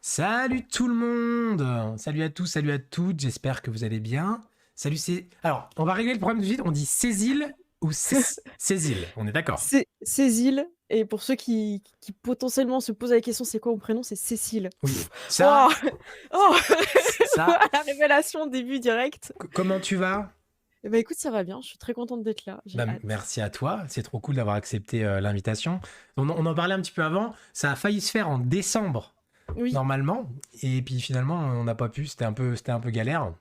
Salut tout le monde! Salut à tous, salut à toutes, j'espère que vous allez bien. Salut, c'est... Alors, on va régler le problème de suite, on dit Cécile ou Cécile, on est d'accord? C'est Cécile, et pour ceux qui potentiellement se posent la question: «C'est quoi mon prénom?» C'est Cécile. Oui, Waouh! ça, Oh! ça, La révélation début direct. comment tu vas? Et bah, écoute, ça va bien, je suis très contente d'être là, j'ai Bah, hâte. merci à toi, c'est trop cool d'avoir accepté l'invitation. On en parlait un petit peu avant, ça a failli se faire en décembre, Oui, normalement, et puis finalement, on n'a pas pu, c'était un peu galère.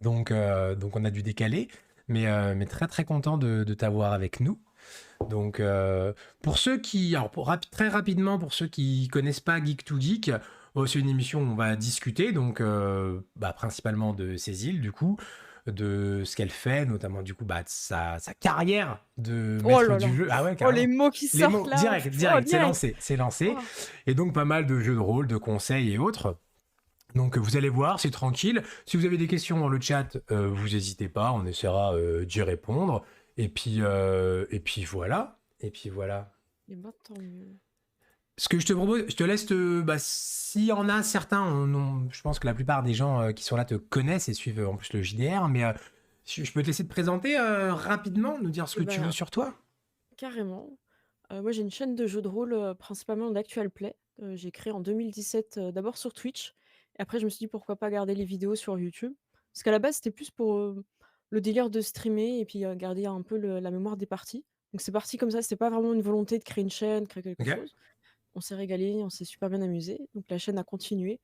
Donc on a dû décaler, mais très très content de t'avoir avec nous. Donc pour ceux qui, alors très rapidement, pour ceux qui connaissent pas Geek to Geek, c'est une émission où on va discuter, donc principalement de Cécile, du coup, de ce qu'elle fait, notamment du coup de sa carrière de oh maître là du là! jeu. Ah ouais, Oh, les carrément. mots qui Les sortent mots, là! direct, Oh, direct, c'est direct! lancé, c'est lancé. Oh! Et donc pas mal de jeux de rôle, de conseils et autres. Donc vous allez voir, c'est tranquille. Si vous avez des questions dans le chat, vous n'hésitez pas, on essaiera d'y répondre. Et puis voilà. Et puis voilà. Et bah, tant mieux. Ce que je te propose, je te laisse s'il y en a certains, je pense que la plupart des gens qui sont là te connaissent et suivent en plus le JDR, mais je peux te laisser te présenter rapidement, nous dire ce Et que tu veux bah, sur toi. carrément. Moi, j'ai une chaîne de jeux de rôle, principalement d'actual play, j'ai créé en 2017, d'abord sur Twitch, et après je me suis dit: «Pourquoi pas garder les vidéos sur YouTube?» Parce qu'à la base, c'était plus pour, le délire de streamer et puis, garder un peu la mémoire des parties. Donc c'est parti comme ça, c'était pas vraiment une volonté de créer une chaîne, créer quelque Ok. chose. On s'est régalé, on s'est super bien amusé, donc la chaîne a continué,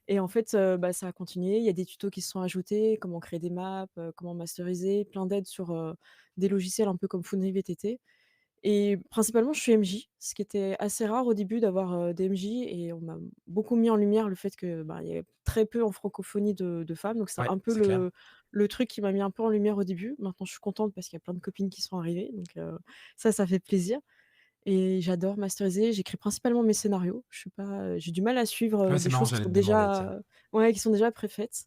et en fait, ça a continué. Il y a des tutos qui se sont ajoutés, comment créer des maps, comment masteriser, plein d'aides sur, des logiciels un peu comme Foundry VTT. Et principalement, je suis MJ, ce qui était assez rare au début d'avoir, des MJ, et on m'a beaucoup mis en lumière le fait que, bah, il y avait très peu en francophonie de femmes, donc c'est Ouais, un peu c'est clair. le truc qui m'a mis un peu en lumière au début. Maintenant, je suis contente parce qu'il y a plein de copines qui sont arrivées, donc ça fait plaisir, et j'adore masteriser. J'écris principalement mes scénarios. Je suis pas, j'ai du mal à suivre, Ouais, c'est des marrant, choses qui j'allais sont te demander, tiens. déjà, ouais, qui sont déjà préfaites.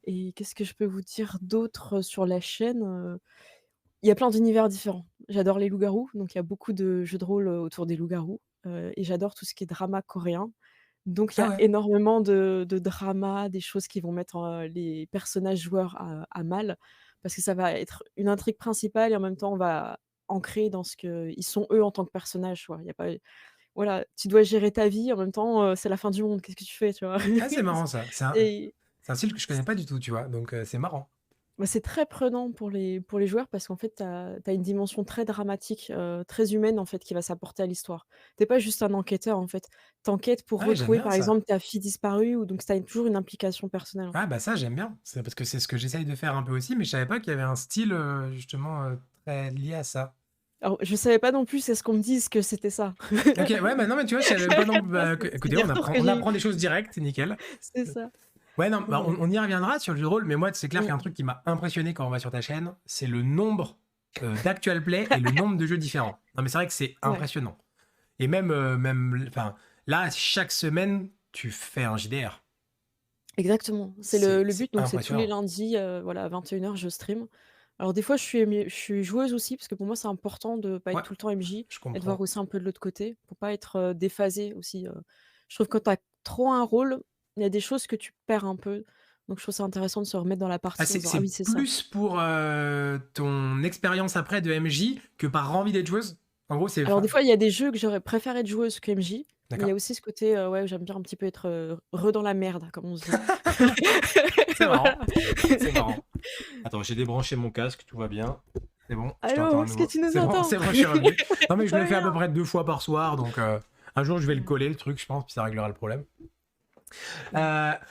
Et qu'est-ce que je peux vous dire d'autre, sur la chaîne? Il y a plein d'univers différents. J'adore les loups-garous, donc il y a beaucoup de jeux de rôle, autour des loups-garous, et j'adore tout ce qui est drama coréen. Donc il y Ah a ouais. énormément de drama, des choses qui vont mettre, les personnages joueurs à mal, parce que ça va être une intrigue principale et en même temps on va ancrer dans ce qu'ils sont eux en tant que personnages, tu vois? Il y a pas, voilà, tu dois gérer ta vie, en même temps, c'est la fin du monde, qu'est-ce que tu fais, tu vois? Ah, c'est marrant ça. Et C'est un style que je connais pas du tout, tu vois. Donc c'est marrant. bah, c'est très prenant pour les joueurs parce qu'en fait, tu as une dimension très dramatique, très humaine, en fait, qui va s'apporter à l'histoire. Tu es pas juste un enquêteur, en fait. Tu enquêtes pour Ouais, j'aime retrouver, bien par ça. exemple, ta fille disparue, ou donc tu as toujours une implication personnelle, en Ah fait. bah ça j'aime bien. C'est parce que c'est ce que j'essaye de faire un peu aussi, mais je savais pas qu'il y avait un style justement très lié à ça. Alors, je savais pas non plus, c'est ce qu'on me dise que c'était ça. Ok, ouais, bah non, mais tu vois, je savais même pas non. C'est Écoutez, des on retours apprend, que on j'ai eus. apprend des choses directes, c'est nickel. C'est ça. Ouais, non, Donc bah, voilà. on y reviendra sur le jeu de rôle, mais moi, c'est clair qu'il y a un Mmh. truc qui m'a impressionné quand on va sur ta chaîne, c'est le nombre d'actual play et le nombre de jeux différents. Non, mais c'est vrai que c'est Ouais, impressionnant. Et même, enfin, là, chaque semaine, tu fais un JDR. exactement. C'est C'est le c'est but, donc c'est tous les impressionnant. lundis, voilà, à 21h je stream. Alors des fois, je suis joueuse aussi parce que pour moi, c'est important de pas être Ouais, tout le temps MJ je et de voir comprends. aussi un peu de l'autre côté pour pas être, déphasée aussi. Je trouve que quand tu as trop un rôle, il y a des choses que tu perds un peu, donc je trouve ça intéressant de se remettre dans la Ah, partie en c'est disant: «Ah c'est oui, c'est ça». plus pour ton expérience après de MJ que par envie d'être joueuse. En gros, c'est. Alors des Enfin, fois, il y a des jeux que j'aurais préféré être joueuse que MJ, mais il y a d'accord. aussi ce côté, ouais, où j'aime bien un petit peu être, dans la merde, comme on se dit. C'est Voilà. marrant. C'est marrant. Attends, j'ai débranché mon casque, tout va bien. C'est bon, je t'entends «Allô, à est-ce que nouveau. tu nous entends?» C'est bon, je suis revenu. Non, mais je le Trop fais à peu bien! près 2 fois par soir, donc un jour je vais le Ouais. coller, le truc, je pense, puis ça réglera le problème. Mmh.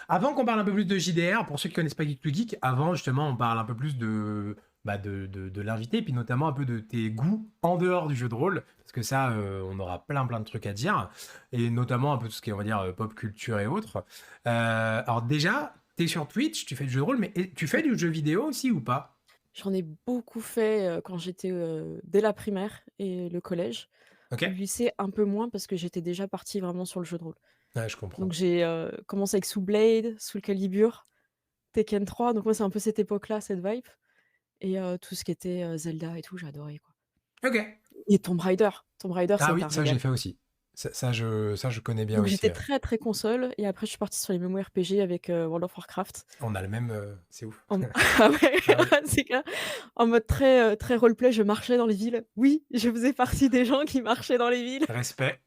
Avant qu'on parle un peu plus de JDR, pour ceux qui connaissent pas Geek to Geek, avant justement, on parle un peu plus de l'invité, puis notamment un peu de tes goûts en dehors du jeu de rôle, parce que ça, on aura plein de trucs à dire, et notamment un peu tout ce qui est, on va dire, pop culture et autres. Alors déjà, t'es sur Twitch, tu fais du jeu de rôle, mais tu fais Ouais. du jeu vidéo aussi ou pas? J'en ai beaucoup fait, quand j'étais, dès la primaire et le collège. Ok. Le lycée, un peu moins parce que j'étais déjà partie vraiment sur le jeu de rôle. Ouais, je Donc comprends. j'ai, commencé avec Soul Blade, Soul Calibur, Tekken 3, donc moi, c'est un peu cette époque-là, cette vibe, et tout ce qui était, Zelda et tout, j'ai adoré, quoi. Ok. Et Tomb Raider. Tomb Raider, Ah c'était oui, un ça j'ai régal. fait aussi. Ça, je connais bien Donc aussi, j'étais ouais. très, très console et après je suis partie sur les MMORPG avec, World of Warcraft. On a le même, c'est ouf. En ah ouais, Ah oui, c'est clair. En mode très, très roleplay, je marchais dans les villes. Oui, je faisais partie des gens qui marchaient dans les villes respect.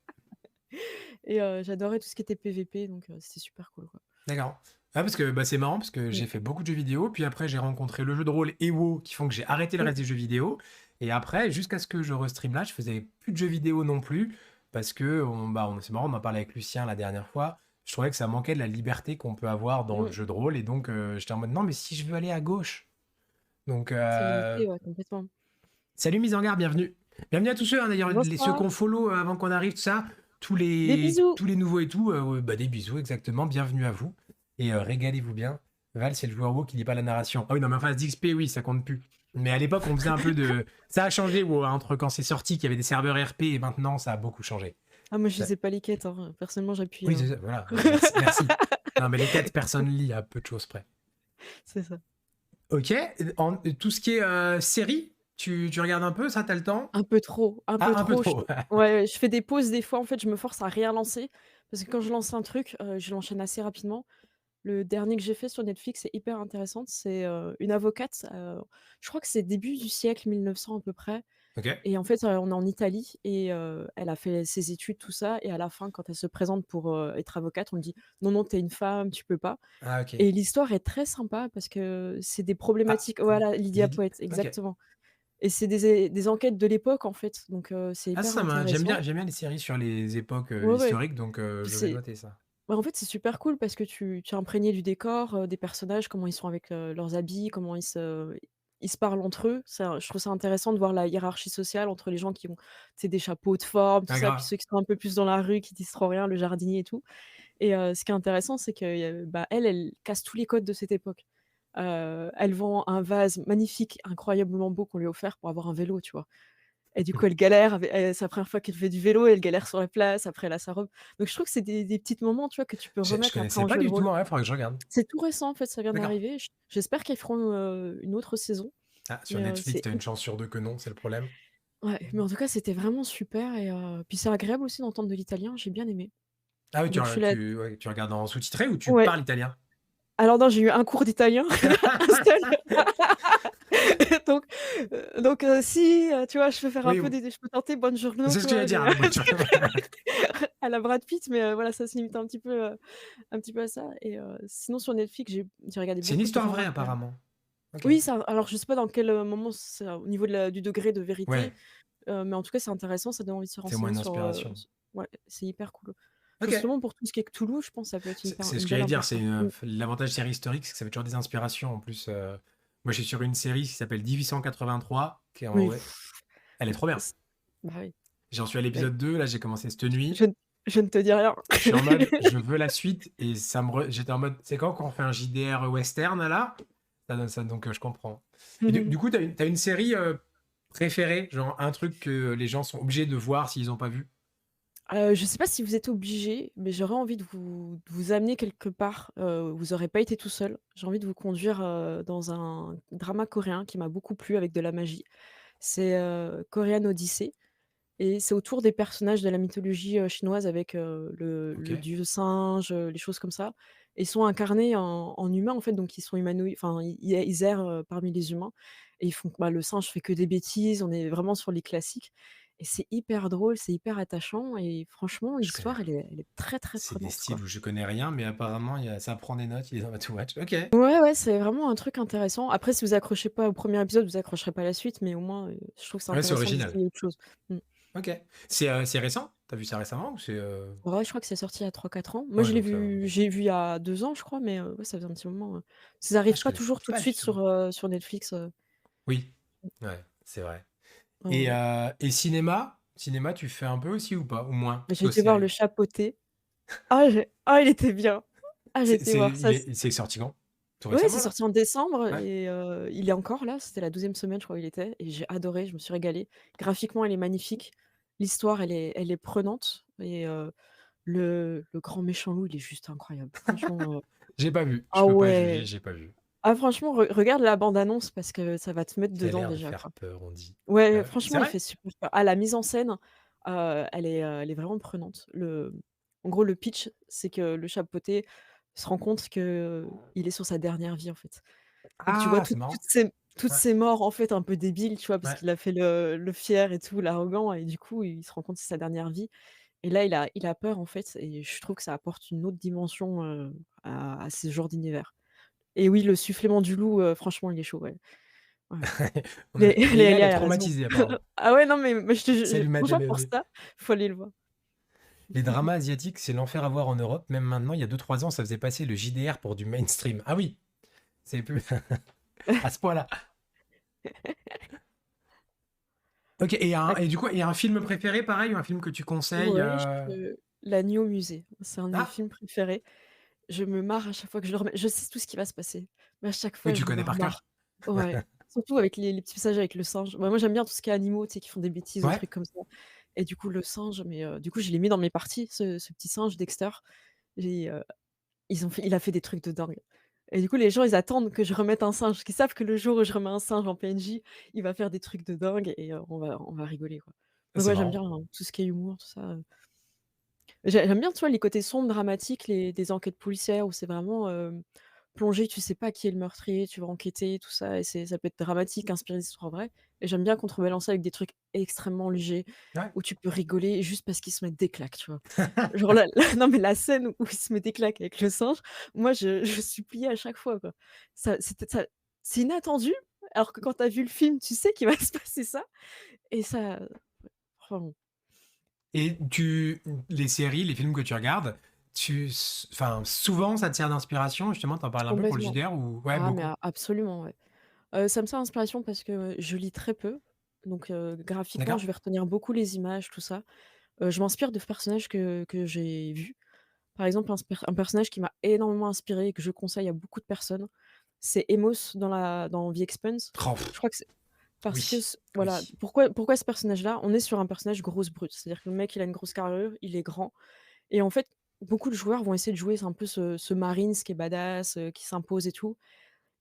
et j'adorais tout ce qui était PVP donc c'était super cool, quoi. D'accord. Ah parce que, bah, c'est marrant parce que Mmh. j'ai fait beaucoup de jeux vidéo, puis après j'ai rencontré le jeu de rôle et WoW qui font que j'ai arrêté le Mmh. reste des jeux vidéo et après jusqu'à ce que je restream là, je faisais plus de jeux vidéo non plus parce que c'est marrant, on en parlait avec Lucien la dernière fois. Je trouvais que ça manquait de la liberté qu'on peut avoir dans le Mmh. jeu de rôle et donc j'étais en mode non mais si je veux aller à gauche. Donc C'est limité, ouais, complètement. salut mise en garde, bienvenue. Bienvenue à tous ceux, hein, d'ailleurs, ceux Bonsoir, qu'on follow avant qu'on arrive, tout ça, des bisous. tous les nouveaux et tout, bah, des bisous, exactement, bienvenue à vous. Et régalez-vous bien. Val, c'est le joueur WoW qui lit pas la narration. Ah oui, non, mais en phase d'XP, oui, ça compte plus. Mais à l'époque, on faisait un peu de. Ça a changé, WoW, hein, entre quand c'est sorti, qu'il y avait des serveurs RP, et maintenant, ça a beaucoup changé. Ah moi je Ça- lisais pas les quêtes, hein, personnellement j'appuie, Oui, hein. voilà, merci, merci. Non, mais les 4 personnes lit à peu de choses près. C'est ça. Ok, tout ce qui est série, tu regardes un peu, ça, t'as le temps? Un peu trop, un peu Ah, un peu trop. trop. Ouais, je fais des pauses des fois, en fait, je me force à rien lancer parce que quand je lance un truc, je l'enchaîne assez rapidement. Le dernier que j'ai fait sur Netflix est hyper intéressant. C'est, une avocate, je crois que c'est début du siècle 1900 à peu près Ok. et en fait, on est en Italie et elle a fait ses études, tout ça et à la fin, quand elle se présente pour, être avocate, on lui dit: «Non, non, tu es une femme, tu peux pas» Ah, ok. et l'histoire est très sympa parce que c'est des Ah, problématiques voilà, Lydia Lyd Poët, OK. exactement et c'est des enquêtes de l'époque, en fait, donc c'est Ah hyper ça m'a intéressant. j'aime bien les séries sur les époques, Ouais, ouais, historiques donc puis je vais c'est noter ça. bah, en fait, c'est super cool parce que tu es imprégné du décor, des personnages, comment ils sont avec, leurs habits, comment ils se parlent entre eux. Ça je trouve ça intéressant de voir la hiérarchie sociale entre les gens qui ont, tu sais, des chapeaux de forme, tout Ah ça, puis grave. ceux qui sont un peu plus dans la rue, qui disent trop rien, le jardinier et tout et ce qui est intéressant, c'est que, bah, elle casse tous les codes de cette époque. Elle vend un vase magnifique, incroyablement beau qu'on lui a offert pour avoir un vélo, tu vois? Et du coup, elle galère c'est la première fois qu'elle fait du vélo, elle galère sur la place, après elle a sa robe. Donc je trouve que c'est des petits moments, tu vois, que tu peux Je remettre après connaissais en pas jeu de du tout, rôle. ouais, faudrait que je regarde. C'est tout récent, en fait, ça vient D'accord. d'arriver. J'espère qu'ils feront, une autre saison, Ah sur mais Netflix, c'est tu as une chance sur 2 que non, c'est le problème. ouais, mais en tout cas, c'était vraiment super et puis c'est agréable aussi d'entendre de l'italien, j'ai bien aimé. Ah oui, Donc je suis là ouais, tu regardes en sous-titré ou tu ouais. parles italien? Alors non, j'ai eu un cours d'italien, un seul. Donc si, tu vois, je peux faire un Oui, peu des je peux tenter buongiorno, c'est ce tu que j'allais vois, dire, mais la bonne chose. à la Brad Pitt, mais voilà, ça se limite un petit peu à ça et sinon sur Netflix, j'ai regardé C'est une beaucoup de histoire dramas vraie coréens. apparemment. OK. Oui, ça alors je sais pas dans quel, moment c'est au niveau du degré de vérité, Ouais, mais en tout cas, c'est intéressant, ça donne envie de se témoin renseigner sur, d'inspiration. ouais, c'est hyper cool. OK. Justement pour tout ce qui est Cthulhu, je pense que ça peut être C'est ce une que belle j'allais dire, c'est impression. Mmh. l'avantage série historique, c'est que ça fait toujours des inspirations en plus, moi je suis sur une série qui s'appelle 1883 qui est en Oui, ouais, elle est trop bien. c bah, oui, J'en suis à ouais. l'épisode 2 là j'ai commencé cette nuit. Je ne je ne te dis rien. Je suis en mode, je veux la suite et j'étais en mode, c'est quand on fait un JDR western là? Ça donne ça, donc je comprends. Et du coup, t'as une série préférée, genre un truc que les gens sont obligés de voir s'ils n'ont pas vu? Je sais pas si vous êtes obligé, mais j'aurais envie de vous amener quelque part, où vous aurez pas été tout seul. J'ai envie de vous conduire, dans un drama coréen qui m'a beaucoup plu avec de la magie. C'est, Korean Odyssey et c'est autour des personnages de la mythologie, chinoise avec, le OK. dieu singe, les choses comme ça et ils sont incarnés en humains, en fait, donc ils sont humanoïdes, enfin, ils errent, parmi les humains et ils font bah, le singe fait que des bêtises, on est vraiment sur les classiques et c'est hyper drôle, c'est hyper attachant et franchement, Je connais l'histoire, elle est très, très c'est des prenante, styles quoi. où je connais rien, mais apparemment ça prend des notes, il est dans ma to watch. OK. Ouais, ouais, c'est vraiment un truc intéressant. Après, si vous accrochez pas au premier épisode, vous accrocherez pas à la suite, mais au moins, je trouve que c'est Ouais, c'est intéressant original. d'essayer autre chose. Mmh. OK. C'est récent? T'as vu ça récemment ou c'est, Ouais, je crois que c'est sorti il y a 3 4 ans. Moi, ouais, donc ça OK. j'ai vu il y a 2 ans, je crois, mais ouais, ça faisait un petit moment, ça Ah, arrive je pas connaissais toujours tout de pas du suite tout. sur Netflix, Oui, ouais, c'est vrai. ouais, ouais. Et cinéma? Cinéma, tu fais un peu aussi ou pas? Ou moins? J'ai Plutôt été voir Le série? Chapeauté. il était bien. Ah, j'ai été voir ça C'est sorti quand? Tout ouais, récemment c'est là? sorti en décembre Ouais? et il est encore là, c'était la 12e semaine, je crois, où il était et j'ai adoré, je me suis régalée. Graphiquement, elle est magnifique. L'histoire, elle est prenante et le grand méchant loup, il est juste incroyable. Franchement, J'ai pas vu, je ah peux pas juger, ouais. j'ai pas vu. Ah franchement, regarde la bande annonce parce que ça va te mettre Ça a dedans l'air de déjà, faire quoi. peur, on dit. Ouais, C'est franchement, il vrai? fait super peur. Ah, la mise en scène, elle est vraiment prenante. En gros, le pitch, c'est que le chapeauté se rend compte qu'il est sur sa dernière vie, en fait. Donc tu vois Ah, c'est marrant. toutes Ouais, ces morts, en fait, un peu débiles, tu vois? Parce ouais. qu'il a fait le fier et tout, l'arrogant et du coup, il se rend compte que c'est sa dernière vie et là, il a peur, en fait et je trouve que ça apporte une autre dimension, à ces genres d'univers et oui, le sifflement du loup, franchement, il est chaud, ouais. Ouais, ouais. Ouais. Léa, elle est Léa a raison. traumatisée apparemment. Ah ouais, non, mais je te jure, Salut franchement, Madame pour MB. ça, faut aller le voir. Les dramas asiatiques, c'est l'enfer à voir en Europe. Même maintenant, il y a 2-3 ans, ça faisait passer le JDR pour du mainstream. Ah oui, c'est plus à ce point-là. Ok, et du coup, il y a un film préféré, pareil, ou un film que tu conseilles Ouais, L'Agneau au musée, c'est un de mes Ah, films préférés. Je me marre à chaque fois que je le remets. Je sais tout ce qui va se passer, mais à chaque oui, fois, tu je me connais par remarre. cœur. Ouais, surtout avec les petits passages avec le singe. Bah, moi, j'aime bien tout ce qui est animaux, tu sais, qui font des bêtises ou Ouais, trucs comme ça et du coup, le singe, mais du coup, je l'ai mis dans mes parties, ce petit singe Dexter. J'ai, il a fait des trucs de dingue et du coup, les gens, ils attendent que je remette un singe, parce qu'ils savent que le jour où je remets un singe en PNJ, il va faire des trucs de dingue et on va rigoler, quoi. Donc c'est ouais, j'aime marrant. bien, tout ce qui est humour, tout ça, j'aime bien, tu vois, les côtés sombres, dramatiques, les des enquêtes policières où c'est vraiment, plongé, tu sais pas qui est le meurtrier, tu vas enquêter, tout ça et ça peut être dramatique, inspiré d'histoires vraies et j'aime bien contrebalancer avec des trucs extrêmement légers Ouais. où tu peux rigoler juste parce qu'ils se mettent des claques, tu vois? Genre la non, mais la scène où ils se mettent des claques avec le singe, moi je suis pliée à chaque fois, quoi. Ça c'est inattendu, alors que quand tu as vu le film, tu sais qu'il va se passer ça et ça enfin bon, Et les séries, les films que tu regardes, enfin, souvent, ça te sert d'inspiration. Justement, t'en parles un peu pour le complètement. JDR ou ouais, Ah mais beaucoup. absolument, ouais. Ça me sert d'inspiration parce que je lis très peu, donc graphiquement, D'accord? je vais retenir beaucoup les images, tout ça. Je m'inspire de personnages que j'ai vus. Par exemple, un personnage qui m'a énormément inspiré et que je conseille à beaucoup de personnes, c'est Amos dans The Expanse. Oh, Je crois que c'est parce que oui, voilà, oui. pourquoi ce personnage-là? On est sur un personnage grosse brute, c'est-à-dire que le mec, il a une grosse carrure, il est grand et en fait, beaucoup de joueurs vont essayer de jouer un peu ce marines qui est badass, qui s'impose et tout.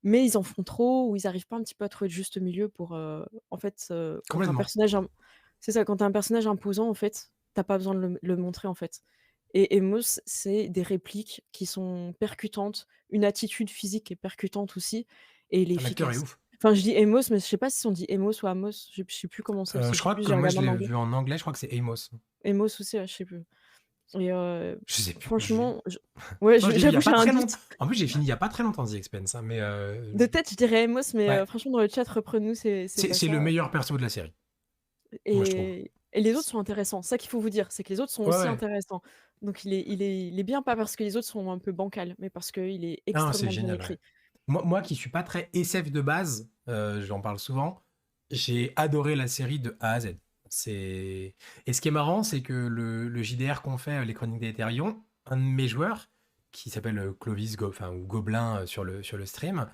Mais ils en font trop ou ils arrivent pas un petit peu à trouver le juste milieu pour, en fait, quand tu un Complètement. personnage im c'est ça, quand tu un personnage imposant, en fait, tu as pas besoin de le montrer, en fait et Emos, c'est des répliques qui sont percutantes, une attitude physique qui est percutante aussi et il est L'acteur est efficace. ouf. Enfin, je dis Emos, mais je sais pas si on dit Emos ou Amos, je sais plus comment ça se Je dit, crois que j'ai moi, je regardé en l'ai anglais. vu en anglais, je crois que c'est Amos. Emos aussi, ouais, je sais plus et Je sais plus. franchement, ouais, Non, je l'ai vu il y j'avoue, a j'ai pas un très doute. longtemps. En plus, j'ai fini il y a pas très longtemps, The Expanse, hein, mais De tête, je dirais Emos, mais ouais, franchement, dans le chat, reprenez-nous, c'est pas c'est ça. le meilleur perso de la série, moi, je trouve. Et les autres sont intéressants. C'est ça qu'il faut vous dire, c'est que les autres sont Ouais, aussi ouais. intéressants. Donc il est bien, pas parce que les autres sont un peu bancals, mais parce qu'il est Non, c'est extrêmement bien génial, ouais. écrit. Moi qui suis pas très SF de base, j'en parle souvent, j'ai adoré la série de A à Z. Et ce qui est marrant, c'est que le JDR qu'on fait, les Chroniques d'Ethereum, un de mes joueurs, qui s'appelle Clovis, enfin, ou Gobelin sur le stream,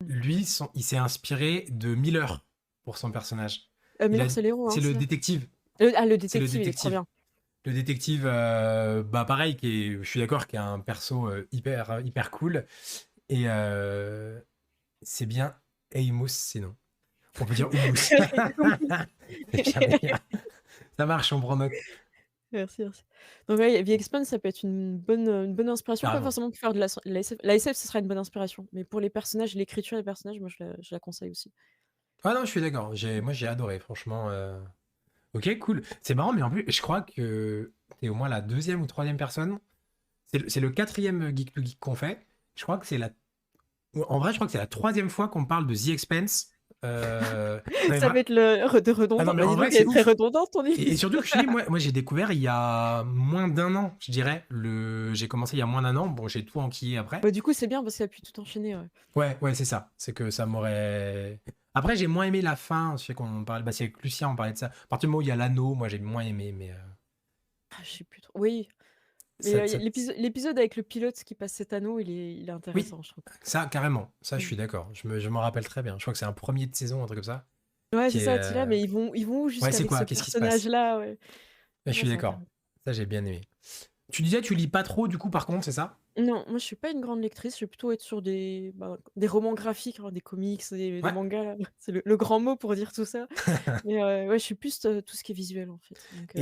Mmh. lui, il s'est inspiré de Miller pour son personnage. Il a, Miller, c'est Léon, c'est hein, le c'est ça? détective. Le C'est le détective, il est trop détective. bien. Le détective, bah pareil, je suis d'accord, qui est un perso hyper cool. Et c'est bien Amos, sinon. On peut dire Hummus. J'ai compris. J'aime bien. Ça marche, on prend note. Merci, merci. Donc ouais, The Expanse, ça peut être une bonne inspiration, pas Carrément. forcément pour faire de la SF. La SF, ce sera une bonne inspiration, mais pour les personnages, l'écriture des personnages, moi je la conseille aussi. Ah non, je suis d'accord. Moi, j'ai adoré, franchement. Ok, cool. C'est marrant, mais en plus, je crois que t'es au moins la deuxième ou troisième personne. C'est le quatrième Geek to Geek qu'on fait. Je crois que c'est la. En vrai, je crois que c'est la troisième fois qu'on parle de The Expanse. Non, mais Ça va être le de Ah non, redondant. mais Bah, en dis vrai, donc, elle c'est est très ouf. redondante ton Et émission. surtout que je te dis, moi j'ai découvert il y a moins d'un an, je dirais. J'ai commencé il y a moins d'un an. Bon, j'ai tout enquillé après. Bah, du coup, c'est bien parce qu'elle a pu tout enchaîner, ouais. Ouais, ouais, c'est ça. C'est que ça m'aurait. Après, j'ai moins aimé la fin. Je sais qu'on parlait. Bah, c'est avec Lucien, on parlait de ça. À partir du moment où il y a l'anneau, moi j'ai moins aimé. Mais Ah, je sais plus trop. Oui, mais ça, ça- l'épisode avec le pilote qui passe cet anneau, il est Oui, intéressant, je trouve. ça, carrément. Ça, je Mmh. suis d'accord. Je m'en rappelle très bien. Je crois que c'est un premier de saison, un truc comme ça. Ouais, Qui c'est est. ça, tu là, mais ils vont où Ouais, c'est jusqu'avec ce quoi? Qu'est-ce qui se passe? personnage-là? Ouais. Ouais, je Non, suis c'est d'accord. intéressant. Ça, j'ai bien aimé. Tu disais, tu lis pas trop, du coup, par contre, c'est ça? Non, moi je suis pas une grande lectrice, je vais plutôt être sur des romans graphiques, hein, des comics, des Ouais. mangas là. C'est le grand mot pour dire tout ça. Mais ouais, je suis plus, tout ce qui est visuel en fait. Donc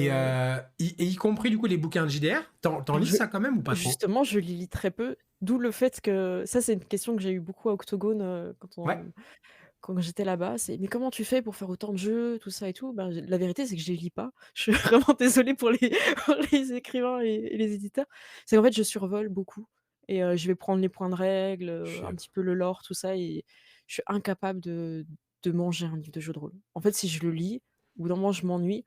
Y compris, du coup, les bouquins de JDR? T'en lis je ça quand même ou pas trop? justement, je les lis très peu, d'où le fait que ça c'est une question que j'ai eu beaucoup à Octogone, Ouais. quand j'étais là-bas, c'est: «Mais comment tu fais pour faire autant de jeux, tout ça et tout?» Ben, la vérité, c'est que je les lis pas. Je suis vraiment désolée pour les pour les écrivains et les éditeurs. C'est qu'en fait, je survole beaucoup et je vais prendre les points de règle, Je suis un petit peu le lore, tout ça et je suis incapable de manger un livre de jeu de rôle. En fait, si je le lis, au bout d'un moment, je m'ennuie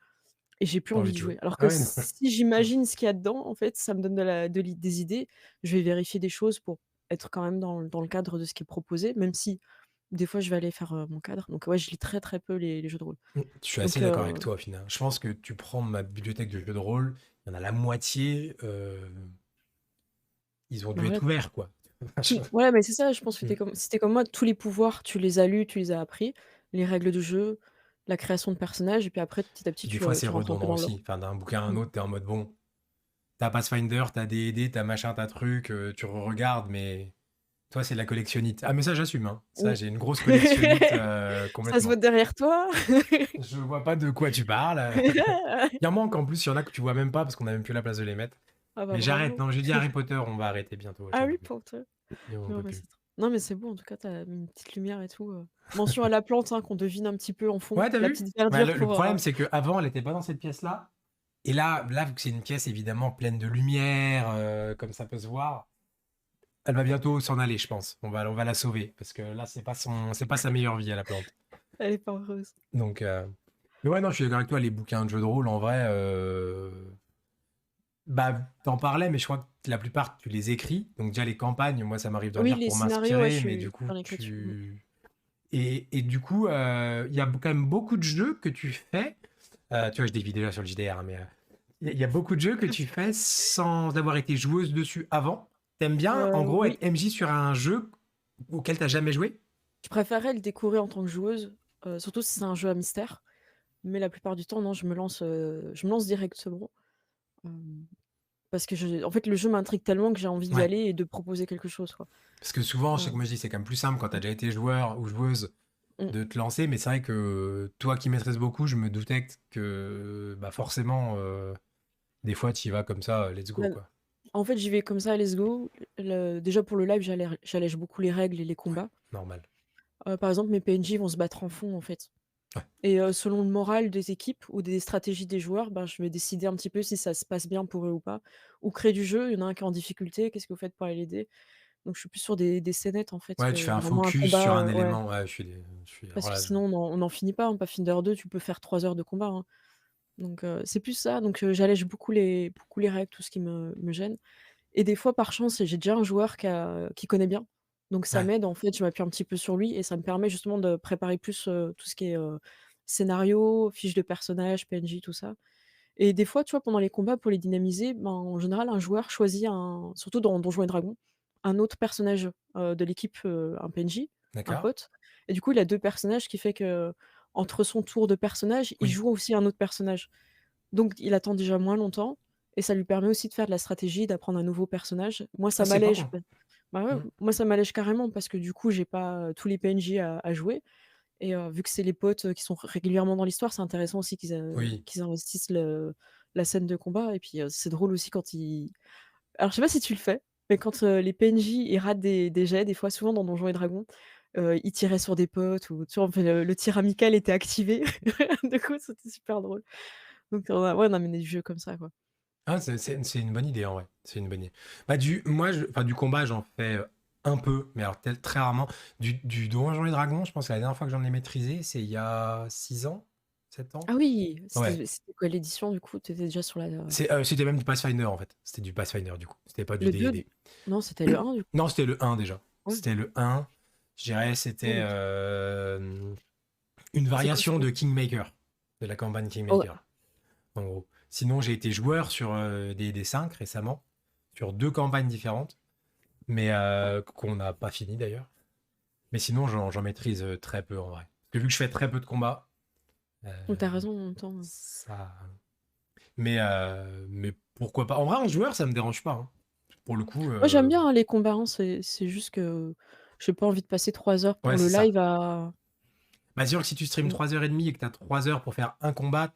et j'ai plus pas envie envie de de jouer. jouer. Alors Ah que ouais, non. si j'imagine ce qu'il y a dedans, en fait, ça me donne des idées. Je vais vérifier des choses pour être quand même dans le cadre de ce qui est proposé, même si des fois, je vais aller faire, mon cadre. Donc ouais, je lis très, très peu les jeux de rôle. Je suis assez Donc d'accord avec toi, au final. Je pense que tu prends ma bibliothèque de jeux de rôle, il y en a la moitié, ils ont dû bah, être ouais, ouverts, quoi. ouais, mais c'est ça, je pense que Mmh. tu es comme moi, tous les pouvoirs, tu les as lus, tu les as appris, les règles du jeu, la création de personnages et puis après, petit à petit, Puis des fois, c'est tu rentres un peu redondant dans le lore. aussi. Enfin, d'un bouquin à un Mmh. autre, t'es en mode bon, t'as Pathfinder, t'as D&D, t'as machin, t'as truc, tu regardes, mais toi, c'est de la collectionnite. Ah, mais ça, j'assume, hein. Ça, Oui. j'ai une grosse collectionnite, Ça se voit complètement. derrière toi. Je vois pas de quoi tu parles. Il en manque en plus, il y en a que tu vois même pas parce qu'on a même plus la place de les mettre. Ah bah, Mais j'arrête. bravo. Non, j'ai dit Harry Potter, on va arrêter bientôt. Ah J'en oui, peux plus. pour toi. Et on Non, peut mais plus. c'est trop non, mais c'est bon, en tout cas, tu as mis une petite lumière et tout, Mention à la plante, hein, qu'on devine un petit peu en fond, Ouais, t'as la vu? petite Ouais, verdure le pour, problème, c'est qu'avant, elle était pas dans cette pièce-là. Et là, vu que c'est une pièce évidemment pleine de lumière, comme ça peut se voir, elle va bientôt s'en aller, je pense. On va la sauver parce que là, c'est pas sa meilleure vie à la plante. elle est pas heureuse. Donc, mais ouais, non, je suis d'accord avec toi. Les bouquins de jeux de rôle, en vrai, bah, t'en parlais, mais je crois que la plupart, tu les écris. Donc déjà, les campagnes, moi, ça m'arrive d'en Oui, lire les pour scénarios, ouais, je m'inspirer, mais suis du coup, dans l'écriture. Mmh. Et du coup, il y a quand même beaucoup de jeux que tu fais. Tu vois, je dévie déjà sur le JDR, hein, mais il y a beaucoup de jeux que tu fais sans avoir été joueuse dessus avant. T'aimes bien, en gros, Oui. être MJ sur un jeu auquel t'as jamais joué? Je préférerais le découvrir en tant que joueuse, surtout si c'est un jeu à mystère, mais la plupart du temps, non, je me lance directement, hem, parce que en fait, le jeu m'intrigue tellement que j'ai envie d'y Ouais. aller et de proposer quelque chose, quoi. Parce que souvent, je sais que Heu, moi je dis, c'est quand même plus simple quand t'as mmh, déjà été joueur ou joueuse mmh, de te lancer, mais c'est vrai que toi qui maîtrises beaucoup, je me doutais que bah forcément, des fois, tu y vas comme ça, let's go, bah, quoi. en fait, j'y vais comme ça, let's go. Déjà pour le live, j'allège beaucoup les règles et les Ouais, combats. normal. Par exemple, mes PNJ vont se battre en fond, en fait Ouais. et selon le moral des équipes ou des stratégies des joueurs, ben, je vais décider un petit peu si ça se passe bien pour eux ou pas. Ou créer du jeu, il y en a un qui est en difficulté, qu'est-ce que vous faites pour aller l'aider? Donc je suis plus sur des scénettes, en fait, Ouais, tu que fais un vraiment un focus sur combat, un ouais. élément. Ouais, je suis, Parce alors que là, sinon on n'en finit pas, hein. Pathfinder 2, tu peux faire 3 heures de combat, hein. Donc c'est plus ça, donc j'allège beaucoup les règles, tout ce qui me gêne et des fois, par chance, j'ai déjà un joueur qui connaît bien. Donc ça ouais, m'aide, en fait, je m'appuie un petit peu sur lui et ça me permet justement de préparer plus, tout ce qui est, scénario, fiche de personnage, PNJ, tout ça et des fois, tu vois, pendant les combats, pour les dynamiser, ben, en général, un joueur choisit surtout dans Donjons& et Dragons, un autre personnage, de l'équipe, un PNJ, un d'accord. pote et du coup, il a 2 personnages, ce qui fait qu'entre son tour de personnage, il Oui. joue aussi un autre personnage. Donc il attend déjà moins longtemps et ça lui permet aussi de faire de la stratégie, d'apprendre un nouveau personnage. Moi, Ah, ça c'est pas m'allège, con. bah, ouais, Mmh. moi, ça m'allège carrément parce que du coup, j'ai pas, tous les PNJ à jouer et vu que c'est les potes, qui sont régulièrement dans l'histoire, c'est intéressant aussi Oui. qu'ils investissent la scène de combat et puis, c'est drôle aussi quand ils alors je sais pas si tu le fais, mais quand, les PNJ ils ratent des jets, des fois, souvent dans Donjons& et Dragons, ils tiraient sur des potes ou tu vois, enfin, le tir amical était activé. Du coup, c'était super drôle. Donc on a mené du jeu comme ça, quoi. Ah, c'est une bonne idée, en vrai. C'est une bonne idée. Bah, enfin, du combat, j'en fais un peu, mais alors très rarement. Du Donjons et Dragons, je pense que la dernière fois que j'en ai maîtrisé, c'est il y a 6 ans, 7 ans. Ah oui, Ouais. c'était quoi l'édition du coup? Tu étais déjà sur C'était même du Pathfinder, en fait. C'était du Pathfinder, du coup. C'était pas du le 2? D&D. Non, c'était le 1 du coup? Non, c'était le un déjà. Ouais. C'était le un. Je dirais, Oui, c'était OK. une C'est quoi variation c'est de Kingmaker, de la campagne ouais. Kingmaker, en gros. Sinon, j'ai été joueur sur des 5 récemment, sur 2 campagnes différentes, mais qu'on n'a pas fini d'ailleurs. Mais sinon, j'en maîtrise très peu en vrai. Parce que vu que je fais très peu de combats, Donc tu as euh, raison en même temps, ça, Mais pourquoi pas? En vrai, en joueur, ça me dérange pas, hein. Pour le coup, Moi, j'aime bien, hein, les combats, hein, c'est juste que j'ai pas envie de passer 3 heures ouais, pour le c'est ça. live à Bah, c'est sûr que si tu streams mmh. 3 h 30 et que tu as 3 heures pour faire un combat,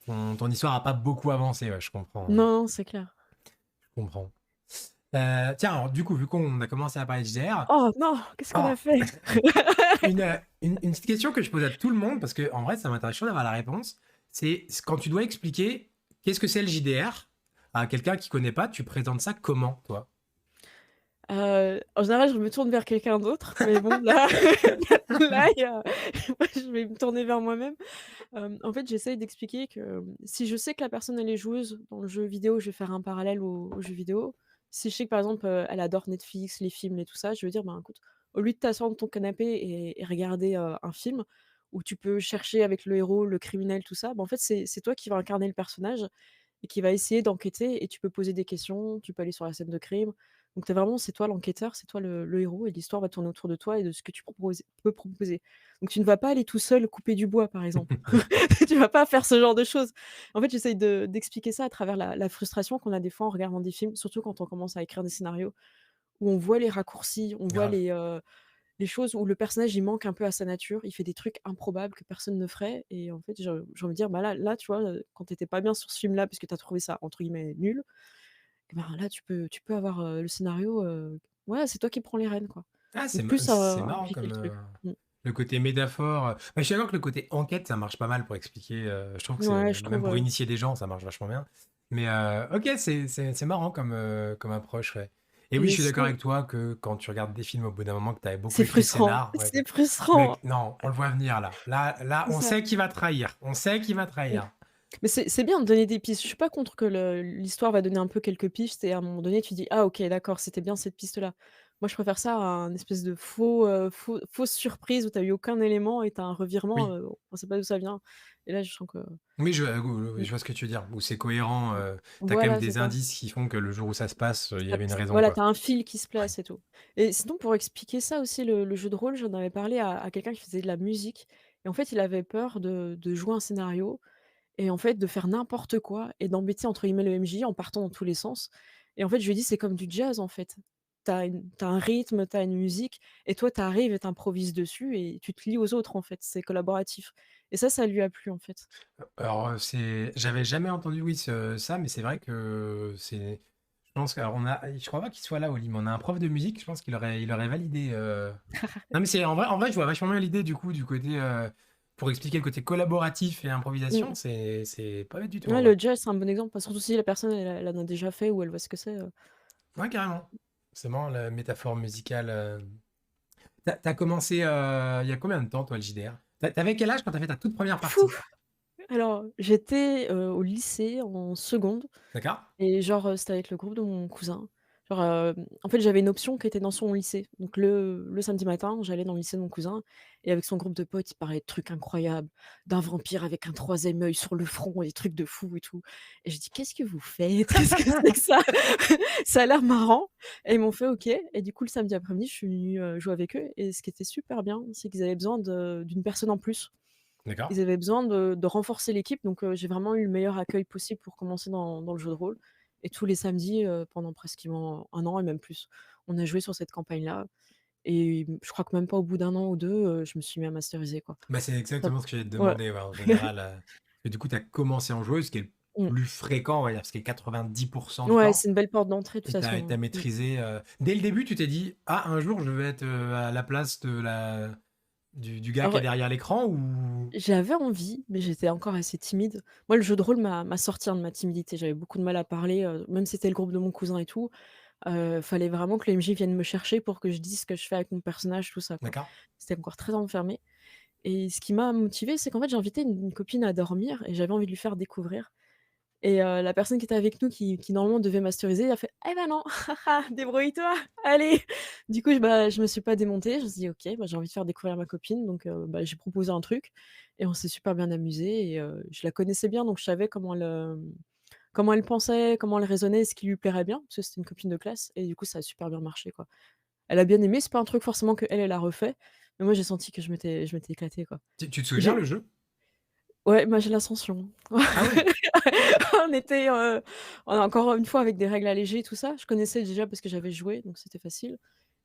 ton histoire a pas beaucoup avancé, ouais, je comprends, Non, non, c'est clair. je comprends. Tiens, alors du coup, vu qu'on a commencé à parler de JDR, Oh non! Qu'est-ce qu'on a ah! fait? Une petite question que je pose à tout le monde, parce que en vrai, ça m'intéresse toujours d'avoir la réponse, c'est quand tu dois expliquer qu'est-ce que c'est le JDR à quelqu'un qui connaît pas, tu présentes ça comment, toi? En général, je me tourne vers quelqu'un d'autre, mais bon, là là, il y a moi, je vais me tourner vers moi-même. En fait, j'essaye d'expliquer que, si je sais que la personne, elle est joueuse dans le jeu vidéo, je vais faire un parallèle au jeu vidéo. Si je sais que, par exemple, elle adore Netflix, les films et tout ça, je vais dire: «Ben, écoute, au lieu de t'asseoir dans ton canapé et regarder, un film où tu peux chercher avec le héros, le criminel, tout ça, bah, en fait, c'est toi qui vas incarner le personnage et qui va essayer d'enquêter et tu peux poser des questions, tu peux aller sur la scène de crime. Donc c'est toi l'enquêteur, c'est toi le héros et l'histoire va tourner autour de toi et de ce que tu peux proposer. Donc tu ne vas pas aller tout seul couper du bois, par exemple. Tu vas pas faire ce genre de choses. En fait, j'essaye d'expliquer ça à travers la frustration qu'on a des fois en regardant des films, surtout quand on commence à écrire des scénarios où on voit les raccourcis, on voit Grave. les choses où le personnage, il manque un peu à sa nature, il fait des trucs improbables que personne ne ferait et en fait, j'ai envie de dire: «Bah, là, tu vois, quand tu étais pas bien sur ce film-là, parce que tu as trouvé ça entre guillemets «nul», et ben, là, tu peux avoir, le scénario, ouais, c'est toi qui prends les rênes, quoi. Ah, Donc plus, c'est marrant impliquer comme, le truc. Mmh. le côté métaphore, bah, je suis d'accord que le côté enquête, ça marche pas mal pour expliquer, je trouve que c'est Ouais, je même trouve, pour initier des gens, ça marche vachement bien. Mais OK, c'est marrant comme, comme approche, ouais. Et oui, je et suis d'accord sinon avec toi que quand tu regardes des films au bout d'un moment, que tu avais beaucoup c'est écrit le frustrant, scénar, ouais, c'est frustrant! mec, non, on le voit venir là. Là, C'est on ça. sait qui va trahir, on sait qui va Mmh. trahir. Mais c'est bien de donner des pistes. Je suis pas contre que l'histoire va donner un peu quelques pistes et à un moment donné, tu dis: «Ah OK, d'accord, c'était bien cette piste-là». Moi, je préfère ça à un espèce de fausse surprise où tu as eu aucun élément et tu as un revirement, Oui. on sait pas d'où ça vient et là, je sens que Oui, mmh, je vois ce que tu veux dire, où c'est cohérent, tu quand même voilà, c'est des ça. indices qui font que le jour où ça se passe, il y Tu avait une raison, voilà, quoi. tu as un fil qui se Ouais. place et tout et sinon pour expliquer ça aussi le jeu de rôle, j'en avais parlé à quelqu'un qui faisait de la musique et en fait, il avait peur de jouer un scénario et en fait, de faire n'importe quoi et d'embêter entre guillemets le «MJ» en partant dans tous les sens et en fait, je lui ai dit: «C'est comme du jazz en fait. Tu as un rythme, tu as une musique et toi tu arrives et tu improvises dessus et tu te lis aux autres en fait, c'est collaboratif» et ça lui a plu en fait. Alors, j'avais jamais entendu, oui, ça, mais c'est vrai que je pense qu'alors je crois pas qu'il soit là, Oli, mais on a un prof de musique, je pense qu'il aurait validé. Non, mais en vrai, je vois vachement bien l'idée du coup, du côté, pour expliquer le côté collaboratif et improvisation, Mmh. c'est pas bête du tout, en Ouais, vrai. le jazz, c'est un bon exemple, parce surtout si la personne elle en a déjà fait ou elle voit ce que c'est, Ouais, carrément. C'est marrant, la métaphore musicale. T'as commencé, il y a combien de temps, toi, le JDR? T'avais quel âge quand t'as fait ta toute première partie? Alors, j'étais, au lycée en seconde D'accord? et genre, c'était avec le groupe de mon cousin. Genre, en fait, j'avais une option qui était dans son lycée. Donc le samedi matin, j'allais dans le lycée de mon cousin et avec son groupe de potes, il parlait de trucs incroyables, d'un vampire avec un troisième œil sur le front et des trucs de fou et tout et j'ai dit: «Qu'est-ce que vous faites? Qu'est-ce que c'est que ça? Ça a l'air marrant» et ils m'ont fait: «OK» et du coup, le samedi après-midi, je suis venue, jouer avec eux et ce qui était super bien, c'est qu'ils avaient besoin d'une personne en plus. D'accord. Ils avaient besoin de renforcer l'équipe, donc j'ai vraiment eu le meilleur accueil possible pour commencer dans le jeu de rôle et tous les samedis, pendant pratiquement 1 an et même plus, on a joué sur cette campagne-là et je crois que même pas au bout d'1 an ou 2, je me suis mis à masteriser, quoi. Bah, c'est Ça exactement ce que j'allais te ouais. demander, ouais, en général, et du coup, tu as commencé en joueuse, ce qui est le Mmh. plus fréquent, on va dire, ce qui est 90% du Ouais, temps c'est une belle porte d'entrée de toute et tu façon, as hein. Mmh. maîtrisé, dès le début, tu t'es dit: «Ah, un jour, je vais être, à la place de la du gars qui est Alors, derrière l'écran» ou j'avais envie, mais j'étais encore assez timide. Moi, le jeu de rôle m'a sorti, hein, de ma timidité. J'avais beaucoup de mal à parler, même si c'était le groupe de mon cousin et tout. Fallait vraiment que le MJ vienne me chercher pour que je dise ce que je fais avec mon personnage, tout ça, quoi. d'accord, C'était encore très enfermé et ce qui m'a motivée, c'est qu'en fait, j'ai invité une copine à dormir et j'avais envie de lui faire découvrir et la personne qui était avec nous qui normalement devait masteriser, a fait: «Eh ben non, débrouille-toi, allez!» Du coup, je me suis pas démontée, je me suis dit: «OK, bah, j'ai envie de faire découvrir ma copine», donc bah, j'ai proposé un truc et on s'est super bien amusés et je la connaissais bien, donc je savais comment elle pensait, comment elle raisonnait, ce qui lui plairait bien, parce que c'était une copine de classe et du coup, ça a super bien marché, quoi. Elle a bien aimé, c'est pas un truc forcément qu'elle, elle a refait, mais moi j'ai senti que je m'étais éclatée, quoi. tu te souviens J'ai le jeu? Ouais, moi j'ai l'Ascension. Ah ouais? On était, on encore une fois avec des règles allégées tout ça. Je connaissais déjà parce que j'avais joué, donc c'était facile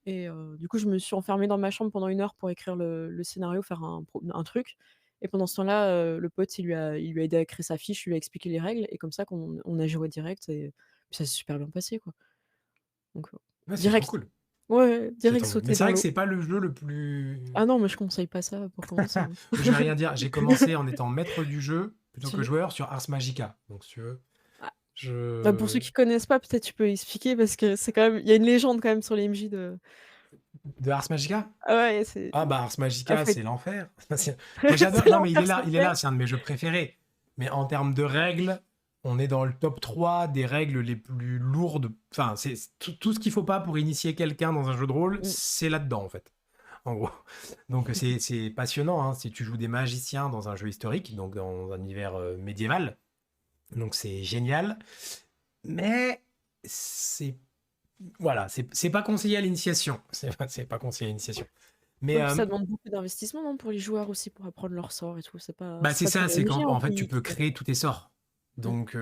et du coup, je me suis enfermée dans ma chambre pendant 1 heure pour écrire le scénario, faire un truc et pendant ce temps-là, le pote, il lui a aidé à écrire sa fiche, il lui a expliqué les règles et comme ça qu'on a joué direct et puis ça s'est super bien passé, quoi. Donc Ouais, c'est trop direct. cool. Ouais, ouais, C'est direct trop cool. Mais sauter c'est dans vrai que l'eau. c'est pas le jeu le plus. Ah non, mais je conseille pas ça pour commencer, hein. Je vais rien dire. J'ai commencé en étant maître du jeu plutôt que Tu joueur sur Ars Magica. Donc, si tu veux, ah, bah, pour ceux je. qui connaissent pas, peut-être tu peux expliquer parce que c'est quand même il y a une légende quand même sur les MJ de De Ars Magica? ah ouais, c'est Ah bah Ars ah Magica, faut c'est être l'enfer. Moi j'adore. c'est Non mais l'enfer sur il est terre. là, c'est un de mes jeux préférés. Mais en termes de règles, on est dans le top 3 des règles les plus lourdes. Enfin, c'est tout ce qu'il faut pas pour initier quelqu'un dans un jeu de rôle, Mmh. c'est là-dedans en fait. En gros. Donc c'est passionnant, hein, si tu joues des magiciens dans un jeu historique, donc dans un univers médiéval. Donc c'est génial. Mais c'est voilà, c'est pas conseillé à l'initiation. C'est pas conseillé à l'initiation. Mais Ouais, puis ça demande beaucoup d'investissement, non, pour les joueurs aussi, pour apprendre leurs sorts et tout, bah, c'est c'est pas tous ça, les c'est MJ, qu'en hein, en fait, tu peux qui créer tous tes sorts. mmh. Donc,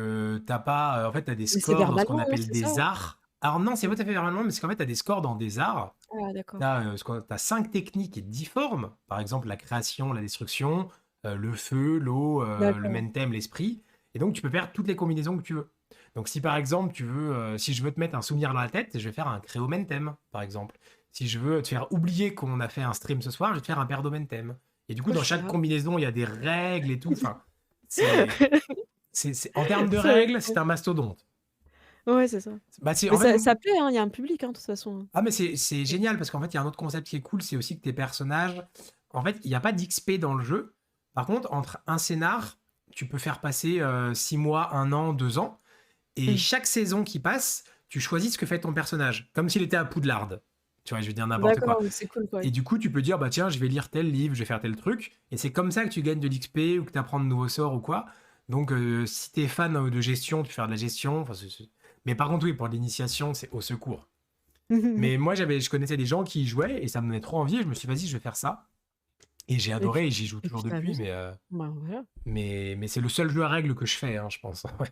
t'as pas, en fait, tu as des Mais c'est scores dans ce qu'on verbalement, non, appelle c'est ça, des hein? arts. Alors non, c'est Mmh. pas tout à fait normalement, mais c'est qu'en fait, tu as des scores dans des arts. Ah Tu d'accord. as, 5 techniques et 10 formes. Par exemple, la création, la destruction, le feu, l'eau, le D'accord. menthem, l'esprit. Et donc, tu peux faire toutes les combinaisons que tu veux. Donc, si par exemple, si je veux te mettre un souvenir dans la tête, je vais faire un créomentem, par exemple. Si je veux te faire oublier qu'on a fait un stream ce soir, je vais te faire un perdomentem. Et du coup, Oh, dans je chaque regarde. combinaison, il y a des règles et tout. Enfin, c'est, en termes de C'est règles, c'est ouais. un mastodonte. Ouais, c'est ça. Bah, c'est, Mais en fait, ça plaît, hein, il y a un public, hein, de toute façon, hein. ah, mais c'est génial parce qu'en fait, il y a un autre concept qui est cool, c'est aussi que tes personnages, en fait, il n'y a pas d'XP dans le jeu. Par contre, entre un scénar, tu peux faire passer 6 mois, 1 an, 2 ans. Et Mmh. chaque saison qui passe, tu choisis ce que fait ton personnage, comme s'il était à Poudlard. Tu vois, je veux dire n'importe quoi. D'accord, donc c'est cool, quoi. Et du coup, tu peux dire, bah tiens, je vais lire tel livre, je vais faire tel truc. Et c'est comme ça que tu gagnes de l'XP ou que tu apprends de nouveaux sorts ou quoi. Donc, si t'es fan de gestion, tu peux faire de la gestion. Enfin, mais par contre, oui, pour l'initiation, c'est au secours. Mais moi, je connaissais des gens qui y jouaient et ça me donnait trop envie. Et je me suis dit, vas-y, je vais faire ça. Et j'ai Et puis adoré et j'y joue et toujours puis tu depuis. amusé. Bah, voilà. Mais c'est le seul jeu à règles que je fais, hein, je pense. Ouais,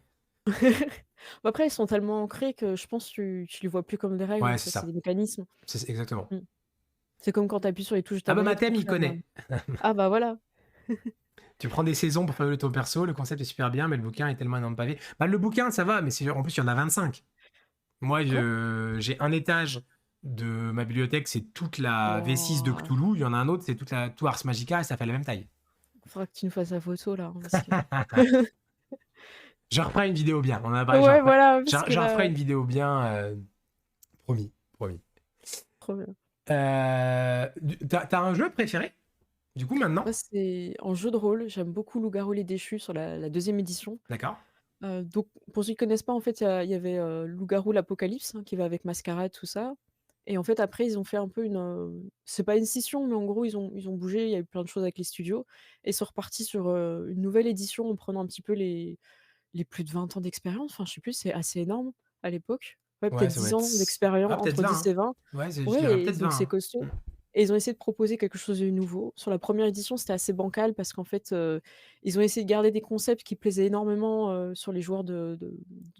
Bah, après, ils sont tellement ancrés que je pense tu les vois plus comme des règles, en ouais, c'est fait, c'est des ça. mécanismes. C'est exactement. Mmh. C'est comme quand tu appuies sur les touches de Ah ta bah, manette Mathem, pour il faire, connaît. ah bah, voilà. Tu prends des saisons pour faire ton perso, le concept est super bien, mais le bouquin est tellement énorme pavé. Bah, le bouquin, ça va, mais en plus, il y en a 25. Moi, Quoi? j'ai un étage de ma bibliothèque, c'est toute la V6 de Waouh! Cthulhu. Il y en a un autre, c'est tout Ars Magica et ça fait la même taille. Faudra que tu nous fasses la photo là, hein, parce que Je referai une vidéo bien. On en a parlé, ouais, voilà, parce que je là referai une vidéo bien. Promis, promis. trop bien. T'as un jeu préféré, du coup, maintenant? Moi, c'est en jeu de rôle, j'aime beaucoup Loup-garou les déchus sur la 2e édition. D'accord. Donc pour ceux qui connaissent pas, en fait, il y avait, Loup-garou l'Apocalypse, hein, qui va avec Mascarade, tout ça et en fait, après, ils ont fait un peu c'est pas une scission, mais en gros, ils ont bougé, il y a eu plein de choses avec les studios et ils sont repartis sur, une nouvelle édition en prenant un petit peu les plus de 20 ans d'expérience, enfin, je sais plus, c'est assez énorme à l'époque. Ouais, Ouais, peut-être ça doit 10 être. ans d'expérience, Ah, peut-être entre 20, 10 hein. et 20. Ouais, je Ouais dirais et peut-être donc 20, c'est hein. costaud et ils ont essayé de proposer quelque chose de nouveau. Sur la première édition, c'était assez bancal parce qu'en fait, ils ont essayé de garder des concepts qui plaisaient énormément, sur les joueurs de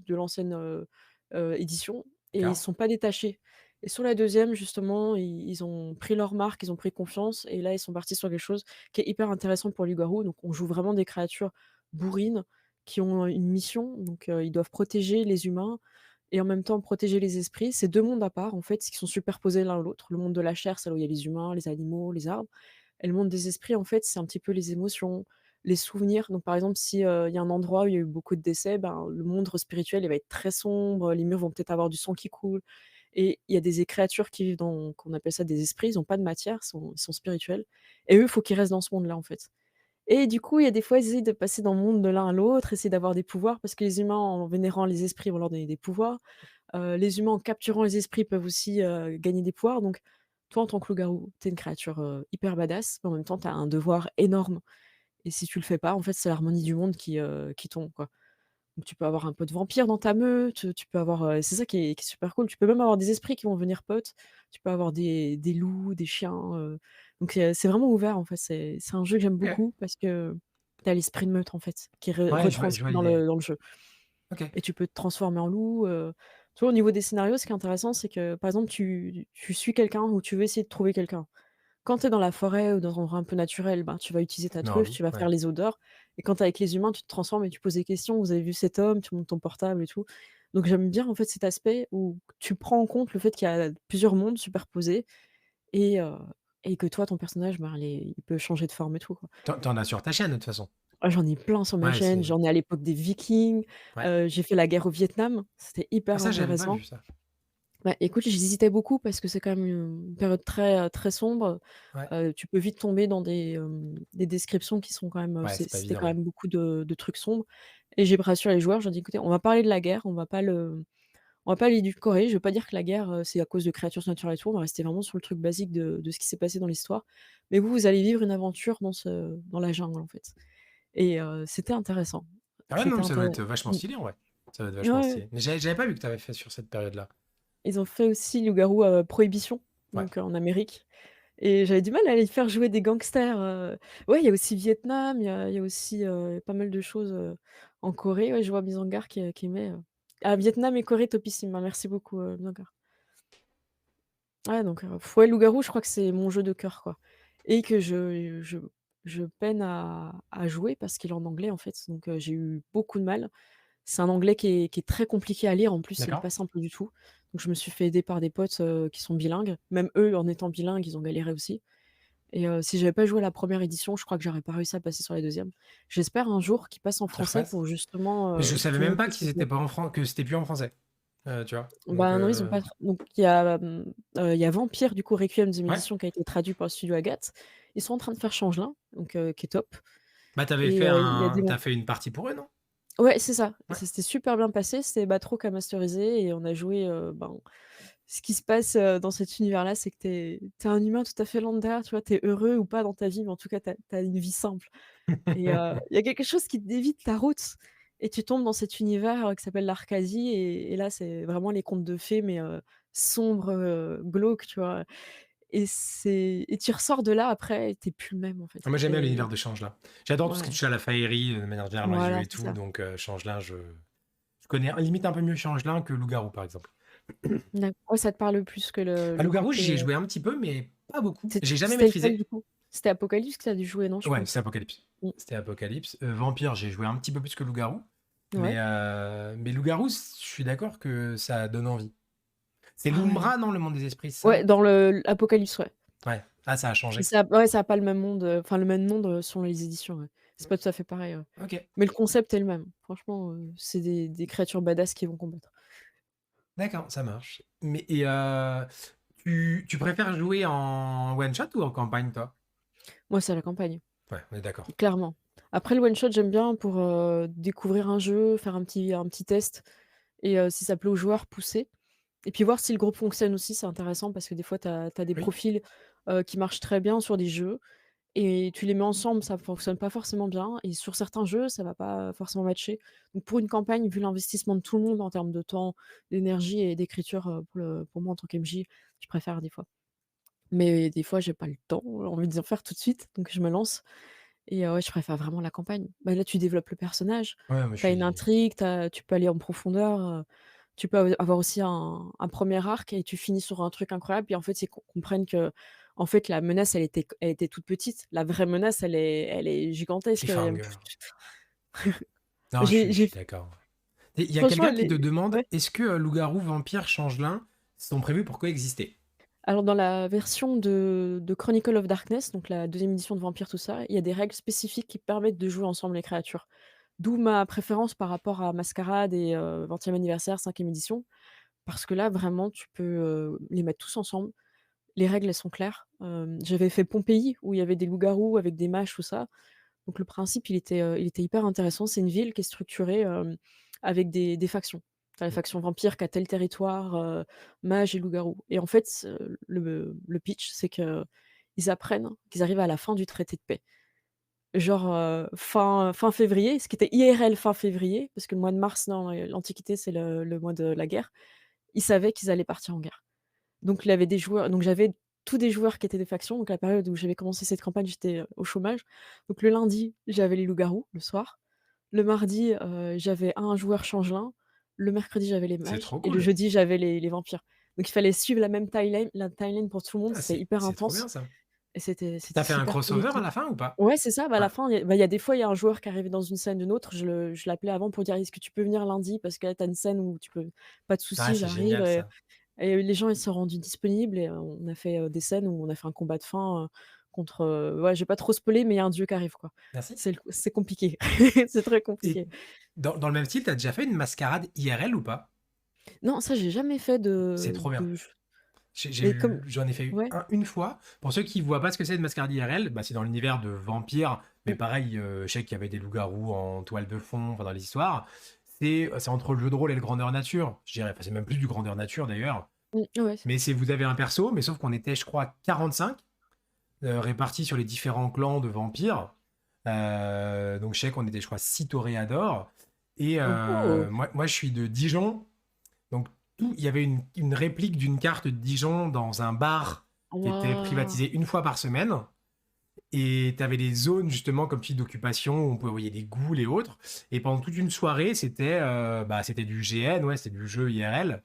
l'ancienne, édition et ils D'accord. se sont pas détachés et sur la deuxième justement, ils ont pris leur marque, ils ont pris confiance et là, ils sont partis sur quelque chose qui est hyper intéressant pour Loup-garou. Donc on joue vraiment des créatures bourrines qui ont une mission, donc ils doivent protéger les humains et en même temps protéger les esprits. C'est 2 mondes à part, en fait, qui sont superposés l'un à l'autre. Le monde de la chair, c'est là où il y a les humains, les animaux, les arbres et le monde des esprits, en fait, c'est un petit peu les émotions, les souvenirs. Donc par exemple, si, il y a un endroit où il y a eu beaucoup de décès, ben, le monde spirituel, il va être très sombre, les murs vont peut-être avoir du sang qui coule et il y a des créatures qui vivent dans qu'on appelle ça des esprits, ils ont pas de matière, ils sont spirituels et eux, il faut qu'ils restent dans ce monde-là, en fait. Et du coup, il y a des fois, ils essayent de passer dans le monde de l'un à l'autre, essayer d'avoir des pouvoirs parce que les humains, en vénérant les esprits, vont leur donner des pouvoirs. Les humains, en capturant les esprits, peuvent aussi, gagner des pouvoirs. Donc toi, en tant que loup-garou, tu es une créature, hyper badass, mais en même temps, tu as un devoir énorme et si tu le fais pas, en fait, c'est l'harmonie du monde qui tombe, quoi. Donc tu peux avoir un peu de vampire dans ta meute, tu peux avoir, c'est ça qui est super cool. Tu peux même avoir des esprits qui vont venir potes. Tu peux avoir des loups, des chiens, donc c'est vraiment ouvert, en fait. C'est un jeu que j'aime Ok. beaucoup parce que Tu as l'esprit de meute, en fait, qui est Ouais, je vois retranscrit l'idée. dans le jeu OK. et tu peux te transformer en loup, tu vois, au niveau des scénarios, ce qui est intéressant, c'est que, par exemple, tu suis quelqu'un ou tu veux essayer de trouver quelqu'un. Quand tu es dans la forêt ou dans un endroit un peu naturel, ben, tu vas utiliser ta Tu en truffe, loup, tu vas ouais. faire les odeurs et quand tu es avec les humains, tu te transformes et tu poses des questions: «Vous avez vu cet homme?» Tu montres ton portable et tout. Donc j'aime bien, en fait, cet aspect où tu prends en compte le fait qu'il y a plusieurs mondes superposés et heu et que toi, ton personnage, ben, il peut changer de forme et tout, quoi. Tu en as sur ta chaîne, de toute façon? Ah, j'en ai plein sur ma Ouais, chaîne, c'est j'en ai à l'époque des Vikings, ouais. j'ai fait la guerre au Vietnam, c'était Ah hyper ça, j'avais pas intéressant. vu ça. Bah, écoute, j'hésitais beaucoup parce que c'est quand même une période très sombre. Ouais. Tu peux vite tomber dans des descriptions qui sont quand même, Ouais, c'est pas c'était évident, quand ouais. même beaucoup de trucs sombres et j'ai rassuré les joueurs, je leur ai dit: «Écoutez, on va parler de la guerre, on va pas l'édulcorer, je veux pas dire que la guerre, c'est à cause de créatures surnaturelles et tout, on va rester vraiment sur le truc basique de ce qui s'est passé dans l'histoire. Mais vous, vous allez vivre une aventure dans la jungle, en fait» et c'était intéressant. Ah ouais, C'était non, ça doit intéressant. être vachement Mmh. stylé, en vrai. Ça doit être Ouais, vachement ouais. stylé. Mais j'avais pas vu que tu avais fait sur cette période-là. Ils ont fait aussi Loup-garou, Prohibition, Ouais. donc en Amérique. Et j'avais du mal à les faire jouer des gangsters, ouais, il y a aussi Vietnam, il y a aussi, pas mal de choses, en Corée. Ouais, je vois Mizangar qui met, ah Vietnam et Corée topissime, hein, merci beaucoup, Mizangar. Ouais donc ouais, Loup-garou, je crois que c'est mon jeu de cœur, quoi et que je peine à jouer parce qu'il est en anglais, en fait, donc j'ai eu beaucoup de mal. C'est un anglais qui est très compliqué à lire, en plus, il est D'accord. pas simple du tout. Donc je me suis fait aider par des potes, qui sont bilingues. Même eux, en étant bilingues, ils ont galéré aussi. Et si j'avais pas joué à la première édition, je crois que j'aurais pas réussi à passer sur la deuxième. J'espère un jour qu'ils passent en Qu'ils français refassent. pour justement, Mais je savais tout le même monde pas puisse qu'ils y étaient jouer. pas en fran que c'était plus en français, tu vois? Donc Bah, non, ils ont pas donc il y a Vampire, du coup, Requiem deuxième ouais. édition qui a été traduit par le studio Agathe. Ils sont en train de faire Changelin, donc qui est top Bah, et il y a des tu fait une partie pour eux, non? ouais, c'est ça et Ouais. ça s'était super bien passé. C'était Batroc à masteriser et on a joué, ben, ce qui se passe, dans cet univers-là, c'est que tu es un humain tout à fait lambda, tu vois? Tu es heureux ou pas dans ta vie, mais en tout cas, tu as une vie simple. Et il y a quelque chose qui te dévie de ta route et tu tombes dans cet univers, qui s'appelle l'Arcadie et là, c'est vraiment les contes de fées mais sombres, glauques, tu vois? Et tu ressors de là après et tu es plus le même, en fait. Moi, j'aime bien Tu l'univers de Changelin. J'adore tout ce qui Ouais, touche à la faillerie, de manière générale dans les jeux voilà, et c'est tout, ça. donc Changelin, je connais limite un peu mieux Changelin que Loup-garou, par exemple. Ouais, ça te parle plus que À le Loup-garou, côté, j'y ai joué un petit peu, mais pas beaucoup. J'ai jamais c'était lequel, du maîtrisé. coup? C'était Apocalypse que tu as dû jouer, non, je Ouais, c'est pense? Apocalypse. Mmh. C'était Apocalypse. Vampire, j'ai joué un petit peu plus que Loup-garou, Ouais. mais Loup-garou, je suis d'accord que ça donne envie. C'est Ah ouais. l'Umbra, non, le monde des esprits, c'est ça, Ouais, non? dans l'Apocalypse, ouais. Ouais. Ah, ça a Mais changé. ça a pas le même monde, enfin le même nom selon les éditions, ouais. C'est pas tout à fait pareil, ouais. OK. Mais le concept est le même. Franchement, c'est des créatures badass qui vont combattre. D'accord, ça marche. Mais tu préfères jouer en one shot ou en campagne, toi? Moi, c'est la campagne, Ouais, on est d'accord. clairement. Après le one shot, j'aime bien pour, découvrir un jeu, faire un petit test et si ça plaît aux joueurs, pousser et puis voir si le groupe fonctionne aussi, c'est intéressant parce que des fois, tu as des Oui. profils, qui marchent très bien sur des jeux et tu les mets ensemble, ça fonctionne pas forcément bien et sur certains jeux, ça va pas forcément matcher. Donc pour une campagne, vu l'investissement de tout le monde en termes de temps, d'énergie et d'écriture, pour moi en tant qu'MJ, je préfère des fois. Mais des fois, j'ai pas le temps, envie d'en faire tout de suite, donc je me lance et ouais, je préfère vraiment la campagne. Bah, là, tu développes le personnage, Ouais, moi, je tu as une suis intrigue, tu peux aller en profondeur, tu peux avoir aussi un 1er arc et tu finis sur un truc incroyable et en fait, c'est qu'on comprenne qu'en fait, la menace, elle était toute petite. La vraie menace, elle est gigantesque, il y a même plus cliffhanger. Non, je j'ai suis d'accord. Et il y a franchement, quelqu'un qui te les demande: ouais. «Est-ce que, loup-garou, vampire, changelin sont prévus pour coexister?» Alors dans la version de Chronicle of Darkness, donc la deuxième édition de Vampire, tout ça, il y a des règles spécifiques qui permettent de jouer ensemble les créatures. D'où ma préférence par rapport à Masquerade et 20e anniversaire, 5e édition, parce que là, vraiment, tu peux, les mettre tous ensemble. Les règles, elles sont claires. J'avais fait Pompéi, où il y avait des loups-garous avec des mages, tout ça. Donc le principe, il était hyper intéressant. C'est une ville qui est structurée, avec des factions. Tu as la Mmh. faction vampire qui a tel territoire, mage et loup-garou et en fait, le pitch, c'est qu'ils apprennent qu'ils arrivent à la fin du traité de paix. Genre, fin février, ce qui était IRL fin février, parce que le mois de mars dans l'Antiquité, c'est le mois de la guerre. Ils savaient qu'ils allaient partir en guerre. Donc il avait des joueurs donc j'avais tous des joueurs qui étaient des factions. Donc la période où j'avais commencé cette campagne, j'étais, au chômage. Donc le lundi, j'avais les loups-garous, le soir. Le mardi, j'avais un joueur changelin. Le mercredi, j'avais les C'est mages trop et le cool. jeudi, j'avais les vampires. Donc il fallait suivre la timeline pour tout le monde, Ah, c'était hyper c'est trop intense bien ça. et c'était T'as fait un super cool crossover à aussi. la fin ou pas? Ouais, c'est ça, bah, à Ouais. la fin, il y a des fois, il y a un joueur qui arrivait dans une scène d'une autre, je l'appelais avant pour dire: «Est-ce que tu peux venir lundi? Parce que là, tu as une scène où tu peux pas de Ouais, souci, c'est j'arrive» génial ça. et les gens, ils se sont rendus disponibles et on a fait, des scènes où on a fait un combat de fin, contre, ouais, je vais pas trop spoiler, mais il y a un dieu qui arrive, quoi. Merci. C'est compliqué. C'est très Et compliqué. dans le même style, t'as déjà fait une mascarade IRL ou pas? Non, ça, j'ai jamais fait C'est trop bien. de j J'ai mais comme j'en ai fait ouais, une fois. Pour ceux qui voient pas ce que c'est une mascarade IRL, bah, c'est dans l'univers de vampires, mais mmh, pareil, je sais qu'il y avait des loups-garous en toile de fond, enfin dans les histoires. C'est entre le jeu de rôle et le grandeur nature, je dirais. Enfin, c'est même plus du grandeur nature d'ailleurs. ouais. Mais c'est vous avez un perso, mais sauf qu'on était, je crois, 45 répartis sur les différents clans de vampires. Donc je sais qu'on était, je crois, 6 toréadors. Et Oh oh! moi, je suis de Dijon. Donc il y avait une réplique d'une carte de Dijon dans un bar qui était Waouh! privatisé une fois par semaine. Et tu avais des zones, justement, comme type d'occupation, où on pouvait envoyer des ghouls et autres. Et pendant toute une soirée, c'était du GN, ouais, c'était du jeu IRL.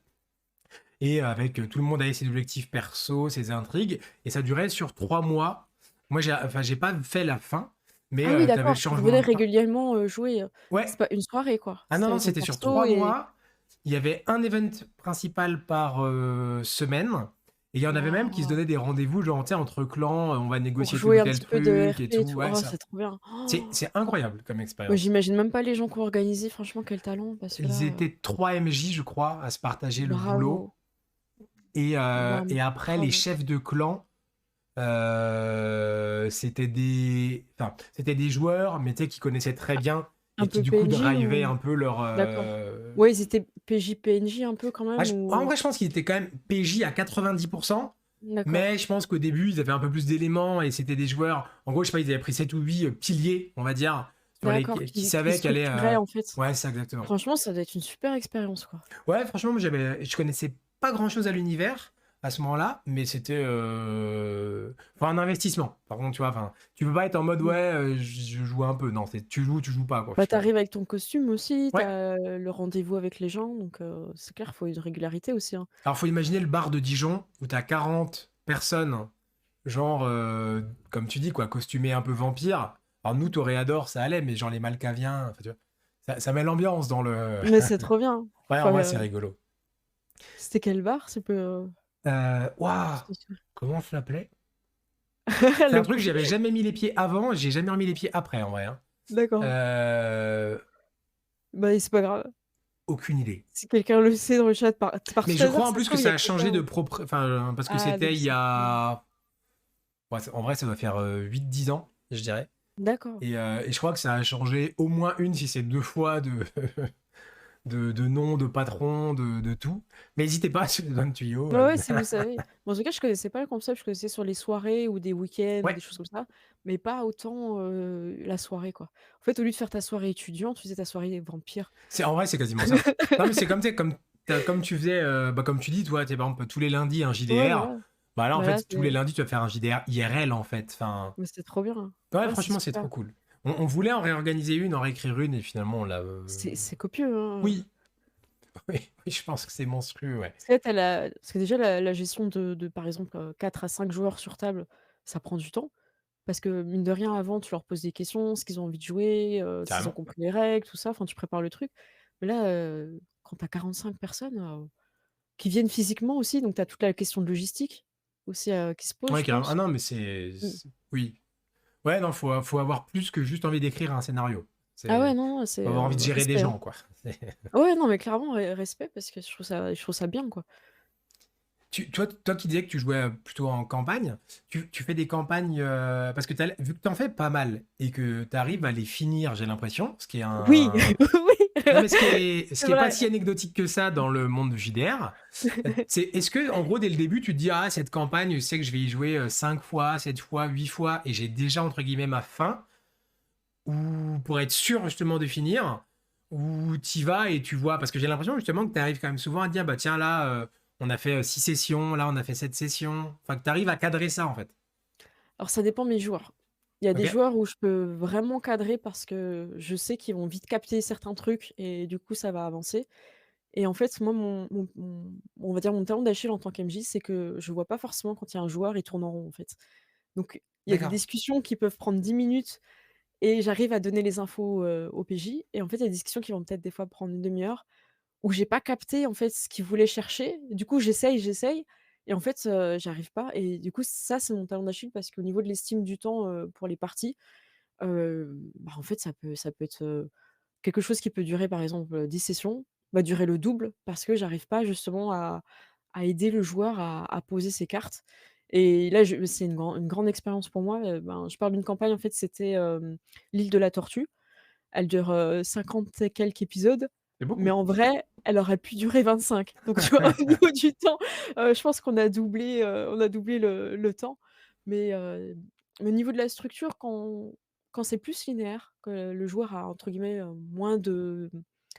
Et avec tout le monde avait ses objectifs perso, ses intrigues. Et ça durait sur 3 mois. Moi, j'ai pas fait la fin, mais Ah oui, tu avais le d'accord, tu changement revenais de pain. régulièrement, jouer, Ouais. c'est pas une soirée, quoi? Ah non, C'était non, avec ton c'était sur perso 3 mois. Il y avait un event principal par semaine. Et il y en avait même qui se waouh! donnaient des rendez-vous, genre, tu sais, entre clans, on va Pour négocier tel jouer ou un tel petit peu de truc et RP et tout. tout. Ouais, Oh, c'est ça. trop bien. C'est incroyable comme Moi, expérience. j'imagine même pas les gens qui ont organisé, franchement, quel talent, parce que Ils là, étaient 3 MJ, je crois, à se partager le boulot. bravo. Waouh, Et après, les bravo. chefs de clan, c'était des joueurs, mais tu sais, qui connaissaient très bien Un et qui, peu du coup, PNJ drivaient ou un peu leur. d'accord. Ouais, ils étaient PJ, PNJ un peu quand même En ou vrai, je pense qu'ils étaient quand même PJ à 90%, d'accord, mais je pense qu'au début, ils avaient un peu plus d'éléments et c'était des joueurs. En gros, je sais pas, ils avaient pris 7 ou 8 piliers, on va dire, d'accord, qui qui savaient qu'elle est. structurait, en fait. Ouais, c'est ça, exactement. Franchement, ça doit être une super expérience, quoi. Ouais, franchement, moi, je connaissais pas grand-chose à l'univers à ce moment-là, mais c'était enfin, un investissement. Par contre, tu vois, enfin, tu peux pas être en mode Mmh. ouais, je joue un peu. Non, c'est tu joues pas quoi Bah, tu finalement. arrives avec ton costume aussi, tu Ouais. as le rendez-vous avec les gens, donc c'est clair, faut une régularité aussi, hein. Alors, faut imaginer le bar de Dijon où t'as 40 personnes, genre comme tu dis quoi, costumés un peu vampires. Alors nous, Toréador, ça allait, mais genre les Malkaviens, enfin, tu vois, ça met l'ambiance dans le. Mais c'est trop bien. Ouais, en Enfin, vrai, c'est rigolo. c'était quel bar? C'est peu, Waouh, je me souviens. comment ça s'appelait? C'est un Le truc que coup j'avais jamais mis les pieds avant, j'ai jamais remis les pieds après en vrai, hein. d'accord. Euh, Bah, c'est pas grave. Aucune idée. Si quelqu'un le sait dans le chat par Mais tout je hasard, crois en ça se plus que trouve, il y a ça a changé de quelqu'un propre. Enfin, parce que ah c'était donc il y c'est pas a. Ouais, en vrai, ça doit faire 8-10 ans, je dirais. d'accord. Et je crois que ça a changé au moins une, si c'est 2 fois de nom, de patron, de tout. Mais n'hésitez pas si vous avez un tuyau. Ouais, ouais, si vous savez. Bon, en tout cas, je connaissais pas le concept, je connaissais sur les soirées ou des week-ends ou Ouais, des choses comme ça, mais pas autant, la soirée, quoi. En fait, au lieu de faire ta soirée étudiant, tu faisais ta soirée vampire. en vrai, c'est quasiment ça. Non, mais c'est comme, tu sais, comme tu faisais, bah, comme tu dis, toi, tu sais, par exemple, tous les lundis, un Ouais, JDR. voilà. Bah là, en Bah, là, fait, tous les lundis, tu vas faire un JDR IRL, en fait. Enfin, mais c'était trop bien, hein. ouais, Ouais, c'est franchement, c'est super. trop cool. On voulait en réorganiser une, en réécrire une, et finalement, on l'a. C'est copieux, hein, Oui, oui, oui, je pense que c'est monstrueux, ouais. parce que là, parce que déjà la gestion de par exemple, 4 à 5 joueurs sur table, ça prend du temps. Parce que mine de rien, avant, tu leur poses des questions, ce qu'ils ont envie de jouer, s'ils ont Carrément. compris les règles, tout ça, enfin, tu prépares le truc. Mais là, quand tu as 45 personnes, qui viennent physiquement aussi, donc tu as toute la question de logistique aussi, qui se pose, Ouais, je carrément. Ah pense. non, mais Mmh. Oui. Ouais, non, faut avoir plus que juste envie d'écrire un scénario. Ah ouais, C'est. non, non, Faut c'est, avoir envie de gérer des respect, hein. gens, quoi. Ah ouais, non, mais clairement, respect parce que je trouve ça bien, quoi. Toi qui disais que tu jouais plutôt en campagne, tu fais des campagnes parce que vu que tu en fais pas mal et que tu arrives à les finir, j'ai l'impression, ce qui est Oui, un. oui, Non, mais ce qui est pas c'est si anecdotique que ça dans le monde de JDR, est-ce que, en gros, dès le début, tu te dis, ah, cette campagne, je sais que je vais y jouer 5 fois, 7 fois, 8 fois, et j'ai déjà, entre guillemets, ma fin, ou pour être sûr, justement, de finir, ou t'y vas et tu vois, parce que j'ai l'impression, justement, que tu arrives quand même souvent à dire, bah, tiens, là, on a fait 6 sessions, là on a fait 7 sessions. Enfin, que tu arrives à cadrer ça en fait. Alors ça dépend mes joueurs. Il y a des Ok? joueurs où je peux vraiment cadrer parce que je sais qu'ils vont vite capter certains trucs et du coup ça va avancer. Et en fait, moi, on va dire mon talon d'Achille en tant qu'MJ, c'est que je vois pas forcément quand il y a un joueur, il tourne en rond, en fait. Donc il y a des D'accord. discussions qui peuvent prendre 10 minutes et j'arrive à donner les infos, au PJ et en fait, il y a des discussions qui vont peut-être des fois prendre une demi heure où j'ai pas capté, en fait, ce qu'il voulait chercher. Du coup, j'essaye et en fait, j'arrive pas et du coup, ça, c'est mon talon d'Achille parce qu'au niveau de l'estime du temps, pour les parties, bah, en fait, ça peut être, quelque chose qui peut durer, par exemple, 10 sessions, va durer le double parce que j'arrive pas justement à aider le joueur à poser ses cartes et là, je c'est une grande expérience pour moi, ben, je parle d'une campagne, en fait, c'était, l'île de la Tortue. Elle dure, 50 et quelques épisodes, C'est mais beaucoup. en vrai, elle aurait pu durer 25. Donc tu vois, au niveau du temps, je pense qu'on a doublé le temps. Mais, au niveau de la structure, quand c'est plus linéaire, que le joueur a entre guillemets, moins de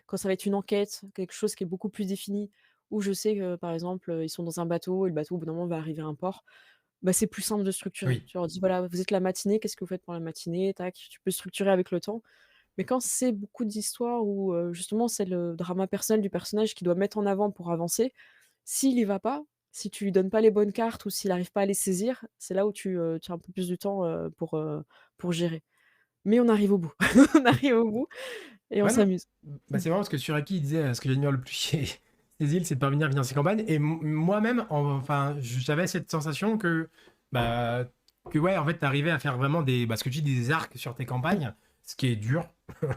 quand ça va être une enquête, quelque chose qui est beaucoup plus défini, où je sais que, par exemple, ils sont dans un bateau et le bateau, au bout d'un moment, va arriver à un port, bah, c'est plus simple de structurer. Oui. Tu leur dis: «Voilà, vous êtes la matinée, qu'est-ce que vous faites pour la matinée?» tac, tu peux structurer avec le temps. Mais quand c'est beaucoup d'histoires où, justement c'est le drama personnel du personnage qui doit mettre en avant pour avancer, s'il y va pas, si tu lui donnes pas les bonnes cartes ou s'il arrive pas à les saisir, c'est là où tu as un peu plus de temps, pour gérer. Mais on arrive au bout. On arrive au bout et on Ouais, non. s'amuse. Bah, Mmh. c'est marrant parce que Suraki il disait ce que j'admire le plus chez ces îles, c'est de parvenir à finir ses campagnes. Et moi-même, enfin, j'avais cette sensation bah, que ouais, en fait, t'arrivais à faire vraiment ce que tu dis, des arcs sur tes Mmh. campagnes, ce qui est dur,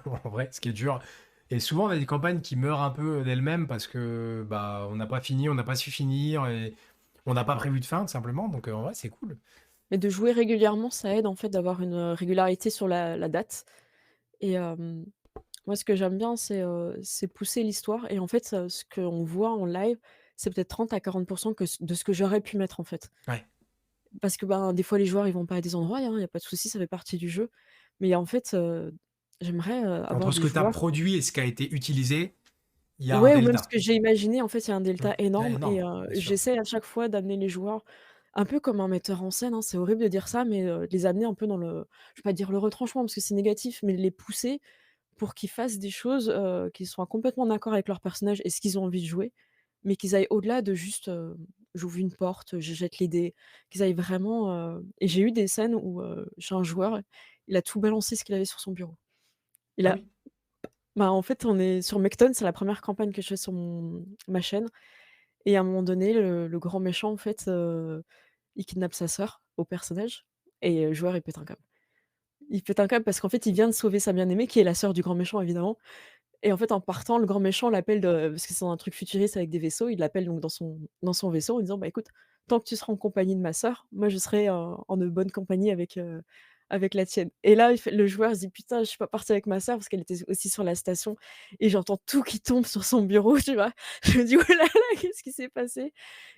en vrai, ce qui est dur. Et souvent, on a des campagnes qui meurent un peu d'elles-mêmes parce que bah, on n'a pas fini, on n'a pas su finir et on n'a pas prévu de fin, tout simplement. Donc, en vrai, c'est cool. Mais de jouer régulièrement, ça aide en fait d'avoir une, régularité sur la date et moi ce que j'aime bien c'est pousser l'histoire et en fait, ce qu'on voit en live, c'est peut-être 30 à 40 que ce de ce que j'aurais pu mettre en fait. Ouais. Parce que, ben, des fois, les joueurs, ils vont pas à des endroits, hein, il y a pas de souci, ça fait partie du jeu. Mais en fait, j'aimerais, Entre avoir ce des que tu as joueurs produit et ce qui a été utilisé, il y a un ouais, ou même ce delta. que j'ai imaginé, en fait, il y a un delta énorme et Énorme, bien sûr. j'essaie à chaque fois d'amener les joueurs un peu comme un metteur en scène, hein, c'est horrible de dire ça, mais de les amener un peu dans le je vais pas dire le retranchement parce que c'est négatif, mais les pousser pour qu'ils fassent des choses, qui soient complètement en accord avec leur personnage et ce qu'ils ont envie de jouer, mais qu'ils aillent au-delà de juste, j'ouvre une porte, je jette les dés, qu'ils aillent vraiment, et j'ai eu des scènes où, j'ai un joueur, il a tout balancé ce qu'il avait sur son bureau. Il Ah a oui. bah, en fait, on est sur Mecton, c'est la première campagne que je fais sur ma chaîne et à un moment donné, le grand méchant, en fait, il kidnappe sa sœur au personnage et le joueur, il pète un câble. Il pète un câble parce qu'en fait, il vient de sauver sa bien-aimée qui est la sœur du grand méchant, évidemment. Et en fait, en partant, le grand méchant l'appelle parce que c'est un truc futuriste avec des vaisseaux, il l'appelle donc dans son vaisseau en disant: «Bah, écoute, tant que tu seras en compagnie de ma sœur, moi je serai en de bonne compagnie avec la tienne» et là, il fait le joueur se dit: «Putain, je suis pas parti avec ma sœur» parce qu'elle était aussi sur la station et j'entends tout qui tombe sur son bureau, tu vois? Je me dis: «Oh là là, qu'est-ce qui s'est passé?»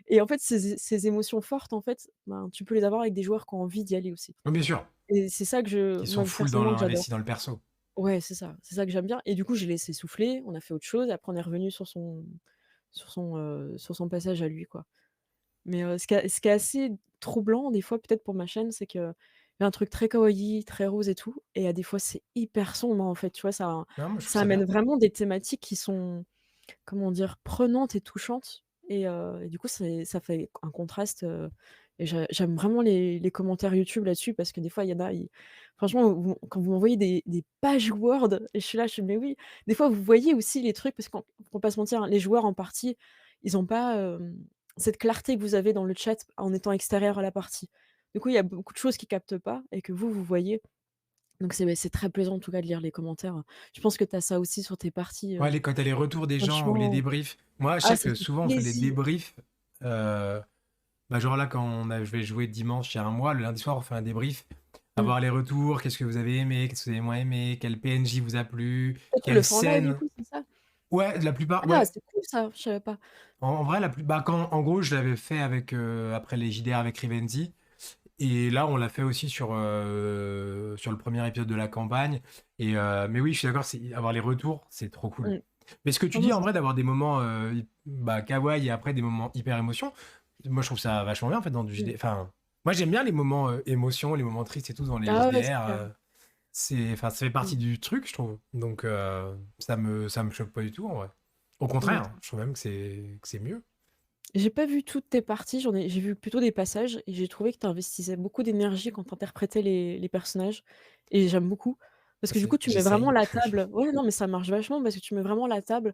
et en fait, ces émotions fortes, en fait, ben, tu peux les avoir avec des joueurs qui ont envie d'y aller aussi Oui, bien sûr. et c'est ça que je Qui sont moi, full personnellement, que j'adore. investis dans le perso. Ouais, c'est ça que j'aime bien et du coup, j'ai laissé souffler, on a fait autre chose et après on est revenu sur son passage à lui, quoi. Mais, ce qui est assez troublant des fois peut-être pour ma chaîne, c'est qu'il y a un truc très kawaii, très rose et tout et des fois c'est hyper sombre, en fait, tu vois? Non, moi, je trouve Ça ça amène bien. vraiment des thématiques qui sont, comment dire? Prenantes et touchantes et du coup ça fait un contraste, et j'aime vraiment les commentaires YouTube là-dessus parce que des fois il y en a, ils franchement, quand vous m'envoyez des pages Word et je suis là, je fais: «Mais oui». Des fois vous voyez aussi les trucs parce qu'on faut pas se mentir, hein, les joueurs en partie, ils ont pas, cette clarté que vous avez dans le chat en étant extérieur à la partie. Du coup, il y a beaucoup de choses qu'ils captent pas et que vous voyez. Donc c'est très plaisant en tout cas de lire les commentaires. Je pense que tu as ça aussi sur tes parties, Ouais, quand tu as les retours des gens ou les franchement débriefs. Moi, je ah sais ça que fait souvent, on fait des plaisir. débriefs. euh, Bah, genre là, je vais jouer dimanche il y a un mois, le lundi soir, on fait un débrief. Mmh. Avoir les retours, qu'est-ce que vous avez aimé, qu'est-ce que vous avez moins aimé, quel PNJ vous a plu, Toi tu le quelle fais en live du scène. coup, c'est ça? Ouais, la plupart, Ah ouais. c'est cool ça, je savais pas. En vrai, en gros, je l'avais fait après les JDR avec Rivenzi. Et là, on l'a fait aussi sur le premier épisode de la campagne. Mais oui, je suis d'accord, avoir les retours, c'est trop cool. Mmh. Mais ce que tu Non, non, dis en c'est vrai d'avoir des moments bah, kawaii et après des moments hyper émotion, moi je trouve ça vachement bien en fait dans du mmh. JDR. Enfin, moi j'aime bien les moments émotions, les moments tristes et tout dans les Ah ouais, c'est JDR. clair. Enfin, ça fait Mmh. partie du truc, je trouve. Donc ça me choque pas du tout en vrai. Au Ouais. contraire, je trouve même que c'est mieux. J'ai pas vu toutes tes parties, j'ai vu plutôt des passages et j'ai trouvé que tu investissais beaucoup d'énergie quand tu interprétais les personnages et j'aime beaucoup. Parce que du coup, tu mets vraiment J'essaye. la table ouais, non, mais ça marche vachement parce que tu mets vraiment la table.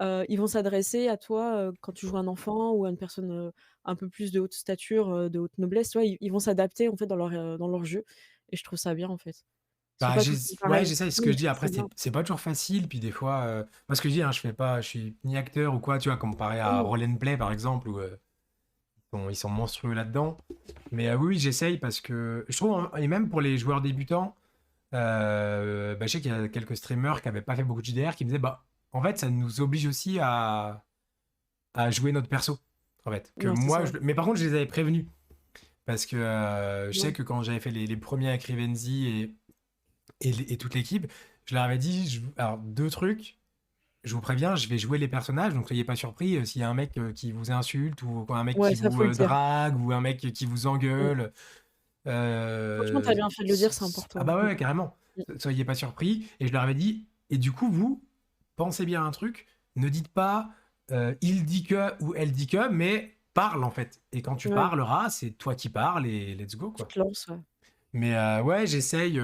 Ils vont s'adresser à toi, quand tu joues un enfant ou à une personne, un peu plus de haute stature, de haute noblesse, tu vois? Ils vont s'adapter en fait dans leur jeu et je trouve ça bien en fait. Ils sont Bah, pas tous ouais, pareils. j'essaye. Ce Non, que mais je dis après, c'est bien. c'est pas toujours facile. Puis des fois, moi, ce que je dis, hein, je suis ni acteur ou quoi, tu vois, comparé à Mmh. Roll and Play par exemple, où ils sont monstrueux là-dedans. Mais oui, oui, j'essaye parce que je trouve, hein, et même pour les joueurs débutants, bah, je sais qu'il y a quelques streamers qui avaient pas fait beaucoup de JDR qui me disaient, bah, en fait, ça nous oblige aussi à jouer notre perso. En fait, que Non, c'est moi, ça. mais par contre, je les avais prévenus parce que je sais Ouais. que quand j'avais fait les premiers avec Rivenzi et toute l'équipe, je leur avais dit, alors deux trucs. Je vous préviens, je vais jouer les personnages, donc soyez pas surpris s'il y a un mec qui vous insulte ou un mec Ouais, qui ça, vous faut le dire. drague ou un mec qui vous Mmh. engueule. Franchement, tu as bien fait de le dire, c'est Ah important. bah Mmh. ouais, carrément. Mmh. Soyez pas surpris. Et je leur avais dit, et du coup, vous, pensez bien à un truc, ne dites pas il dit que ou elle dit que, mais parle en fait. Et quand tu Ouais, parleras, c'est toi qui parles et let's go tu quoi. te lances, ouais. Mais ouais, j'essaye.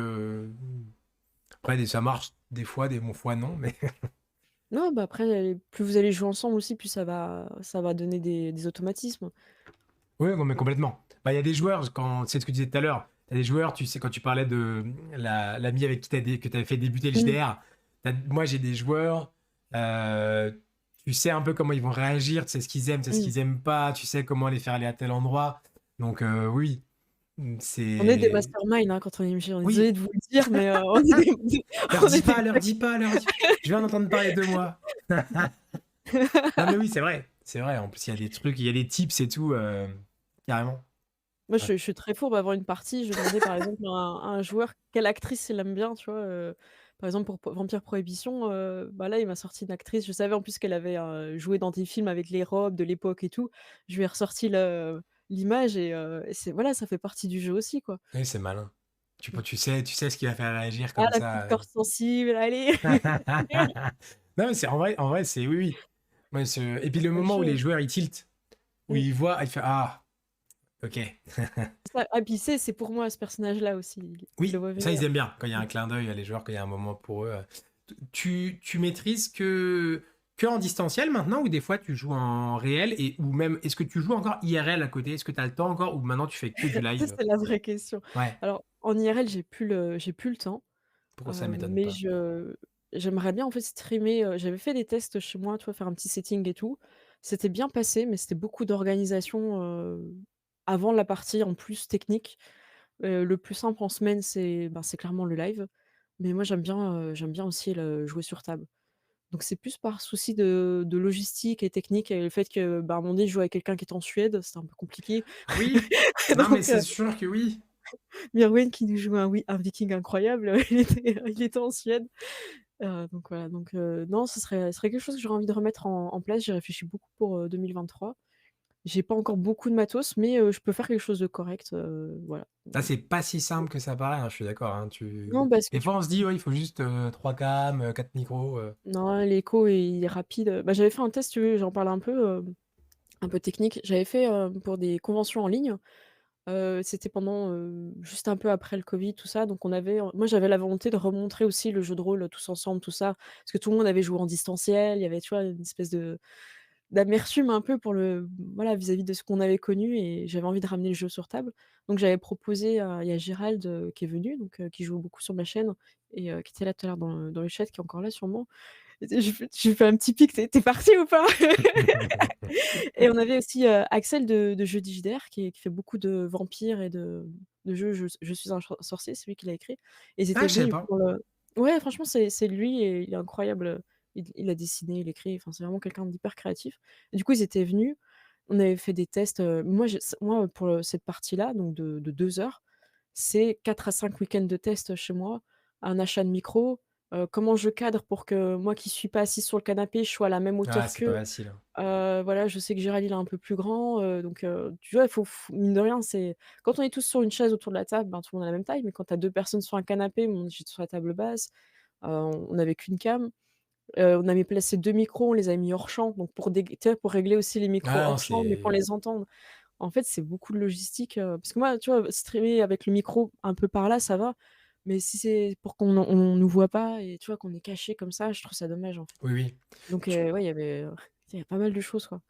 Après, ça marche des fois, des fois non, mais Non, bah, après, plus vous allez jouer ensemble aussi, plus ça va donner des automatismes. oui, non, mais complètement. Bah, il y a des joueurs, quand c'est ce que tu disais tout à l'heure, il y a des joueurs, tu sais, quand tu parlais de l'ami avec qui que tu avais fait débuter le Mmh. JDR, moi j'ai des joueurs, euh, tu sais un peu comment ils vont réagir, tu sais ce qu'ils aiment, tu sais ce Mmh. qu'ils aiment pas, tu sais comment les faire aller à tel endroit. Donc oui, On est des c'est... masterminds, hein, quand on est MJ. On est Oui, désolé de vous le dire, mais on est des leur on dis est des pas, leur dis pas, leur dis... Je vais en entendre parler de moi. Non mais oui, c'est vrai, c'est vrai. En plus, il y a des trucs, il y a des tips et tout, carrément. moi, Ouais. je suis très fourbe avant une partie, je vais demander, par exemple, à un joueur quelle actrice il aime bien, tu vois? Par exemple, pour Vampire Prohibition, bah, là, il m'a sorti une actrice, je savais en plus qu'elle avait, joué dans des films avec les robes de l'époque et tout. Je lui ai ressorti l'image et c'est voilà, ça fait partie du jeu aussi, quoi. Oui, c'est malin. Tu sais ce qui va faire réagir Ah, comme la petite ça. corde sensible, allez! Non, mais c'est en vrai, c'est oui, oui. Ouais, et puis le C'est le moment où jeu. les joueurs ils tiltent, où Mmh. ils voient, ils font ah, ok. Ça ah, puis c'est pour moi ce personnage-là aussi, il le Oui, voit ça ils venir. aiment bien quand il y a Mmh. un clin d'œil à les joueurs, quand il y a un moment pour eux. Tu maîtrises que en distanciel maintenant ou des fois tu joues en réel et ou même est-ce que tu joues encore IRL à côté? Est-ce que tu as le temps encore ou maintenant tu fais que du Ça, live? c'est la vraie question. Ouais, Alors, en IRL, j'ai plus le temps, pourquoi ça m'étonne mais pas. je j'aimerais bien, en fait, streamer, j'avais fait des tests chez moi, tu vois, faire un petit setting et tout. C'était bien passé, mais c'était beaucoup d'organisation, avant la partie, en plus technique. Le plus simple en semaine, c'est clairement le live, mais moi, j'aime bien aussi le jouer sur table. Donc c'est plus par souci de logistique et technique et le fait que, bah, à un moment donné, je jouais avec quelqu'un qui était en Suède, c'était un peu compliqué. Oui, non mais Donc c'est sûr que oui. Mirwen qui nous joue un viking incroyable, il était en Suède. Donc voilà, donc non, ce serait quelque chose que j'aurais envie de remettre en place. J'y réfléchis beaucoup pour, 2023. J'ai pas encore beaucoup de matos, mais je peux faire quelque chose de correct, voilà. Ça, c'est pas si simple que ça paraît, hein, je suis d'accord, hein, Non, parce que des du fois, on coup se dit: «Ouais, il faut juste, 3 cams, 4 micros», non, l'écho il est rapide, bah, j'avais fait un test, si tu veux, j'en parle un peu technique. J'avais fait, pour des conventions en ligne. C'était pendant, juste un peu après le covid, tout ça, donc on avait moi j'avais la volonté de remontrer aussi le jeu de rôle, tous ensemble, tout ça. Parce que tout le monde avait joué en distanciel, il y avait, tu vois, une espèce de d'amertume un peu pour le voilà, vis-à-vis de ce qu'on avait connu et j'avais envie de ramener le jeu sur table. Donc j'avais proposé à il y a Gérald, qui est venu, donc qui joue beaucoup sur ma chaîne et qui était là tout à l'heure dans le chat, qui est encore là sûrement. Je lui fais un petit pic: «Tu es parti ou pas?» Et on avait aussi, Axel de Jeudi JDR qui fait beaucoup de vampires et de jeux Je suis un sorcier, c'est lui qui l'a écrit et ils Ah, étaient je savais venus pas. pour le ouais, franchement, c'est lui et il est incroyable, il a dessiné, il écrit, enfin, c'est vraiment quelqu'un d'hyper créatif et du coup, ils étaient venus, on avait fait des tests, moi, pour, cette partie-là, donc de 2 heures, c'est 4 à 5 week-ends de tests chez moi, un achat de micro, comment je cadre pour que moi qui suis pas assise sur le canapé, je sois à la même Ah, hauteur c'est pas qu'eux. facile, hein. Voilà, je sais que Gérald, il est un peu plus grand, donc tu vois, il faut mine de rien, c'est quand on est tous sur une chaise autour de la table, ben, tout le monde a la même taille, mais quand tu as 2 personnes sur un canapé, bon, j'étais sur la table basse, on avait qu'une cam, on avait placé 2 micros, on les a mis hors champ, donc pour tu sais, pour régler aussi les micros Ah non, hors champ, mais qu'on c'est les entende. En fait, c'est beaucoup de logistique, parce que moi, tu vois, streamer avec le micro un peu par là, ça va, mais si c'est pour qu'on nous voit pas et tu vois, qu'on est caché comme ça, je trouve ça dommage, en fait. oui, oui. Donc Tu ouais, il y a pas mal de choses, quoi.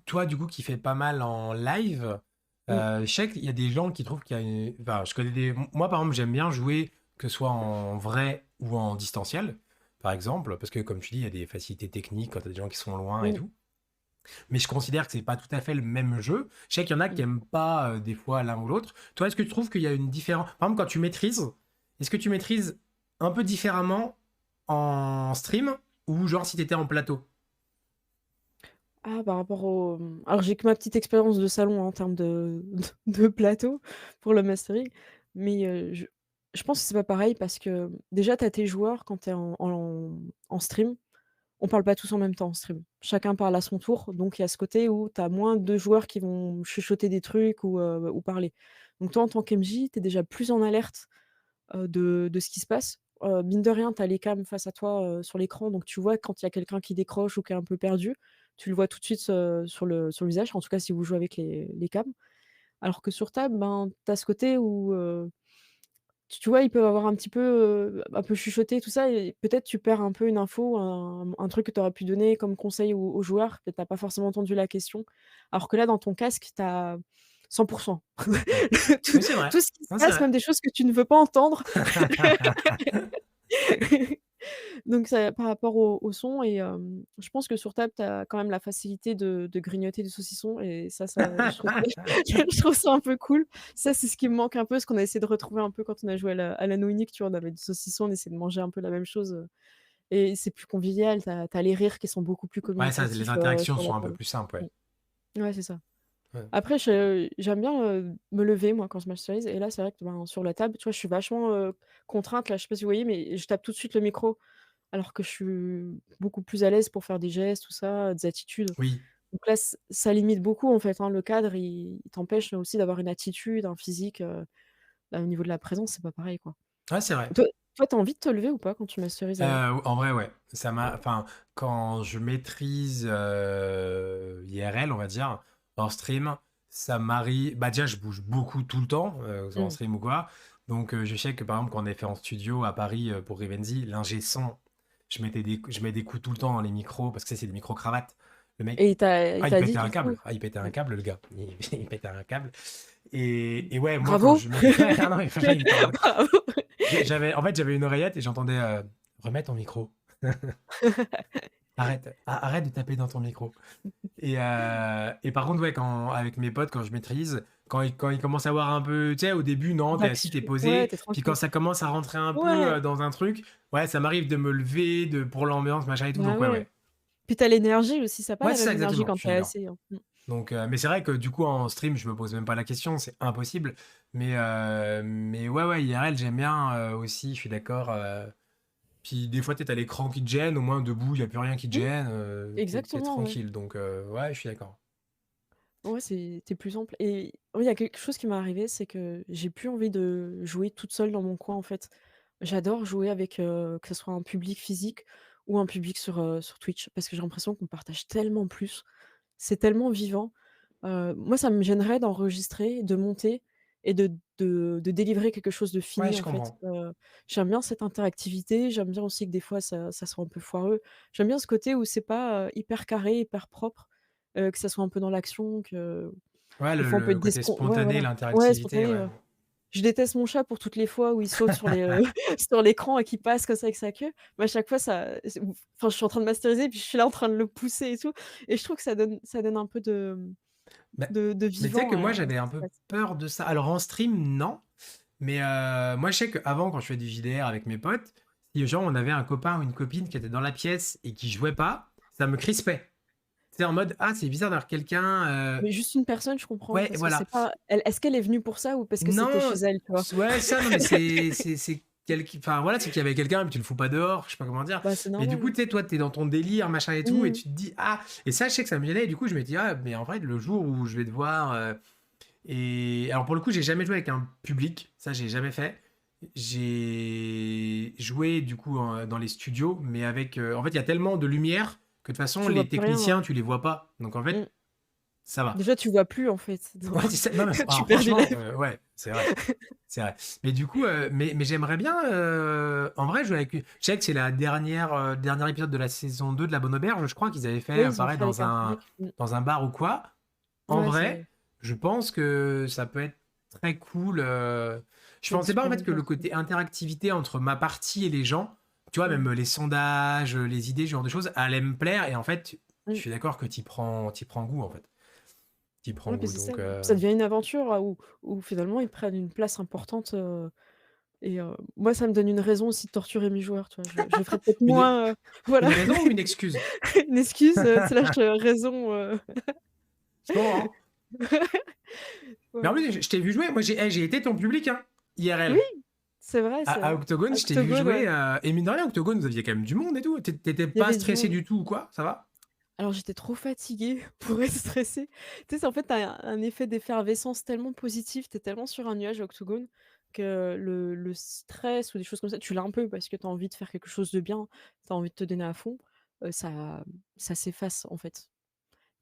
toi, du coup, qui fais pas mal en live, Mmh. je sais qu'il y a des gens qui trouvent qu'il y a une enfin, je connais des moi, par exemple, j'aime bien jouer, que ce soit en vrai ou en distanciel, par exemple, parce que comme tu dis, il y a des facilités techniques quand tu as des gens qui sont loin et Mmh. tout. Mais je considère que c'est pas tout à fait le même jeu. Je sais qu'il y en a qui Mmh. aiment pas, des fois l'un ou l'autre. Toi, est-ce que tu trouves qu'il y a une différence par exemple, quand tu maîtrises, est-ce que tu maîtrises un peu différemment en stream ou genre si tu étais en plateau? Ah, par rapport au alors j'ai que ma petite expérience de salon hein, en termes de de plateau pour le mastering, mais je pense que c'est pas pareil parce que déjà tu as tes joueurs quand tu es en stream, on parle pas tous en même temps en stream. Chacun parle à son tour, donc il y a ce côté où tu as moins de joueurs qui vont chuchoter des trucs ou parler. Donc toi, en tant qu'MJ, tu es déjà plus en alerte, de ce qui se passe. Mine de rien, tu as les cams face à toi, sur l'écran, donc tu vois quand il y a quelqu'un qui décroche ou qui est un peu perdu. Tu le vois tout de suite, sur le visage, en tout cas si vous jouez avec les cams. Alors que sur table, ben, tu as ce côté où, tu vois, ils peuvent avoir un peu chuchoté tout ça et peut-être tu perds un peu une info, un truc que tu aurais pu donner comme conseil aux joueurs, que tu as pas forcément entendu la question. Alors que là, dans ton casque, tu as 100 Ouais. tout Oui, c'est vrai. tout ce qui se Non, c'est passe, vrai. même des choses que tu ne veux pas entendre. Donc ça par rapport au son et je pense que sur table, tu as quand même la facilité de grignoter des saucissons et ça je trouve je trouve ça un peu cool. Ça, c'est ce qui me manque un peu, ce qu'on a essayé de retrouver un peu quand on a joué à l'anneau unique, tu vois? On avait du saucisson, on essayait de manger un peu la même chose, et c'est plus convivial. Tu as les rires qui sont beaucoup plus Ouais, ça, les communicatifs, interactions sur la sont un peu table. plus simples, ouais. Ouais, c'est ça. Ouais. Après j'aime bien, me lever moi quand je masterise et là, c'est vrai que, ben, sur la table, tu vois, je suis vachement, contrainte là, je sais pas si vous voyez, mais je tape tout de suite le micro. Alors que je suis beaucoup plus à l'aise pour faire des gestes, tout ça, des attitudes. Oui. Donc là, ça limite beaucoup en fait, hein. Le cadre, il t'empêche aussi d'avoir une attitude, un physique, bah, au niveau de la présence, c'est pas pareil, quoi. Ouais, c'est vrai. Toi, tu as envie de te lever ou pas quand tu masterises alors? En vrai, ouais. Enfin, quand je maîtrise, IRL, on va dire, en stream, ça m'arrive bah, déjà, je bouge beaucoup tout le temps, que ce soit en Mmh. stream ou quoi. Donc, je sais que, par exemple, quand on est fait en studio à Paris, pour Rivenzi, l'ingé son, je mets des coups tout le temps dans les micros parce que, tu sais, c'est des micros cravates. Le mec, Et il il t'a pétait dit un du coup? câble. Ah, il pétait un Mmh. câble, le gars. Il pétait un câble et ouais, moi, quand Bravo! je mets ah non, mais franchement, il était en mode Bravo! j'avais une oreillette et j'entendais, «Remets ton micro. Arrête de taper dans ton micro». Et par contre, ouais, avec mes potes, quand je maîtrise, quand ils commencent à voir un peu, tu sais, au début, non, t'es assis, D'action. t'es Ouais, posé. tu es Puis quand tranquille. ça commence à rentrer un peu Ouais, dans un truc, ouais, ça m'arrive de me lever pour l'ambiance, machin et tout. bah Donc, ouais, ouais. ouais. Puis tu as l'énergie aussi, ça a pas Ouais, la c'est ça, même énergie exactement. quand Je tu suis es d'accord. assis, hein. Mmh. Donc, mais c'est vrai que du coup, en stream, je me pose même pas la question, c'est impossible. Mais ouais, ouais, IRL, j'aime bien aussi, je suis d'accord. Puis des fois, tu as l'écran qui te gêne, au moins debout, il n'y a plus rien qui te Mmh, gêne, t'es exactement, ouais. tranquille. Donc, ouais, je suis d'accord. Ouais, c'est plus ample et oui, il y a quelque chose qui m'est arrivé, c'est que j'ai plus envie de jouer toute seule dans mon coin, en fait. J'adore jouer avec, que ce soit un public physique ou un public sur Twitch parce que j'ai l'impression qu'on partage tellement plus. C'est tellement vivant. Moi, ça me gênerait d'enregistrer, de monter et de délivrer quelque chose de Ouais, fini, je en fait. comprends. J'aime bien cette interactivité, j'aime bien aussi que des fois ça soit un peu foireux. J'aime bien ce côté où c'est pas, hyper carré, hyper propre, que ça soit un peu dans l'action, que Ouais, des fois on peut le être côté ouais, spontané, voilà. Ouais, l'interactivité, spontané, ouais. je déteste mon chat pour toutes les fois où il saute sur les, sur l'écran et qu'il passe comme ça avec sa queue. Mais à chaque fois enfin, je suis en train de masteriser, puis je suis là en train de le pousser et tout et je trouve que ça donne un peu de Bah, de mais tu sais vivant que moi, à ce j'avais un qui se peu passe. peur de ça. Alors en stream, non. Mais moi, je sais qu'avant, quand je fais du JDR avec mes potes, si genre on avait un copain ou une copine qui était dans la pièce et qui jouait pas, ça me crispait. C'est en mode, ah, c'est bizarre d'avoir quelqu'un. Mais juste une personne, je comprends, Ouais, parce que c'est voilà. pas elle est-ce qu'elle est venue pour ça ou parce que c'était chez Non, elle, tu vois? ouais, ça, non, mais c'est enfin voilà, c'est qu'il y avait quelqu'un, mais tu le fous pas dehors, je sais pas comment dire. Bah, c'est Mais du normal, coup, hein. tu sais, toi, t'es dans ton délire, machin et tout, et Mmh. tu te dis, ah, et ça, je sais que ça me gênait, et du coup, je me dis, ah, mais en vrai, le jour où je vais devoir. Et alors, pour le coup, j'ai jamais joué avec un public, ça, j'ai jamais fait. J'ai joué, du coup, dans les studios, mais avec. En fait, il y a tellement de lumière que de toute façon, Tu vois les plus rien, ouais. techniciens, tu les vois pas. Donc, en fait, Mmh. ça va. Déjà, tu vois plus, en fait, Ouais, donc c'est ça. Non, mais tu alors, perds des franchement, lèvres. ouais, c'est vrai. C'est vrai. Mais du coup, mais j'aimerais bien, en vrai, jouer avec. Je sais que c'est la dernier épisode de la saison 2 de La Bonne Auberge. Je crois qu'ils avaient fait, Oui, ils ont pareil, fait avec un public. dans un bar ou quoi. En Ouais, vrai, c'est je pense que ça peut être très cool. Je ça va être pensais pas, en super fait, que le ambiance, ouais. côté interactivité entre ma partie et les gens, tu vois, même Mmh. les sondages, les idées, ce genre de choses, allaient me plaire. Et en fait, je Mmh. suis d'accord que t'y prends goût, en fait. T'y prends Ouais, puis goût. c'est ça, Donc, ça devient une aventure, où finalement ils prennent une place importante, et moi ça me donne une raison aussi de torturer mes joueurs, tu vois? Je ferai peut-être une, moins, voilà, une raison ou une excuse? une excuse, slash, raison, Je comprends. Mais en voilà. plus, je t'ai vu jouer. Moi, j'ai été ton public, hein, Oui, IRL. c'est vrai, c'est À vrai. Octogone, je t'ai vu Octogone, jouer. ouais. Et mine de rien, Octogone, vous aviez quand même du monde et tout. T'étais Il y pas avait du stressé monde. du tout ou quoi? Ça va? Alors j'étais trop fatiguée pour être stressée. Tu sais, c'est en fait, tu as un effet d'effervescence tellement positif, tu es tellement sur un nuage à Octogone que le stress ou des choses comme ça, tu l'as un peu parce que tu as envie de faire quelque chose de bien, tu as envie de te donner à fond, ça s'efface, en fait.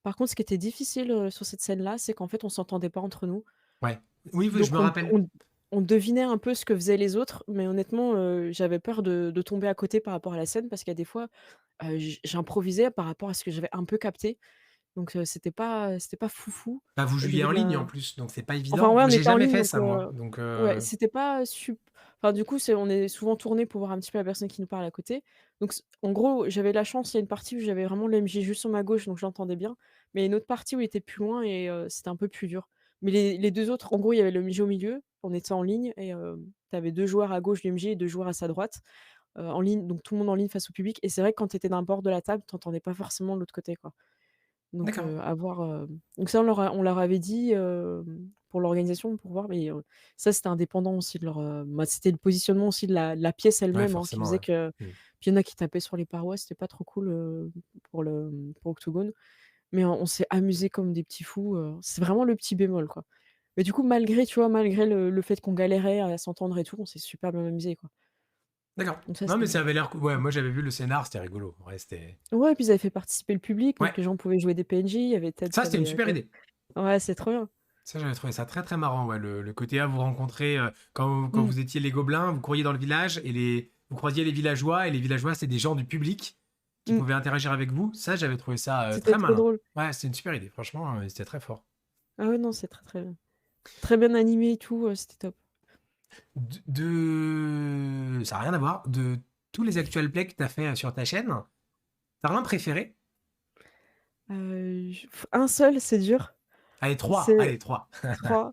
Par contre, ce qui était difficile, sur cette scène-là, c'est qu'en fait, on s'entendait pas entre nous. Ouais. Oui, je me Donc rappelle. on devinait un peu ce que faisaient les autres, mais honnêtement, j'avais peur de tomber à côté par rapport à la scène parce qu'il y a des fois, j'improvisais par rapport à ce que j'avais un peu capté. Donc c'était pas foufou Bah, vous et il y jouiez avait en de ligne la en plus, donc c'est pas enfin, évident. ouais, on Moi, j'ai était en jamais ligne fait donc ça, moi. Donc, ouais, c'était pas enfin, du coup, on est souvent tournés pour voir un petit peu la personne qui nous parle à côté. Donc en gros, j'avais la chance, il y a une partie où j'avais vraiment l'MJ juste sur ma gauche, donc je l'entendais bien. Mais il y a une autre partie où il était plus loin et c'était un peu plus dur. Mais les 2 autres, en gros, il y avait le l'MJ au milieu, on était en ligne et tu avais 2 joueurs à gauche du MJ et 2 joueurs à sa droite, en ligne, donc tout le monde en ligne face au public et c'est vrai que quand tu étais d'un bord de la table, tu entendais pas forcément de l'autre côté, quoi. Donc d'accord. à voir, donc ça on leur avait dit, pour l'organisation, pour voir, mais ça c'était indépendant aussi de leur, bah, c'était le positionnement aussi de la pièce Ouais, elle-même, hein, qui forcément, faisait ouais. que Hmm. puis il y en a qui tapaient sur les parois, c'était pas trop cool, pour Octogone, mais on s'est amusés comme des petits fous, c'est vraiment le petit bémol, quoi. Mais du coup, malgré, tu vois, malgré le fait qu'on galérait à s'entendre et tout, on s'est super bien amusés, quoi. D'accord. Donc ça, Non, mais c'était ça avait l'air. Ouais, moi, j'avais vu le scénar, c'était rigolo. Ouais, c'était. ouais, puis ils avaient fait participer le public, Ouais, donc les gens pouvaient jouer des PNJ, il y avait Ted ça, c'était une super qui avait idée. ouais, c'est trop bien. Ça, j'avais trouvé ça très très marrant. Ouais, le côté à vous rencontrer quand Mmh, vous étiez les gobelins, vous couriez dans le village et vous croisiez les villageois et les villageois, c'est des gens du public qui mmh. pouvaient interagir avec vous. Ça, j'avais trouvé ça C'était très trop malin. drôle. Ouais, c'était une super idée. Franchement, c'était très fort. Ah ouais, non, c'est très, très bien. Très bien animé et tout, c'était top. Ça n'a rien à voir. De tous les actual plays que tu as fait sur ta chaîne, t'as un préféré? J un seul, c'est dur. Allez, trois. C'est Allez, trois. 3.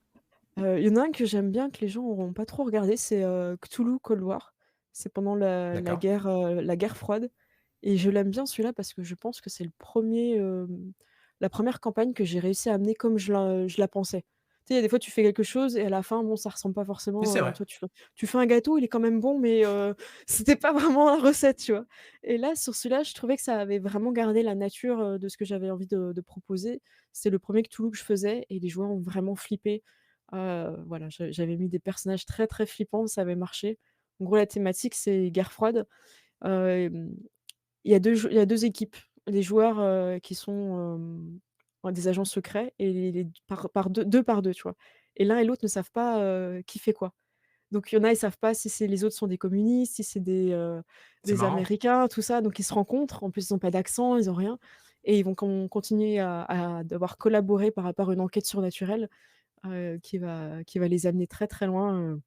Il y en a un que j'aime bien, que les gens auront pas trop regardé, c'est, Cthulhu Cold War. C'est pendant D'accord. la guerre froide et je l'aime bien celui-là parce que je pense que c'est la première campagne que j'ai réussi à mener comme je la pensais. Tu sais, il y a des fois, tu fais quelque chose et à la fin, bon, ça ressemble pas Mais forcément, c'est vrai. toi, tu fais un gâteau, il est quand même bon, mais c'était pas vraiment la recette, tu vois? Et là, sur celui-là, je trouvais que ça avait vraiment gardé la nature, de ce que j'avais envie de proposer. C'est le premier Cthulhu que je faisais et les joueurs ont vraiment flippé. Voilà, j'avais mis des personnages très, très flippants, ça avait marché. En gros, la thématique, c'est guerre froide. Hem, il y a 2 équipes. Les joueurs, qui sont, des agents secrets et les par 2 par 2, tu vois? Et l'un et l'autre ne savent pas, qui fait quoi. Donc il y en a, ils savent pas si les autres sont des communistes, si c'est C'est des marrant. Américains, tout ça. Donc ils se rencontrent. En plus, ils ont pas d'accent, ils ont rien et ils vont continuer à devoir collaborer par rapport à une enquête surnaturelle, qui va les amener très, très loin,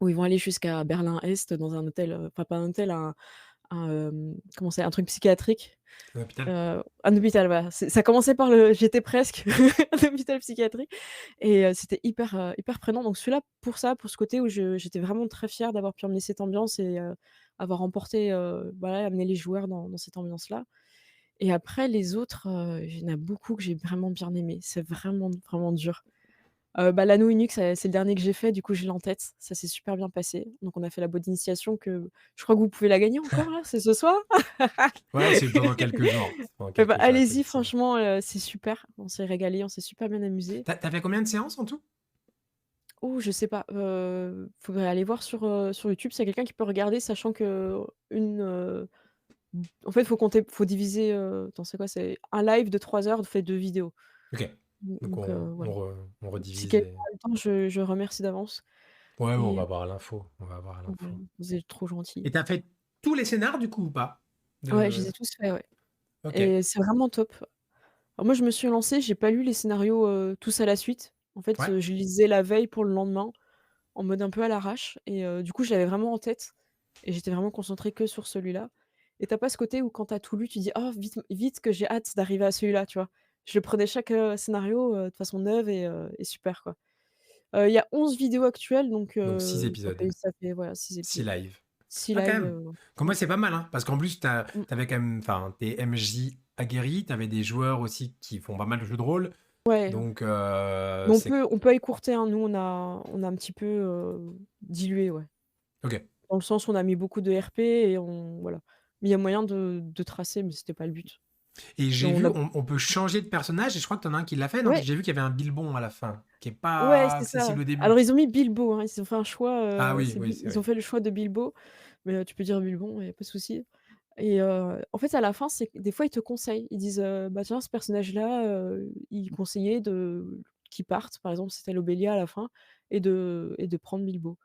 où ils vont aller jusqu'à Berlin-Est dans un hôtel, enfin pas un hôtel, comment c'est? Un truc psychiatrique, L'hôpital. un hôpital, voilà. Ça commençait par le j'étais presque, un hôpital psychiatrique et c'était hyper prenant. Donc celui-là, pour ça, pour ce côté où j'étais vraiment très fière d'avoir pu emmener cette ambiance et avoir emporté, voilà, amener les joueurs dans cette ambiance-là et après les autres, il y en a beaucoup que j'ai vraiment bien aimés. C'est vraiment, vraiment dur. Bah, l'anneau unique, c'est le dernier que j'ai fait, du coup, je l'ai en tête. Ça s'est super bien passé. Donc on a fait la boîte d'initiation que je crois que vous pouvez la gagner encore là, c'est ce soir? Ouais, c'est pendant quelques jours. Pendant Et bah, quelques jours, allez-y effectivement. franchement, c'est super. On s'est régalés, on s'est super bien amusés. Tu as fait combien de séances en tout? Oh, je sais pas, faudrait aller voir sur YouTube s'il y a quelqu'un qui peut regarder, sachant qu'une, en fait, faut diviser, attends, c'est quoi? C'est un live de 3 heures fait 2 vidéos. OK. Donc Donc on voilà. re on Si redivise quelqu'un et a le temps, je remercie d'avance ouais, bon, on et va avoir l'info, on va avoir ouais, l'info. vous êtes trop gentils. Et tu as fait tous les scénars du coup ou pas? Ouais, je De les ai tous faits, ouais OK. et c'est vraiment top. Alors moi, je me suis lancée, j'ai pas lu les scénarios, tous à la suite. En fait, Ouais. je lisais la veille pour le lendemain, en mode un peu à l'arrache et du coup, je l'avais vraiment en tête et j'étais vraiment concentrée que sur celui-là et tu as pas ce côté où quand tu as tout lu, tu dis: «Oh vite, vite que j'ai hâte d'arriver à celui-là», tu vois? Je prenais chaque, scénario, de façon neuve et super, quoi. Il y a 11 vidéos actuelles donc Donc 6 ça épisodes, fait ça fait, voilà, 6 6 épisodes. lives. 6 Ah quand lives, même! Comme mmh, moi, c'est pas mal, hein, parce qu'en plus tu mmh. avais quand même enfin, tu es MJ aguerri, tu avais des joueurs aussi qui font pas mal de jeux de rôle, Ouais, donc mais on c'est peut on peut écourter, hein. Nous, on a un petit peu, dilué, ouais. OK. Dans le sens où on a mis beaucoup de RP et on voilà. Mais il y a moyen de tracer, mais c'était pas le but. Et Et j'ai on vu, a on peut changer de personnage et je crois que tu en as un qui l'a fait, non? Parce ouais, que j'ai vu qu'il y avait un Bilbon à la fin, qui est ouais, pas c'est ça. accessible au début. Alors ils ont mis Bilbo, hein, ils ont fait un choix, Ah oui, oui, c'est ils ont vrai. fait le choix de Bilbo, mais tu peux dire Bilbon, il y a pas de souci et en fait, à la fin, c'est que des fois, ils te conseillent. Ils disent, «Bah, tiens, ce personnage-là, il conseillait de qu'il parte», par exemple, c'était Lobelia à la fin et de prendre Bilbo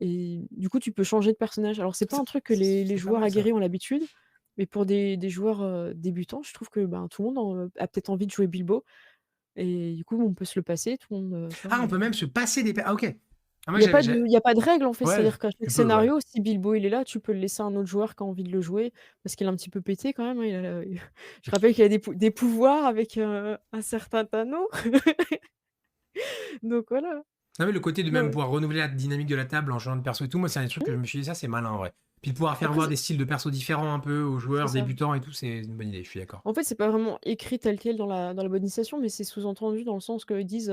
et du coup, tu peux changer de personnage. Alors c'est pas un truc que les C'est pas joueurs mal aguerris ça. ont l'habitude, mais pour des joueurs, débutants, je trouve que, ben, tout le monde a peut-être envie de jouer Bilbo et du coup, on peut se le passer, tout le monde, tu vois? Ah, on peut même se passer des ah OK. Ah moi j'ai Il y a pas de règle, en fait, ouais, c'est-à-dire qu'à chaque tu peux, ouais. scénario, si Bilbo, il est là, tu peux le laisser à un autre joueur qui a envie de le jouer parce qu'il est un petit peu pété quand même, hein, il a je rappelle qu'il a des pouvoirs avec, un certain Thanos, donc voilà. Non mais le côté de même Non, pouvoir renouveler la dynamique de la table en changeant de perso et tout, moi c'est un des trucs que je me suis dit: «Ça, c'est malin en vrai». Puis de pouvoir faire après voir des styles de persos différents un peu aux c'est joueurs ça. débutants et tout, c'est une bonne idée, je suis d'accord. En fait, c'est pas vraiment écrit tel quel dans la bonne initiation, mais c'est sous-entendu dans le sens qu'ils disent,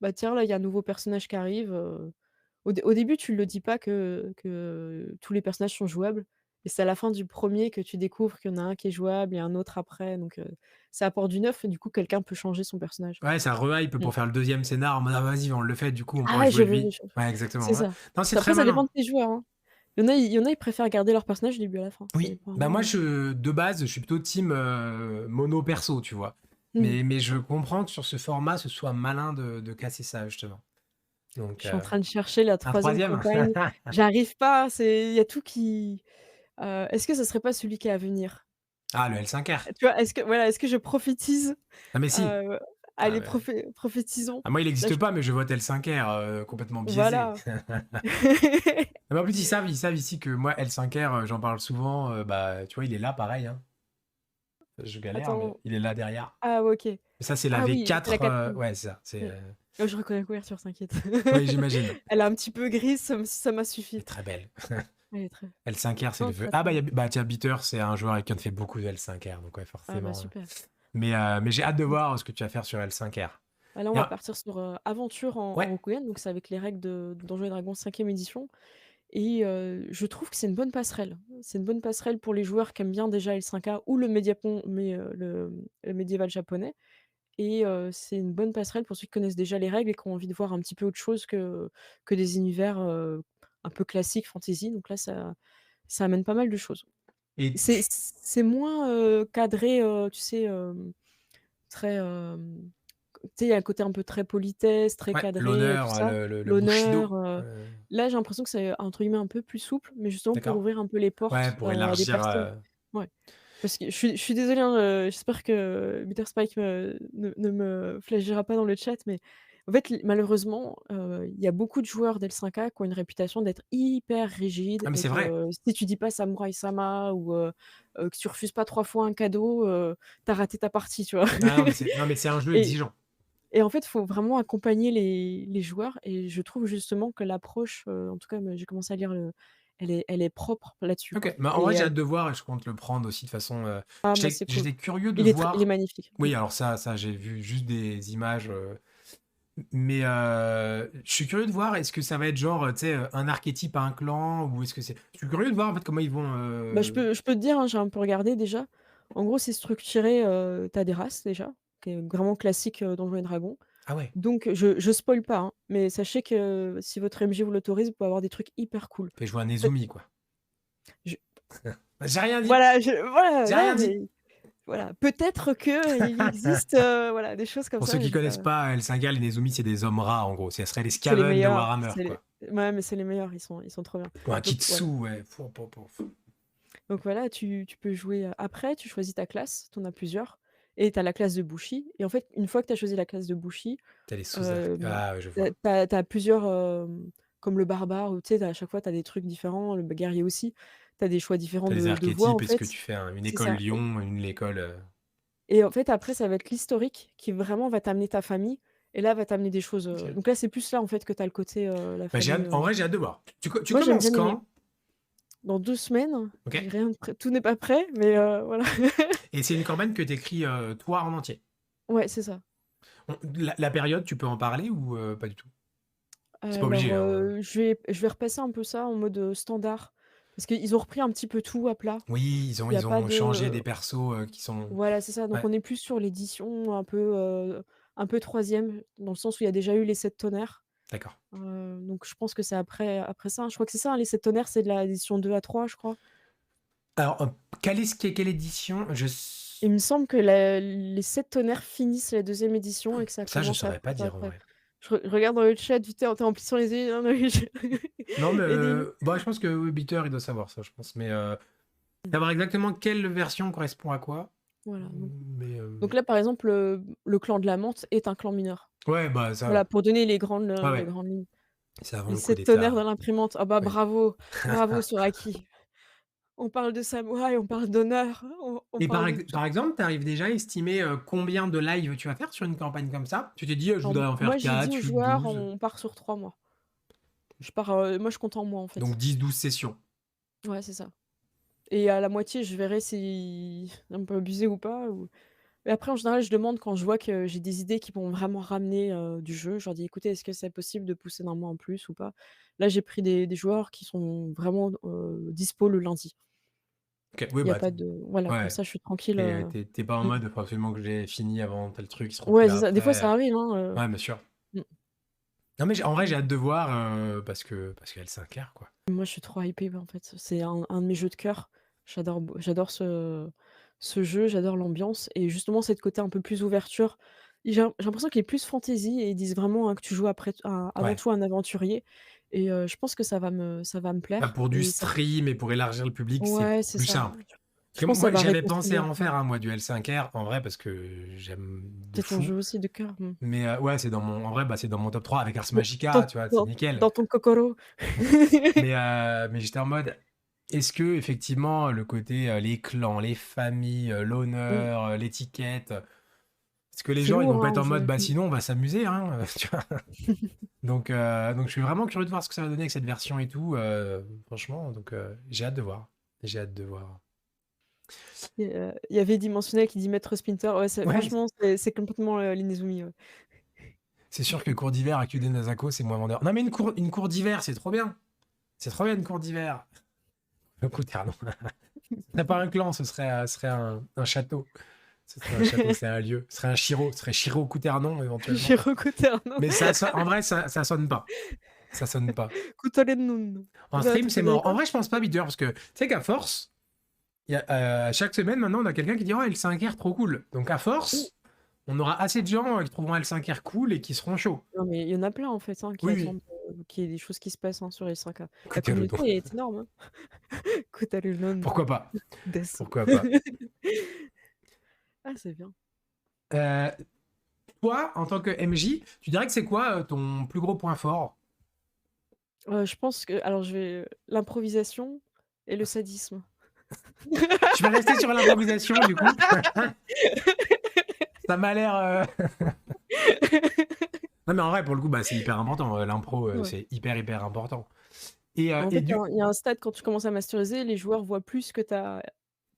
«Bah, tiens, là, il y a un nouveau personnage qui arrive», au début, tu le dis pas que tous les personnages sont jouables et c'est à la fin du premier que tu découvres qu'il y en a un qui est jouable et un autre après, donc ça apporte du neuf et du coup, quelqu'un peut changer son personnage. Ouais, ça re-hype Mmh. pour faire le deuxième scénar en mode: «Ah vas-y, on le fait, du coup, on Ah pourra ouais, jouer je lui». je Ouais, c'est exactement, ouais. ça. Non, Parce c'est très qu'après, ça dépend malin. de tes joueurs, hein. Il y en a, ils préfèrent garder leur personnage du début à la fin. Ça Oui, dépend bah, moi vraiment, je de base, je suis plutôt team, mono perso, tu vois? mmh. Mais je comprends que sur ce format, ce soit malin de casser ça, justement. Je Donc suis en train de chercher la un 3e troisième. campagne. J'arrive pas, il y a tout qui est-ce que ça serait pas celui qui est à venir? Ah, le L5R. Tu vois? Est-ce que je prophétise? Ah mais si. Heu, Ah allez mais prophétisons. ah moi, il Là, je existe pas, mais je vote L5R, complètement biaisé. voilà. Mais en plus, ils savent ici que moi, L5R, j'en parle souvent, bah, tu vois, il est là pareil, hein. Je galère, mais Attends, il est là derrière. ah ouais, OK. Ça, c'est la Ah oui, c'est la V4, 4e. ouais, c'est ça, c'est, Mmh. Oh, je reconnais la couverture, t'inquiète. oui, j'imagine. Elle est un petit peu grise, ça m'a Elle suffi. est très belle. Elle est très L5R, c'est non, le feu. très, Ah très bah, bien. bah tiens, Bitter, c'est un joueur avec qui on fait beaucoup de L5R, donc ouais, Ah bah, forcément. super. Mais j'ai hâte de voir ce que tu vas faire sur L5R. Bah, là, on Et va un- partir sur, Aventure en ouais, Rokugan, donc c'est avec les règles de Donjons& et Dragons 5e édition et je trouve que c'est une bonne passerelle. C'est une bonne passerelle pour les joueurs qui aiment bien déjà L5A ou le médiapon mais le médiéval japonais et c'est une bonne passerelle pour ceux qui connaissent déjà les règles et qui ont envie de voir un petit peu autre chose que des univers, un peu classiques fantasy, donc là, ça amène pas mal de choses. et tu... C'est moins, cadré, tu sais, très, tu sais, il y a un côté un peu très politesse, très ouais, cadré, tout l'honneur, ça. le L'honneur, Bushido. là, j'ai l'impression que c'est entre guillemets «un peu plus souple», mais justement pour D'accord. ouvrir un peu les Ouais, portes, pour à des élargir. persos. Ouais, parce que je suis désolée, hein, j'espère que Bitter Spike ne me flagellera pas dans le chat, mais en fait, l malheureusement, il y a beaucoup de joueurs d'L5A qui ont une réputation d'être hyper rigides Ah mais et c'est vrai. que si tu dis pas Samurai-sama ou que tu refuses pas 3 fois un cadeau, tu as raté ta partie, tu vois? Ah non, mais c'est un jeu Et exigeant. et en fait, faut vraiment accompagner les joueurs et je trouve justement que l'approche, en tout cas, me j'ai commencé à lire elle est propre là-dessus, quoi OK, bah, en vrai, et j'ai hâte de voir et je compte le prendre aussi de façon, ah bah, c'est cool. j'étais curieux de Il est voir magnifique. Mmh. oui, alors ça, j'ai vu juste des images, Mais je suis curieux de voir, est-ce que ça va être genre, tu sais, un archétype à un clan ou est-ce que c'est je suis curieux de voir en fait comment ils vont, Bah, je peux te dire, hein, j'ai un peu regardé déjà. En gros, c'est structuré, tu des races déjà, qui est vraiment classique, Donjons& et Dragons. ah ouais, Donc je spoil pas, hein, mais sachez que si votre MJ vous l'autorise, vous pouvez avoir des trucs hyper cool. fais jouer un Peut Nezumi quoi. je J'ai rien dit, voilà, j'ai non, rien dit! mais voilà, peut-être qu'il existe, voilà, des choses comme Pour ceux ça, qui j'ai connaissent pas pas Helsinga, les Nezumi, c'est des hommes rats en gros, ce serait les c'est les Skaven de meilleurs, Warhammer c'est quoi. les ouais, mais c'est les meilleurs, ils sont trop bien. Ou un Donc Kitsu, voilà. ouais. Donc voilà, tu peux jouer, après, tu choisis ta classe, tu en as plusieurs et tu as la classe de Bushi et en fait, une fois que tu as choisi la classe de Bushi, Tu les sous-arcs. hem, Ah ouais, je tu vois. as plusieurs, comme le barbare où tu sais, à chaque fois, tu as des trucs différents, le guerrier aussi. Tu as des choix différents Tu les de voix, en archétypes, est-ce que fait. tu fais une C'est école ça lion, une école, et en fait, après, ça va être l'historique qui vraiment va t'amener ta famille et là, va t'amener des choses, OK. donc là, c'est plus là, en fait, que tu as le côté, la Bah, famille, en vrai, j'ai hâte de voir. Tu moi, j'aime commences bien aimer. quand? Dans 2 semaines, j'ai OK? rien de prêt, tout n'est pas prêt, mais voilà. Et c'est une campagne que tu écris, toi en entier? Ouais, c'est ça. La période, tu peux en parler ou pas du tout? C'est pas Alors, obligé, hein. je vais repasser un peu ça en mode, standard parce qu'ils ont repris un petit peu tout à plat. Oui, Il y a ils pas ont changé de des persos, qui sont voilà, c'est ça, donc ouais, on est plus sur l'édition un peu 3e dans le sens où il y a déjà eu les 7 tonnerres, d'accord. donc je pense que c'est après ça, hein. Je crois que c'est ça, hein, les 7 tonnerres, c'est de la édition 2 à 3, je crois. Alors, quelle édition? Il me semble que les 7 tonnerres finissent la 2e édition et que ça Ça, je commence saurais pas dire en après. vrai. Je regarde dans le chat vite fait en plissant les yeux, non, mais je Non, mais et des bah, je pense que oui, Bitter, il doit savoir ça, je pense. Mais savoir exactement quelle version correspond à quoi. voilà, Mais donc là, par exemple, le clan de la menthe est un clan mineur. ouais, bah Voilà, ça, pour donner ouais, les ouais, grandes lignes. c'est avant Les le coup 7 tonnerres dans d'État. l'imprimante. Ah bah Oui. bravo, bravo Soraki. On parle de samouraï, on parle d'honneur, on Et parle de tout. par exemple, tu arrives déjà à estimer combien de lives tu vas faire sur une campagne comme ça? Tu t'es dit, je Alors voudrais en moi, faire j'ai dit 4, aux 8, joueurs: 12, «On part sur 3 mois». Moi je compte en mois, en donc fait. 10, 12 sessions. Ouais, c'est ça et à la moitié, je verrai si on peut abuser ou pas ou mais après, en général, je demande quand je vois que j'ai des idées qui vont vraiment ramener, du jeu. Je leur dis: «Écoutez, est-ce que c'est possible de pousser d'un mois en plus ou pas?» Là, j'ai pris des joueurs qui sont vraiment, dispo le lundi. OK, oui, Il y a bah, pas de voilà, comme ouais, ça, je suis tranquille, tu pas en mmh. mode: «Faut absolument que j'ai fini avant tel truc, ils seront plus Ouais, là c'est ça. Des fois, après». ça arrive, hein, Ouais, bien sûr. mmh, Non, mais en vrai, mmh. j'ai hâte de voir, parce qu'elle s'inquiète, quoi. Moi, je suis trop hypée, bah, en fait. C'est un de mes jeux de cœur. J'adore ce jeu, j'adore l'ambiance et justement, cette côté un peu plus ouverture. J'ai l'impression qu'il est plus fantasy et ils disent vraiment, hein, que tu joues avant Ouais. tout un aventurier et je pense que ça va me Bah, plaire pour du et ça stream et pour élargir le public, c'est ouais, c'est plus ça. simple. Je Parce que pense que ça moi, va j'avais pensé à réconcilier, en ouais. faire un, moi, du L5R, en vrai, parce que j'aime de C'est ton fou. jeu aussi de cœur, Mais ouais, en vrai, bah, c'est dans mon top 3 avec Ars Dans Magica, dans tu vois, c'est dans nickel. dans ton kokoro. Mais j'étais en mode, est-ce que effectivement le côté, les clans, les familles, Mmh. l'honneur, l'étiquette, est-ce que les C'est gens, ils vont lourd, pas hein, être en en mode: jeu. «Bah, sinon, on va s'amuser, hein», tu vois? Donc je suis vraiment curieux de voir ce que ça va donner avec cette version et tout, franchement, donc j'ai hâte de voir. J'ai hâte de voir. Il y avait Dimensionnel qui dit: «Maître Splinter». Ouais, Ouais, franchement, c'est complètement, l'Inezumi, ouais. c'est sûr que cours d'hiver avec Uden Nazako, c'est moins vendeur. Non, mais une cour d'hiver, c'est trop bien. C'est trop bien une cour d'hiver. Écoute, Arnaud, ce serait pas un clan, ce serait un château. Ce serait un château, c'est un lieu. Ce serait un Shiro. Ce serait Shiro Kuternon, éventuellement. Shiroko Terno. Mais en vrai, ça sonne pas. Ça sonne pas. Kutoren En Attends, stream, tu c'est dirais mort. En quoi? vrai, je pense pas, Bitter, parce que tu sais qu'à force, chaque semaine, maintenant, on a quelqu'un qui dit: «Oh, L5R, trop cool». Donc, à Mmh. force, on aura assez de gens qui trouveront L5R cool et qui seront chauds. Non, mais il y en a plein, en fait, hein, qui Oui, oui. attendent, qu'il y ait des choses qui se passent, hein, sur les 5K. La Kuternon. communauté est énorme, hein. Kutarunon Pourquoi pas? desu. Pourquoi pas? Ah, c'est bien. Euh, Toi, en tant que MJ, tu dirais que c'est quoi ton plus gros point fort? Je pense que alors je vais l'improvisation et le sadisme. Je vais rester sur l'improvisation, du coup. Ça m'a l'air. Non, mais en vrai, pour le coup, bah, c'est hyper important. L'impro, Ouais. c'est hyper, hyper important. En Et fait, du. il y a un stade quand tu commences à masteriser, les joueurs voient plus ce que tu as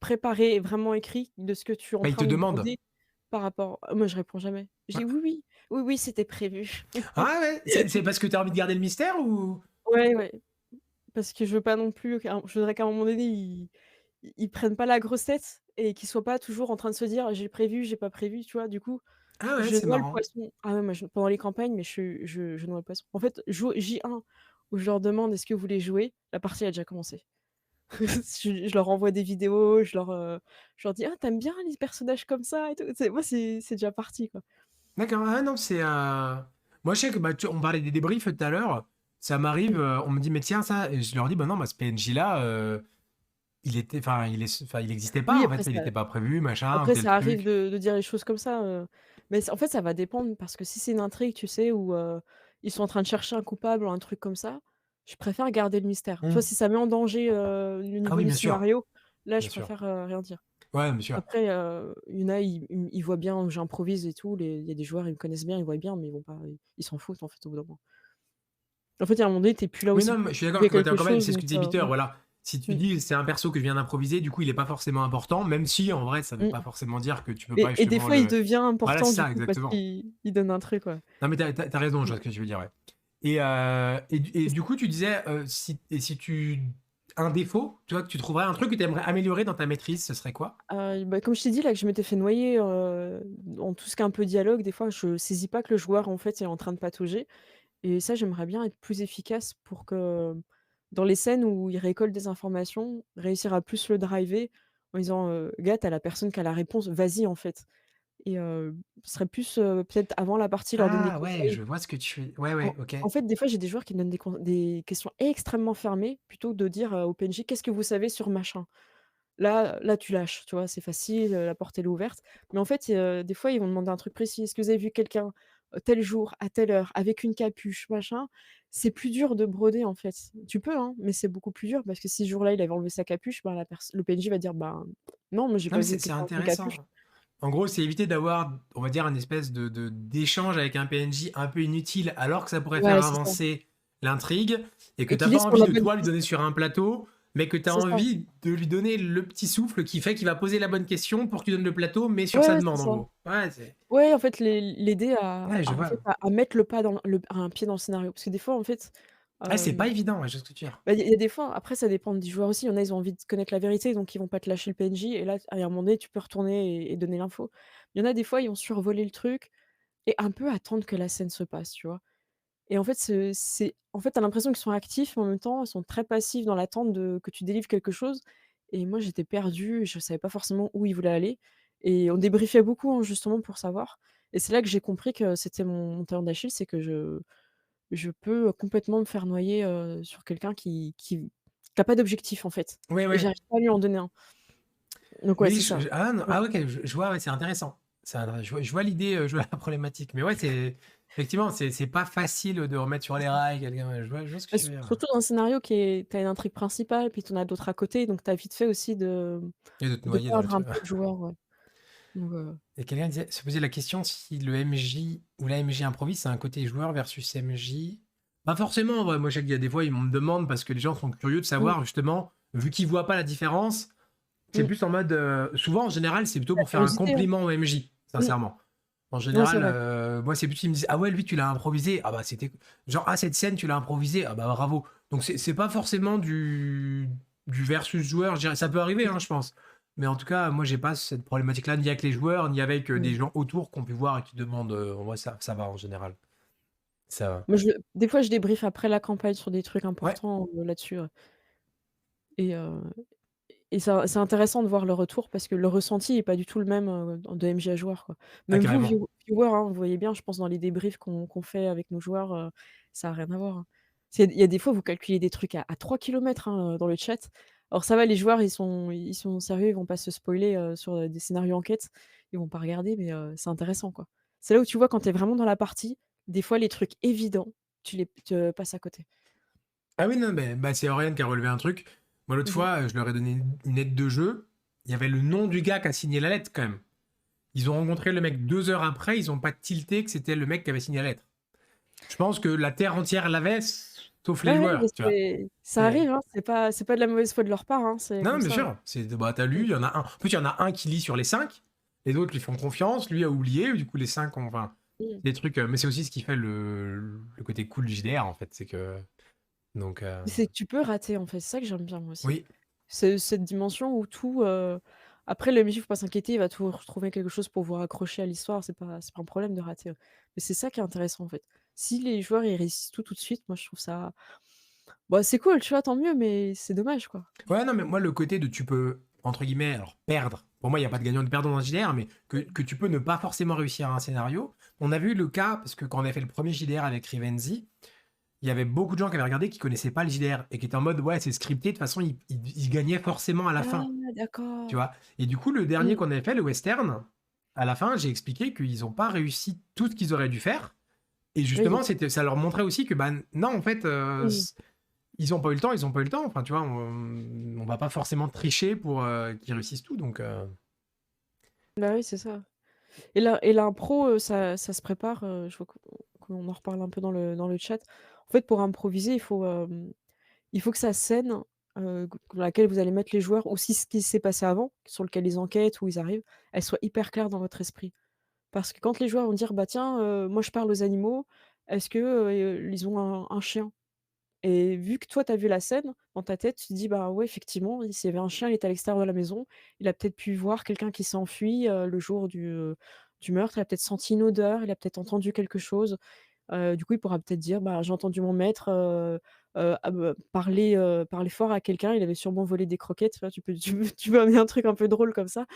préparé et vraiment écrit de ce que tu es en Bah, il train te de demande. broder par rapport moi je réponds jamais. J'ai oui, oui, oui, oui, c'était prévu. Ah ouais, c'est parce que tu as envie de garder le mystère ou? Ouais, ouais, parce que je veux pas non plus je voudrais qu'à un moment donné, ils prennent pas la grosse tête et qu'ils soient pas toujours en train de se dire: «J'ai prévu, j'ai pas prévu», tu vois? Du coup, Ah ouais, je c'est noie le marrant. poisson. Ah ouais, moi je pendant les campagnes, mais je noie le poisson. En fait, J1 où je leur demande: «Est-ce que vous voulez jouer?» La partie a déjà commencé. Je leur envoie des vidéos, je leur dis: «Ah, tu aimes bien les personnages comme ça et tout?» C'est déjà parti, quoi. D'accord, ah non, moi, je sais que, bah, on parlait des débriefs tout à l'heure. Ça m'arrive, Mmh. on me dit: «Mais tiens, ça» et je leur dis: «Bah non, bah, ce PNJ-là, il existait pas, Oui, en fait, il était pas prévu, machin, après tel ça arrive truc». de dire les choses comme ça, mais en fait, ça va dépendre parce que si c'est une intrigue, tu sais, où, ils sont en train de chercher un coupable ou un truc comme ça, je préfère garder le mystère. Tu vois, Mmh. si ça met en danger, le Ah niveau oui, du bien sûr, scénario, là, je bien sûr. préfère, rien dire. Ouais, bien sûr. Après, il y en a, ils voient bien que j'improvise et tout, il y a des joueurs, ils me connaissent bien, ils voient bien, mais ils vont pas ils s'en foutent, en fait, au bout d'un moment. En fait, il y a un moment donné, tu es plus là Oui, aussi non, pour mais je suis d'accord prouver que, bah, tu quelque quand même chose, c'est ce donc que disait Bitter, ouais. voilà. Si tu Mmh. dis: «C'est un perso que je viens d'improviser», du coup, il est pas forcément important, même si, en vrai, ça veut Mmh. pas forcément dire que tu peux pas Et des justement fois, il le devient voilà, important c'est du ça, coup parce exactement. qu'il donne un truc, ouais. Non, mais tu as raison, je Mmh. vois ce que tu veux dire, ouais. Et du coup, tu disais, si tu un défaut, tu vois, que tu trouverais un truc que tu aimerais améliorer dans ta maîtrise, ce serait quoi? Bah, comme je t'ai dit là que je m'étais fait noyer, dans tout ce qui est un peu dialogue, des fois je saisis pas que le joueur en fait est en train de patauger et ça j'aimerais bien être plus efficace pour que, dans les scènes où il récolte des informations, réussir à plus le driver en disant, «Gars, tu as la personne qui a la réponse, vas-y en fait» et ce serait plus, peut-être avant la partie leur donner des Ah ouais, conseils. je vois ce que tu fais. Ouais, En ouais, OK. en fait, des fois j'ai des joueurs qui me donnent des questions extrêmement fermées plutôt que de dire, au PNJ: «Qu'est-ce que vous savez sur machin?» Là, tu lâches, tu vois? C'est facile, la porte elle est ouverte. Mais en fait, des fois, ils vont demander un truc précis: «Est-ce que vous avez vu quelqu'un, tel jour, à telle heure, avec une capuche, machin?» C'est plus dur de broder, en fait. Tu peux, hein, mais c'est beaucoup plus dur parce que si ce jour-là, il avait enlevé sa capuche, ben, le PNJ va dire: «Ben, non, moi j'ai Non, pas mais vu c'est quelqu'un avec une capuche». intéressant. En gros, c'est éviter d'avoir, on va dire, une espèce d'échange avec un PNJ un peu inutile, alors que ça pourrait faire Ouais, c'est ça avancer l'intrigue et que et tu as qu'il pas est sur envie la de, bonne toi, lui donner piste. sur un plateau, mais que tu as C'est ça. envie de lui donner le petit souffle qui fait qu'il va poser la bonne question pour que tu donnes le plateau, mais sur Ouais, sa ouais, c'est demande, en ça. gros. Ouais, c'est Ouais, en fait, l'aider ouais, je en vois. fait, à mettre le pas dans le un pied dans le scénario. Parce que des fois, en fait, Ah, c'est pas hem évident, ouais, je vois ce que tu veux dire. bah, il y a des fois après ça dépend du joueur aussi, il y en a, ils ont envie de connaître la vérité, donc ils vont pas te lâcher le PNJ et là, à un moment donné, tu peux retourner et donner l'info. Il y en a des fois, ils vont survoler le truc et un peu attendre que la scène se passe, tu vois? Et en fait, en fait, tu as l'impression qu'ils sont actifs, mais en même temps, ils sont très passifs dans l'attente de que tu délivres quelque chose et moi, j'étais perdue, je savais pas forcément où ils voulaient aller et on débriefait beaucoup, hein, justement pour savoir et c'est là que j'ai compris que c'était mon talon d'Achille, c'est que je peux complètement me faire noyer, sur quelqu'un qui a pas d'objectif, en fait Ouais, et ouais. j'arrive pas à lui en donner un. Donc ouais, Oui, c'est ça. ah non, Ouais. ah OK, je vois, ouais, c'est intéressant. Je vois l'idée, je vois la problématique. Mais ouais, c'est effectivement, c'est pas facile de remettre sur les rails quelqu'un, ouais, je vois ce que Bah, tu veux dire, ouais. surtout dans un scénario tu as une intrigue principale, puis tu en as d'autres à côté, donc tu as vite fait aussi Et de te de noyer dans le perdre un truc. peu le joueur, ouais. Donc Et quelqu'un disait se posait la question si le MJ ou la MJ improvise, c'est un côté joueur versus MJ. Pas forcément, en vrai. Moi, je sais qu'il y a des fois, ils me demandent parce que les gens sont curieux de mmh, savoir, justement, vu qu'ils voient pas la différence, c'est mmh, plus en mode, souvent, en général, c'est plutôt la pour faire un curiosité, hein. compliment au MJ, Mmh. sincèrement. En Ouais, c'est général, vrai. moi, c'est plus qu'ils me disent: «Ah ouais, lui, tu l'as improvisé. Ah bah, c'était genre, ah, cette scène, tu l'as improvisé. Ah bah, bravo». Donc c'est pas forcément du versus joueur, je dirais. Ça peut arriver, Mmh, hein, je pense. Mais en tout cas, moi, j'ai pas cette problématique-là, ni avec les joueurs, ni avec, mmh. des gens autour qu'on pu voir et qui demandent, moi, ça va en général. Ça va. Moi, des fois, je débriefe après la campagne sur des trucs Ouais, importants, là-dessus, et heu et c'est intéressant de voir le retour parce que le ressenti est pas du tout le même, de MJ à joueur, quoi. ah Même vous, carrément. viewer, hein, vous voyez bien, je pense dans les débriefs qu'on fait avec nos joueurs, ça a rien à voir, hein. Il y a des fois, vous calculez des trucs à 3 kilomètres, hein, dans le chat. Alors ça va, les joueurs, ils sont sérieux, ils vont pas se spoiler, sur, des scénarios enquête. Ils vont pas regarder, mais c'est intéressant, quoi. C'est là où tu vois quand tu es vraiment dans la partie, des fois les trucs évidents, tu passes à côté. Ah oui, non, mais bah, c'est Oriane qui a relevé un truc. Moi, l'autre Mmh mh. fois, je leur ai donné une aide de jeu. Il y avait le nom du gars qui a signé la lettre, quand même. Ils ont rencontré le mec 2 heures après, ils ont pas tilté que c'était le mec qui avait signé la lettre. Je pense que la terre entière l'avait, sauf les Ouais, ouais, mais joueurs, tu vois? ça C'est arrive, hein, c'est pas de la mauvaise foi de leur part, hein, c'est non, comme bien ça. sûr, bah, tu lu, Mmh. il y en a un en plus, il y en a un qui lit sur les 5, les autres lui font confiance, lui a oublié, du coup les 5 ont enfin, Mmh. des trucs, mais c'est aussi ce qui fait le côté cool du JDR, en fait, c'est que donc C'est que tu peux rater, en fait, c'est ça que j'aime bien moi aussi. oui. C'est cette dimension où tout, après le MJ, faut pas s'inquiéter, il va toujours retrouver quelque chose pour vous raccrocher à l'histoire, c'est pas un problème de rater, mais c'est ça qui est intéressant, en fait. Si les joueurs, ils réussissent tout de suite, moi je trouve ça bah, c'est cool, tu vois? Tant mieux, mais c'est dommage, quoi. Ouais, non, mais moi, le côté de tu peux, entre guillemets, alors perdre. Pour moi, il n'y a pas de gagnant et de perdant dans le JDR, mais que tu peux ne pas forcément réussir un scénario. On a vu le cas, parce que quand on a fait le premier JDR avec Rivenzi, il y avait beaucoup de gens qui avaient regardé qui connaissaient pas le JDR et qui étaient en mode ouais, c'est scripté, de toute façon, ils gagnaient forcément à la Ah fin, tu d'accord! vois. Et du coup, le dernier Mmh. qu'on avait fait, le western, à la fin, j'ai expliqué qu'ils n'ont pas réussi tout ce qu'ils auraient dû faire. Et Oui. justement, ça leur montrait aussi que, bah, non, en fait, Mmh. ils ont pas eu le temps, ils ont pas eu le temps. Enfin, tu vois, on va pas forcément tricher pour qu'ils réussissent tout. Donc, Bah, oui, c'est ça. Et l'impro, ça se prépare, je vois qu'on en reparle un peu dans le chat. En fait, pour improviser, il faut que sa scène, dans laquelle vous allez mettre les joueurs ou si ce qui s'est passé avant, sur lequel ils enquêtent, où ils arrivent, elle soit hyper claire dans votre esprit. Parce que quand les joueurs vont dire: «Bah, tiens, moi je parle aux animaux, est-ce que, ils ont un chien?» Et vu que toi tu as vu la scène, dans ta tête, tu te dis: «Bah, ouais, effectivement, s'il y avait un chien, il était à l'extérieur de la maison, il a peut-être pu voir quelqu'un qui s'enfuit, le jour du meurtre, il a peut-être senti une odeur, il a peut-être entendu quelque chose». Du coup, il pourra peut-être dire: «Bah, j'ai entendu mon maître, parler fort à quelqu'un, il avait sûrement volé des croquettes». Tu vois? Tu peux amener un truc un peu drôle comme ça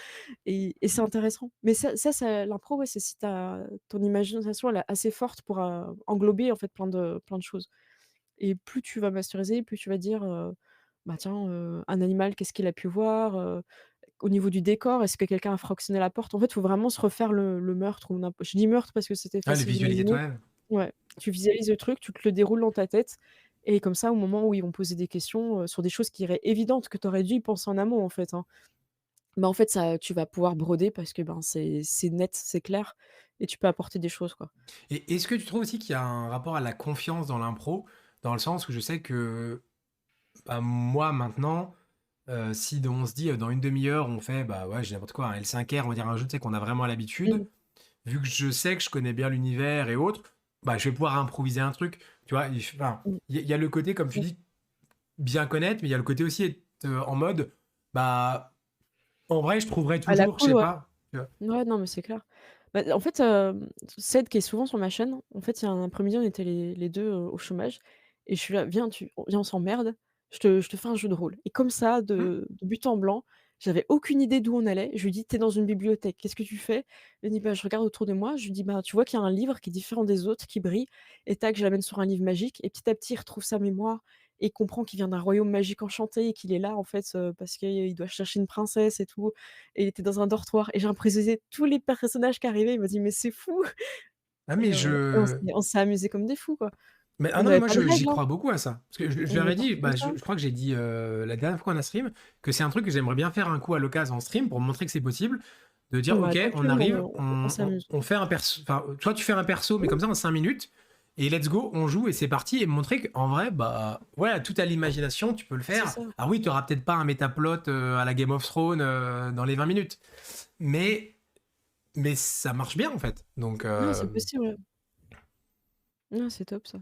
et c'est intéressant. Mais ça l'impro, ouais, c'est si ton imagination, elle est assez forte pour, englober, en fait, plein de choses et plus tu vas masteriser, plus tu vas dire, «Bah, tiens, un animal, qu'est-ce qu'il a pu voir?» Au niveau du décor, est-ce que quelqu'un a fractionné la porte? En fait, il faut vraiment se refaire le meurtre ou je dis meurtre parce que c'était ouais, le facile visualiser d'imaginer. toi-même. Ouais, tu visualises le truc, tu te le déroules dans ta tête et comme ça, au moment où ils vont poser des questions, sur des choses qui iraient évidentes, que tu aurais dû y penser en amont, en fait, hein. Bah, en fait, ça tu vas pouvoir broder parce que, ben, c'est net, c'est clair et tu peux apporter des choses, quoi. Et est-ce que tu trouves aussi qu'il y a un rapport à la confiance dans l'impro, dans le sens où je sais que bah, moi maintenant, si on se dit dans une demi-heure, on fait, bah ouais, j'ai n'importe quoi, un L5R, on va dire un jeu tu sais, qu'on a vraiment l'habitude, Mmh. vu que je sais que je connais bien l'univers et autres, bah, je vais pouvoir improviser un truc. Tu vois, enfin, Mmh. il y a le côté, comme tu Ouais. dis, bien connaître, mais il y a le côté aussi être en mode, bah, en vrai, je trouverai À la toujours, je cool, sais ouais. pas. Tu vois. Ouais, non, mais c'est clair. Bah, en fait, Ced qui est souvent sur ma chaîne, en fait, il y a un après-midi, on était les 2, au chômage et je suis là: «Viens, on s'emmerde, je te fais un jeu de rôle» et comme ça, Hmm. de but en blanc, j'avais aucune idée d'où on allait. Je lui dis: «Tu es dans une bibliothèque, qu'est-ce que tu fais?» Il me dit: «Bah, je regarde autour de moi». Je lui dis: «Bah, tu vois qu'il y a un livre qui est différent des autres, qui brille» et tac, je l'amène sur un livre magique et petit à petit, il retrouve sa mémoire et il comprend qu'il vient d'un royaume magique enchanté et qu'il est là, en fait, parce qu'il doit chercher une princesse et tout et il était dans un dortoir et j'ai improvisé tous les personnages qui arrivaient. Il m'a dit: «Mais c'est fou» Ah, et mais on s'est amusés comme des fous, quoi. mais ah On non, mais n'avait moi pas de j'y règles, hein. crois beaucoup à ça. Parce que je On leur est ai dit, parti comme bah, ça. je crois que j'ai dit la dernière fois qu'on a stream, que c'est un truc que j'aimerais bien faire un coup à l'occasion en stream pour montrer que c'est possible. De dire, Bah, ok, tant on que arrive, on s'amuse. on fait un perso. Enfin, toi tu fais un perso, mais comme ça en 5 minutes, et let's go, on joue et c'est parti. Et montrer qu'en vrai, bah, ouais, tout à l'imagination, tu peux le C'est faire. ça. Ah oui, tu auras peut-être pas un métaplot à la Game of Thrones dans les 20 minutes. Mais, mais ça marche bien en fait. Donc, Ouais, c'est possible, ouais. Non, c'est top ça.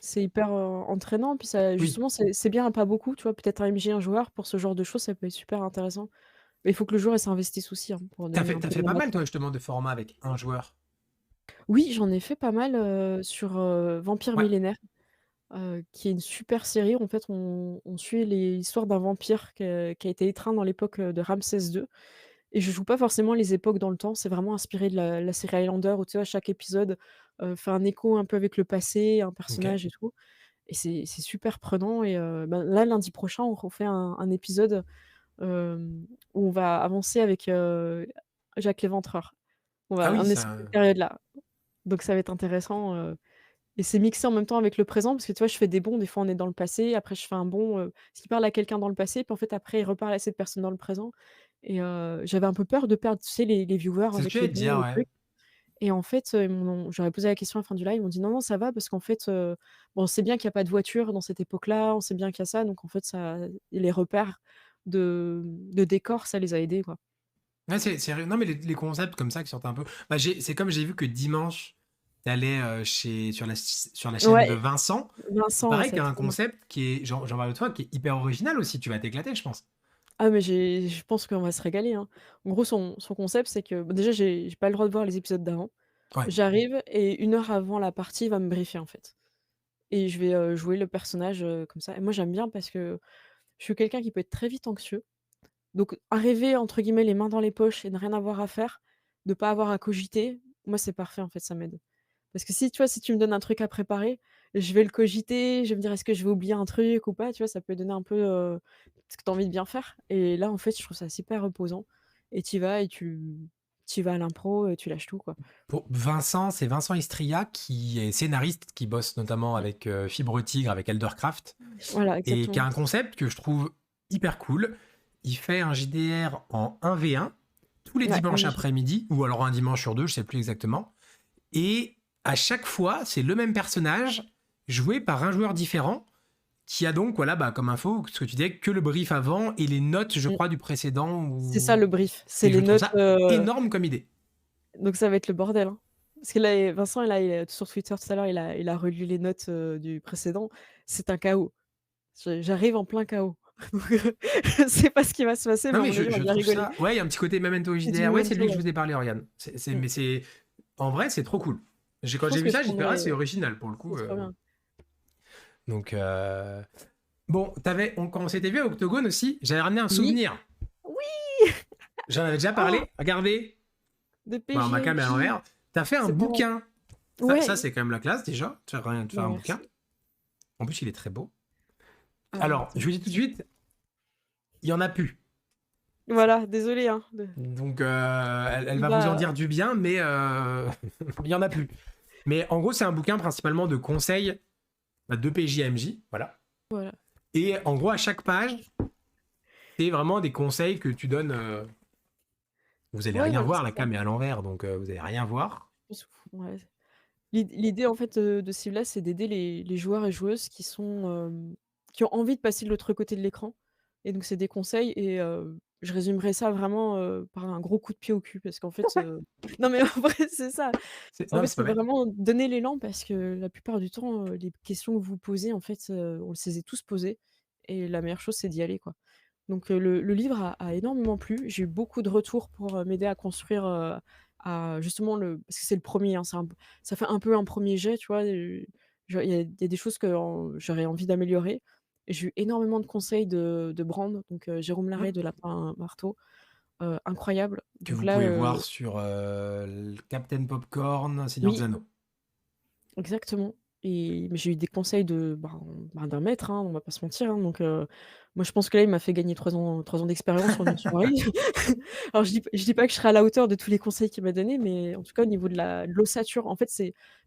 C'est hyper, entraînant puis ça oui. justement, c'est bien à pas beaucoup, tu vois? Peut-être un MJ, un joueur pour ce genre de choses, ça peut être super intéressant. Mais il faut que le joueur, il s'investisse aussi, hein, pour donner un T'as peu fait pas mal, toi, dramaturgie. justement, de formats avec un joueur. Oui, j'en ai fait pas mal, sur, Vampire Ouais, Millénaire. Qui est une super série. En fait, on suit l'histoire d'un vampire qui a été étreint dans l'époque, de Ramsès II et je joue pas forcément les époques dans le temps, c'est vraiment inspiré de la série Highlander où, tu vois, chaque épisode, fait un écho un peu avec le passé, un ok. personnage et tout et c'est super prenant et ben, là, lundi prochain, on refait un épisode, où on va avancer avec, Jacques l'Éventreur. Ah oui, On est sur cette période-là, donc ça va être intéressant, et c'est mixé en même temps avec le présent parce que tu vois, je fais des bonds, des fois on est dans le passé, après je fais un bond, parce qu'il parle à quelqu'un dans le passé, puis en fait après il reparle à cette personne dans le présent et j'avais un peu peur de perdre, tu sais, les viewers c'est ce que avec je les vais te bonds, dire, les ouais. trucs et en fait, j'aurais posé la question à la fin du live, ils m'ont dit: «Non, non, ça va parce qu'en fait, bon, on sait bien qu'il y a pas de voiture dans cette époque-là, on sait bien qu'il y a ça, donc en fait ça les repères de décors, ça les a aidés, quoi». Ouais, non, mais les concepts comme ça qui sortent un peu. Bah, c'est comme j'ai vu que dimanche, tu chez sur la chaîne de Ouais, Vincent, qui Vincent, ouais, paraît ça va qui a être un trop bien. concept qui est j'en parle de toi, qui est hyper original aussi. Tu vas t'éclater, je pense. Ah mais je pense qu'on va se régaler, hein. En gros, son concept, c'est que bah, déjà, j'ai pas le droit de voir les épisodes d'avant. Ouais. J'arrive et 1 heure avant la partie, il va me briefer, en fait et je vais, jouer le personnage, comme ça et moi, j'aime bien parce que je suis quelqu'un qui peut être très vite anxieux. Donc arriver, entre guillemets, «les mains dans les poches» et ne rien avoir à faire, de pas avoir à cogiter, moi, c'est parfait, en fait, ça m'aide. Parce que si, tu vois, si tu me donnes un truc à préparer, je vais le cogiter, je vais me dire: «Est-ce que je vais oublier un truc ou pas?» Tu vois? Ça peut donner un peu, ce que tu as envie de bien faire et là, en fait, je trouve ça super reposant et tu y vas et tu y vas à l'impro et tu lâches tout, quoi. Pour Vincent, c'est Vincent Istria qui est scénariste, qui bosse notamment Mmh. avec, Fibre Tigre, avec Eldercraft Voilà, et qui a exactement. un concept que je trouve hyper cool. Il fait un JDR en 1v1 tous les Ouais, dimanches oui, après-midi ou alors un dimanche sur 2, je sais plus exactement et à chaque fois, c'est le même personnage joué par un joueur différent qui a donc, voilà, bah, comme info, ce que tu disais, que le brief avant et les notes, je mmh, crois, du précédent c'est ça ou le brief, c'est et je les trouve notes, ça énorme comme idée. donc ça va être le bordel, hein. Parce que là, Vincent, là, il est sur Twitter tout à l'heure, il a relu les notes, du précédent. C'est un chaos. J'arrive en plein chaos. Donc je sais pas ce qui va se passer, Non, mais à mais mon avis, on va je bien trouve rigoler. ça. Ouais, il y a un petit côté Memento C'est du JDR. Ouais, c'est memento, lui que je ouais. vous ai parlé, Oriane. Mmh. Mais c'est. En vrai, c'est trop cool. Je Quand j'ai pense vu que je ça, j'ai fait, ah, prendrai, c'est original pour le c'est coup. trop bien. Donc, bon, quand on s'était vu à Octogone aussi, j'avais ramené un Oui, souvenir. oui! J'en avais déjà Oh! parlé. Regardez. De Bon, ma cam est à PJMJ, l'envers. T'as fait un c'est pas mal. bouquin. Ça Ouais, c'est quand même la classe déjà. Tu as rien de faire bah, un bouquin. merci. En plus, il est très beau. Ah, Alors, je c'est vous dis tout de suite, il y en a plus. voilà, désolée, hein, Donc, elle il va vous en va dire du bien, mais il y en a plus. Mais en gros, c'est un bouquin principalement de conseils bah, de PJMJ, voilà. voilà. Et en gros, à chaque page, c'est vraiment des conseils que tu donnes. Vous allez Ouais, rien voilà, voir, c'est la ça. cam est à l'envers, donc vous allez rien voir. Ouais. L'idée, en fait, de ce livre-là, c'est d'aider les joueurs et joueuses qui sont, qui ont envie de passer de l'autre côté de l'écran et donc c'est des conseils et je résumerais ça vraiment, par un gros coup de pied au cul parce qu'en fait, non mais en vrai, c'est ça. En Non, mais fait, c'est pas c'est bête. vraiment donner l'élan parce que la plupart du temps, les questions que vous posez, en fait, on se les est tous posées et la meilleure chose, c'est d'y aller, quoi. Donc le livre a énormément plu. J'ai eu beaucoup de retours pour, m'aider à construire, à justement le parce que c'est le premier, hein, c'est un p ça fait un peu un premier jet, tu vois? Genre il y a des choses que j'aurais envie d'améliorer et j'ai eu énormément de conseils de Brand, donc Jérôme Larrey de Lapin Marteau, incroyable. Que Donc vous là, pouvez voir sur Captain Popcorn, Seigneur des oui, Anneaux. exactement et mais j'ai eu des conseils d'un maître, hein, on va pas se mentir, hein, donc moi je pense que là, il m'a fait gagner 3 ans d'expérience en une soirée. Alors je dis pas que je serai à la hauteur de tous les conseils qu'il m'a donnés, mais en tout cas au niveau de l'ossature, en fait,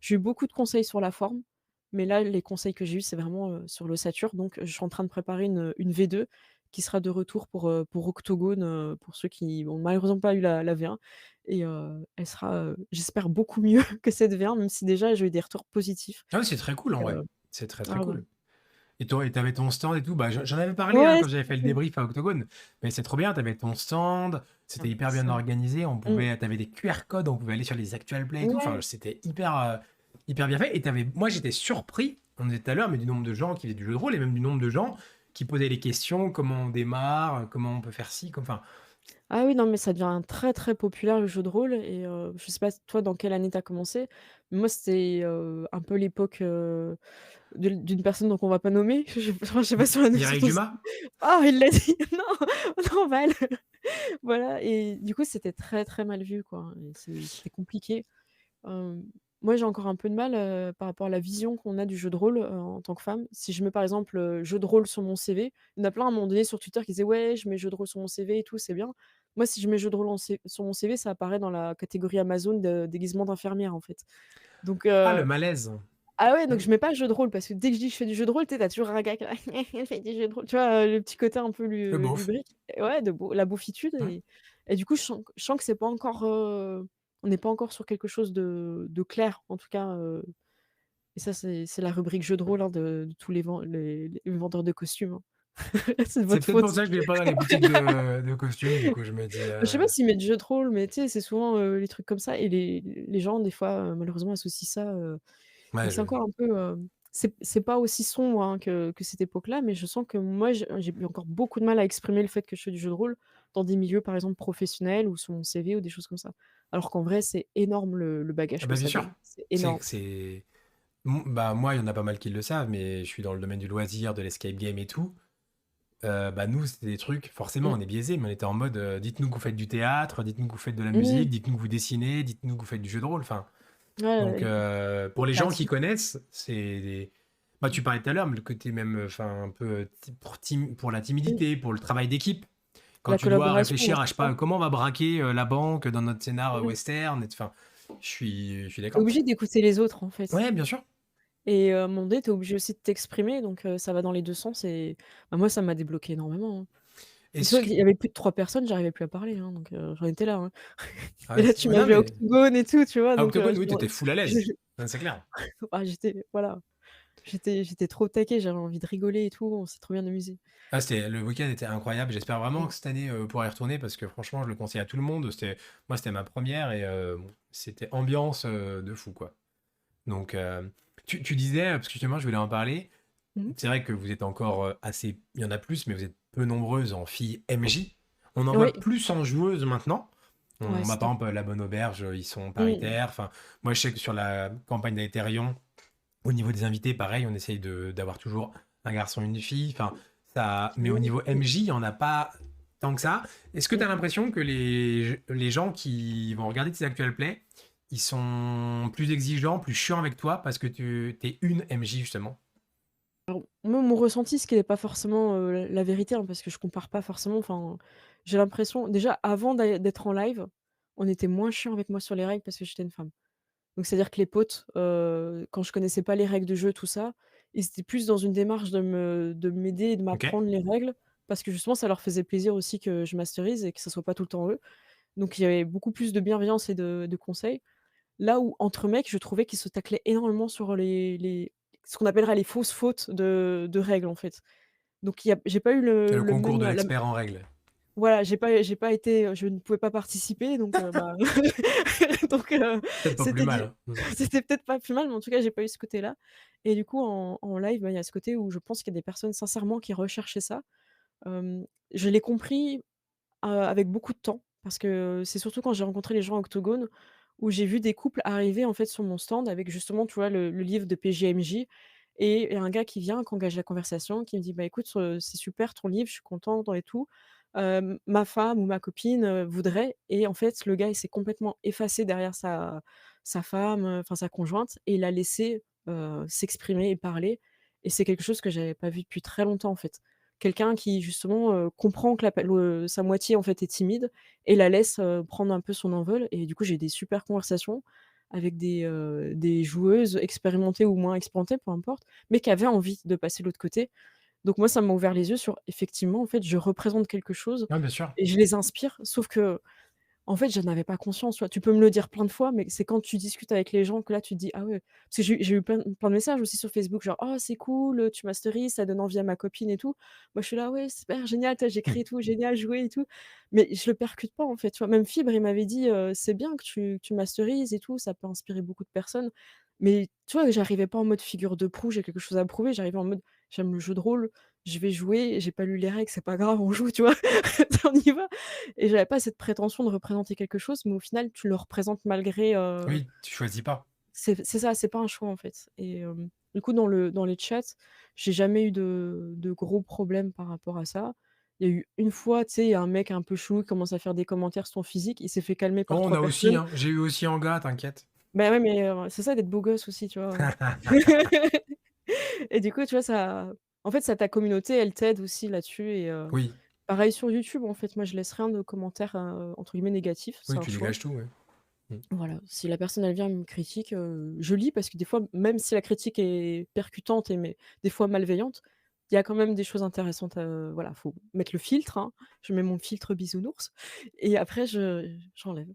j'ai eu beaucoup de conseils sur la forme, mais là, les conseils que j'ai eus, c'est vraiment, sur l'ossature, donc je suis en train de préparer une V2 qui sera de retour pour Octogone, pour ceux qui ont malheureusement pas eu la V1 et elle sera, j'espère beaucoup mieux que cette V1, même si déjà j'ai eu des retours positifs, Ah oui, c'est très cool en vrai. heu, C'est très très ah ouais. cool. Et toi, t'avais ton stand et tout. Bah, j'en avais parlé hein, Ouais, quand j'avais fait le c'est débrief à Octogone. Mais c'est trop bien, t'avais ton stand, ah c'était hyper bien ça. organisé. Mmh. T'avais des QR codes, on pouvait aller sur les actual play et tout. Enfin, Ouais, c'était hyper bien fait. Et moi, j'étais surpris, on disait tout à l'heure, mais du nombre de gens qui faisaient du jeu de rôle et même du nombre de gens qui posaient les questions, comment on démarre, comment on peut faire ci, enfin. ah oui, non, mais ça devient très, très populaire le jeu de rôle et je sais pas toi dans quelle année tu as commencé? Mais moi c'était, un peu l'époque, d'une personne donc on va pas nommer. Je sais pas si on la nomme sur Mireille ton site. Dumas? Ah il l'a dit! Non! Non Val! Voilà et du coup c'était très, très mal vu quoi et c'était compliqué. Hem, Moi, j'ai encore un peu de mal, par rapport à la vision qu'on a du jeu de rôle, en tant que femme. Si je mets, par exemple, jeu de rôle sur mon CV, il y en a plein à un moment donné sur Twitter qui disaient: «Ouais, je mets jeu de rôle sur mon CV et tout, c'est bien». Moi, si je mets jeu de rôle sur mon CV, ça apparaît dans la catégorie Amazon de déguisement d'infirmière, en fait. Donc Ah, le malaise. ah ouais, donc Hmm. je mets pas jeu de rôle parce que dès que je dis que je fais du jeu de rôle, tu sais, tu as toujours un gars qui est là: «Elle fait du jeu de rôle». Tu vois, le petit côté un peu Le beauf. lubrique. Ouais, la beaufitude Hmm. et du coup, je sens que c'est pas encore, on n'est pas encore sur quelque chose de clair, en tout cas, et ça, c'est la rubrique jeu de rôle, hein, de tous les vendeurs de costumes, hein. C'est de C'est votre peut-être pour faute. ça que je vais pas dans les boutiques de costumes, du coup, je me dis, Je sais pas s'ils mettent jeux de rôle, mais tu sais, c'est souvent, les trucs comme ça et les gens des fois, malheureusement associent ça, ouais, donc c'est encore un peu, c'est pas aussi sombre, hein, que cette époque-là, mais je sens que moi j'ai eu encore beaucoup de mal à exprimer le fait que je fais du jeu de rôle dans des milieux, par exemple, professionnels ou sur mon CV ou des choses comme ça. Alors qu'en vrai, c'est énorme le ah bagage que bah, bien ça sûr. donne. C'est énorme. Bah, moi, il y en a pas mal qui le savent, mais je suis dans le domaine du loisir, de l'escape game et tout. Bah, nous, c'était des trucs, forcément, Mmh. on est biaisé, mais on était en mode, dites-nous que vous faites du théâtre, dites-nous que vous faites de la Mmh. musique, dites-nous que vous dessinez, dites-nous que vous faites du jeu de rôle. Enfin, Ouais, donc, ouais, les pour les gens qui créatifs. connaissent, bah, tu parlais tout à l'heure, mais le côté même, enfin, un peu pour la Mmh. timidité, pour le travail d'équipe. Quand La tu dois collaboration, ouais, réfléchir à, je c'est sais ça. pas, comment on va braquer la banque dans notre scénar Mmh. western, enfin, je suis Tu es d'accord. obligé d'écouter les autres, en fait. Ouais, bien sûr. Et à un moment donné, tu es obligé aussi de t'exprimer, donc ça va dans les 2 sens et bah, moi, ça m'a débloqué énormément, hein. Est-ce Dis-toi que. qu'il y avait plus de 3 personnes, j'arrivais plus à parler, hein, donc j'en étais là, hein. Ah Et ouais, là, tu ouais, m'as non, vu à mais. Octogone et tout, tu vois? À Donc Octogone, oui, je t'étais full à l'aise. je Ouais, c'est clair. ah, j'étais voilà, j'étais trop au taquet, j'avais envie de rigoler et tout, on s'est trop bien amusés. Ah, le week-end était incroyable. J'espère vraiment Mmh. que cette année, pourra y retourner parce que franchement, je le conseille à tout le monde. Moi, c'était ma première et bon, c'était ambiance de fou, quoi. Donc, tu disais, parce que justement, je voulais en parler. Mmh mh. C'est vrai que vous êtes encore assez. Il y en a plus, mais vous êtes peu nombreuses en filles MJ. On en Oui, voit plus en joueuses maintenant. ouais, Bah, c'est par top. exemple, la Bonne Auberge, ils sont Mmh. paritaires. Enfin, moi, je sais que sur la campagne d'Aetherion, au niveau des invités, pareil, on essaye d'avoir toujours un garçon, une fille. Enfin, ça. Mais au Mmh. niveau Mmh. MJ, il n'y en a pas tant que ça. Est-ce que tu as Mmh. l'impression que les gens qui vont regarder tes actual plays, ils sont plus exigeants, plus chiants avec toi parce que tu es une MJ, justement? Alors, moi, mon ressenti, ce qui n'est pas forcément, la vérité, hein, parce que je compare pas forcément, enfin, j'ai l'impression déjà avant d'être en live, on était moins chiant avec moi sur les règles parce que j'étais une femme. Donc c'est-à-dire que les potes, quand je connaissais pas les règles de jeu, tout ça, ils étaient plus dans une démarche de m'aider et de Ok. m'apprendre les règles parce que justement ça leur faisait plaisir aussi que je masterise et que ça soit pas tout le temps eux. Donc il y avait beaucoup plus de bienveillance et de conseils. Là où entre mecs, je trouvais qu'ils se taclaient énormément sur les ce qu'on appellerait les fausses fautes de règles, en fait. Donc il y a j'ai pas eu C'est le le concours même de la l'expert en règles. voilà, j'ai pas été, je ne pouvais pas participer donc bah, donc Peut-être pas plus c'était mal, di hein. c'était peut-être pas plus mal, mais en tout cas, j'ai pas eu ce côté-là et du coup, en live, bah, il y a ce côté où je pense qu'il y a des personnes sincèrement qui recherchaient ça. Je l'ai compris, avec beaucoup de temps parce que c'est surtout quand j'ai rencontré les gens à Octogone où j'ai vu des couples arriver, en fait, sur mon stand avec justement, tu vois, le livre de PJMJ et un gars qui vient, qui engage la conversation, qui me dit: «Bah, écoute, c'est super ton livre, je suis content et tout. Ma femme ou ma copine, voudrait» et en fait, le gars, il s'est complètement effacé derrière sa femme, enfin sa conjointe et il l'a laissé, s'exprimer et parler et c'est quelque chose que j'avais pas vu depuis très longtemps, en fait. Quelqu'un qui justement, comprend que sa moitié, en fait, est timide et la laisse, prendre un peu son envol et du coup, j'ai eu des super conversations avec des joueuses expérimentées ou moins expérimentées, peu importe, mais qui avaient envie de passer de l'autre côté. Donc moi, ça m'a ouvert les yeux sur effectivement, en fait, je représente quelque chose Ouais, bien sûr. et je les inspire, sauf que en fait, j'en avais pas conscience, tu vois? Tu peux me le dire plein de fois, mais c'est quand tu discutes avec les gens que là, tu te dis: «Ah ouais» parce que j'ai eu plein de messages aussi sur Facebook, genre: «Oh c'est cool, tu masterises, ça donne envie à ma copine et tout». Moi, je suis là: «Ouais, super génial, tu vois, j'écris et tout, génial, jouer et tout». Mais je le percute pas, en fait, tu vois? Même Fibre, il m'avait dit: «C'est bien que tu masterises et tout, ça peut inspirer beaucoup de personnes». Mais tu vois, j'arrivais pas en mode figure de proue, j'ai quelque chose à prouver, j'arrivais en mode: «J'aime le jeu de rôle, je vais jouer, j'ai pas lu les règles, c'est pas grave, on joue», tu vois? On y va. Et j'avais pas cette prétention de représenter quelque chose, mais au final, tu le représentes malgré, Oui, tu choisis pas. c'est ça, c'est pas un choix, en fait et du coup, dans les chats, j'ai jamais eu de gros problèmes par rapport à ça. Il y a eu une fois, tu sais, il y a un mec un peu chelou qui commence à faire des commentaires sur ton physique, il s'est fait calmer Oh, par on 3 a aussi, personnes. hein. J'ai eu aussi en gars, t'inquiète. Bah, ouais, mais c'est ça d'être beau gosse aussi, tu vois? Et du coup, tu vois, ça en fait, ça ta communauté, elle t'aide aussi là-dessus et Oui, pareil sur YouTube, en fait, moi, je laisse rien de commentaires, entre guillemets «négatifs», c'est oui, un tu choix. dégages tout, ouais. Mmh. Voilà, si la personne elle vient me critique, je lis parce que des fois, même si la critique est percutante et mais des fois malveillante, il y a quand même des choses intéressantes, voilà, faut mettre le filtre, hein. Je mets mon filtre bisounours et après j'enlève.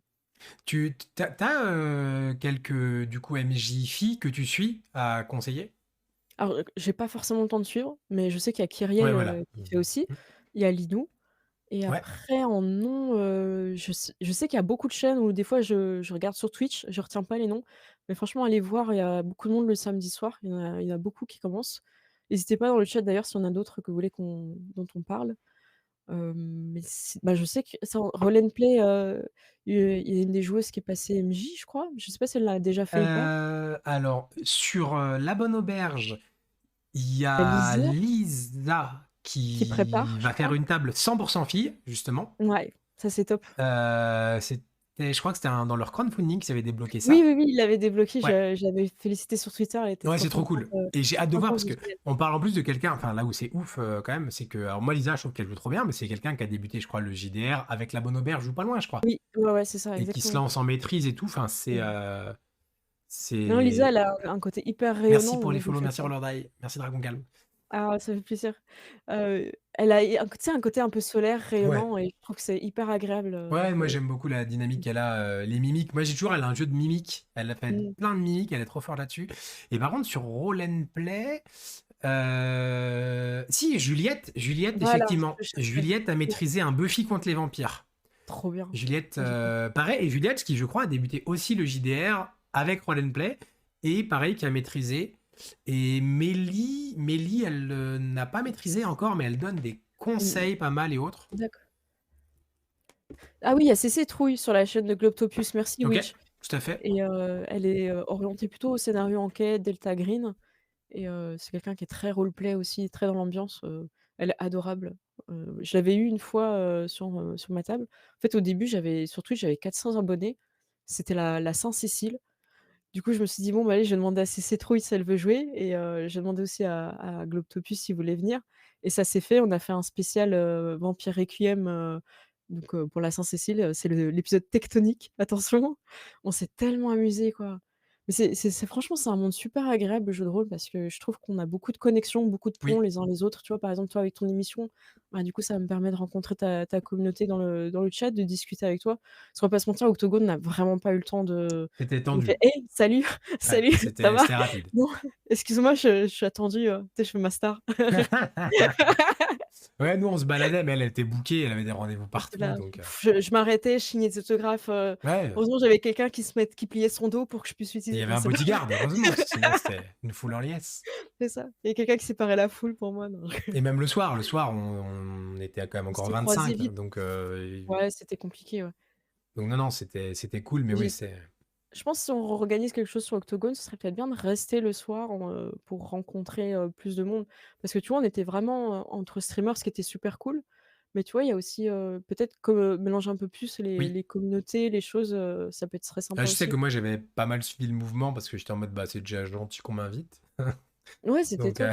Quelques, du coup, MJ filles que tu suis à conseiller? Alors, j'ai pas forcément le temps de suivre, mais je sais qu'il y a Ouais, Kyriel, voilà. qui fait aussi. Il y a Linou et Ouais. après en nom, je sais qu'il y a beaucoup de chaînes où des fois je regarde sur Twitch, je retiens pas les noms, mais franchement allez voir, il y a beaucoup de monde le samedi soir, il y en a beaucoup qui commencent. N'hésitez pas dans le chat d'ailleurs s'il y en a d'autres que vous voulez dont on parle. Mais bah, je sais que ça Roll and Play, il y a une des joueuses qui est passée MJ, je crois. Je sais pas si elle l'a déjà fait ou pas. Alors, sur La Bonne Auberge, il y Il y a a Lisa Lisa qui prépare, qui je va faire crois. une table 100% filles, justement. Ouais, ça c'est top. Je crois que c'était dans leur crowdfunding qu'ils avaient débloqué Oui, ça. oui, oui, il l'avait débloqué, Ouais, je l'avais félicité sur Twitter, elle était ouais, trop c'est trop contente, cool. Et j'ai hâte de voir franchement parce que génial. on parle en plus de quelqu'un, enfin là où c'est ouf quand même, c'est que, alors moi Lisa, je trouve qu'elle joue trop bien, mais c'est quelqu'un qui a débuté, je crois, le JDR avec La Bonne Auberge, joue pas loin, je crois, Oui, ouais, ouais, c'est ça, et qui se exactement. lance en maîtrise et tout. Enfin, Mmh. Non, Lisa, c'est. elle a un côté hyper Merci rayonnant pour au les niveau follow, merci fashion. Rollerday, merci Dragon Calme. Ah, ça fait plaisir. Elle a tu sais, un côté un peu solaire, Ouais. rayonnant et je trouve que c'est hyper agréable, Ouais, moi de j'aime beaucoup la dynamique qu'elle a, les mimiques. Moi j'ai toujours, elle a un jeu de mimiques. Elle a fait mmh. plein de mimiques, elle est trop forte là-dessus. Et par contre, sur Roll and Play, si, Juliette, Voilà, ce effectivement. que je cherchais. Juliette a Ouais, maîtrisé un Buffy contre les vampires. trop bien. Juliette, J'ai kiffé. pareil, et Juliette, qui je crois a débuté aussi le JDR avec Roll and Play, et pareil, qui a maîtrisé. Et Mélie, elle n'a pas maîtrisé encore, mais elle donne des Mmh. conseils pas mal et autres. D'accord. Ah oui, il y a CC Trouille sur la chaîne de Globtopus, merci Ok, Witch tout à fait. et elle est, orientée plutôt au scénario enquête, Delta Green et c'est quelqu'un qui est très roleplay aussi, très dans l'ambiance, elle est adorable. Je l'avais eu une fois, sur ma table. En fait, au début, sur Twitch, j'avais 400 abonnés. C'était la Saint-Cécile. Du coup, je me suis dit: «Bon, bah, allez, je vais demander à CC Trouille si elle veut jouer» et j'ai demandé aussi à Globtopus s'il voulait venir et ça s'est fait. On a fait un spécial, Vampire Requiem, donc pour la Saint-Cécile, c'est l'épisode tectonique, attention. On s'est tellement amusés, quoi. Mais c'est franchement, c'est un monde super agréable, le jeu de rôle, parce que je trouve qu'on a beaucoup de connexions, beaucoup de ponts Oui. les uns les autres. Tu vois, par exemple, toi, avec ton émission, bah, du coup, ça me permet de rencontrer ta communauté dans le chat, de discuter avec toi. Parce qu'on va pas se mentir, Octogone n'a vraiment pas eu le temps de C'était il me fait: tendu. «Hey, salut, Ouais, salut, ça va? c'était rapide. Non, excuse-moi, je suis attendue, tu sais, je fais ma star». Ouais, nous, on se baladait, mais elle était bookée, elle avait des rendez-vous J'étais partout, là, donc je m'arrêtais, je signais des autographes, ouais, heureusement, j'avais quelqu'un qui pliait son dos pour que je puisse il y utiliser avait non, un c'est pas bodyguard, heureusement, sinon c'était une foule en liesse. c'est ça. Il y a quelqu'un qui séparait la foule pour moi, non. Et même le soir, on était quand même On encore s'était croisés 25, vite. donc Ouais, c'était compliqué, ouais. non, non, c'était cool, mais oui, J'ai c'est je pense si on organise quelque chose sur Octogone, ce serait peut-être bien de rester le soir pour rencontrer, plus de monde. Parce que tu vois, on était vraiment, entre streamers, ce qui était super cool. Mais tu vois, il y a aussi, peut-être que mélanger un peu plus les oui. les communautés, les choses, ça peut être très sympa Je sais que aussi. moi, j'avais pas mal suivi le mouvement parce que j'étais en mode, bah, c'est déjà gentil qu'on m'invite. Ouais, c'était Donc, top,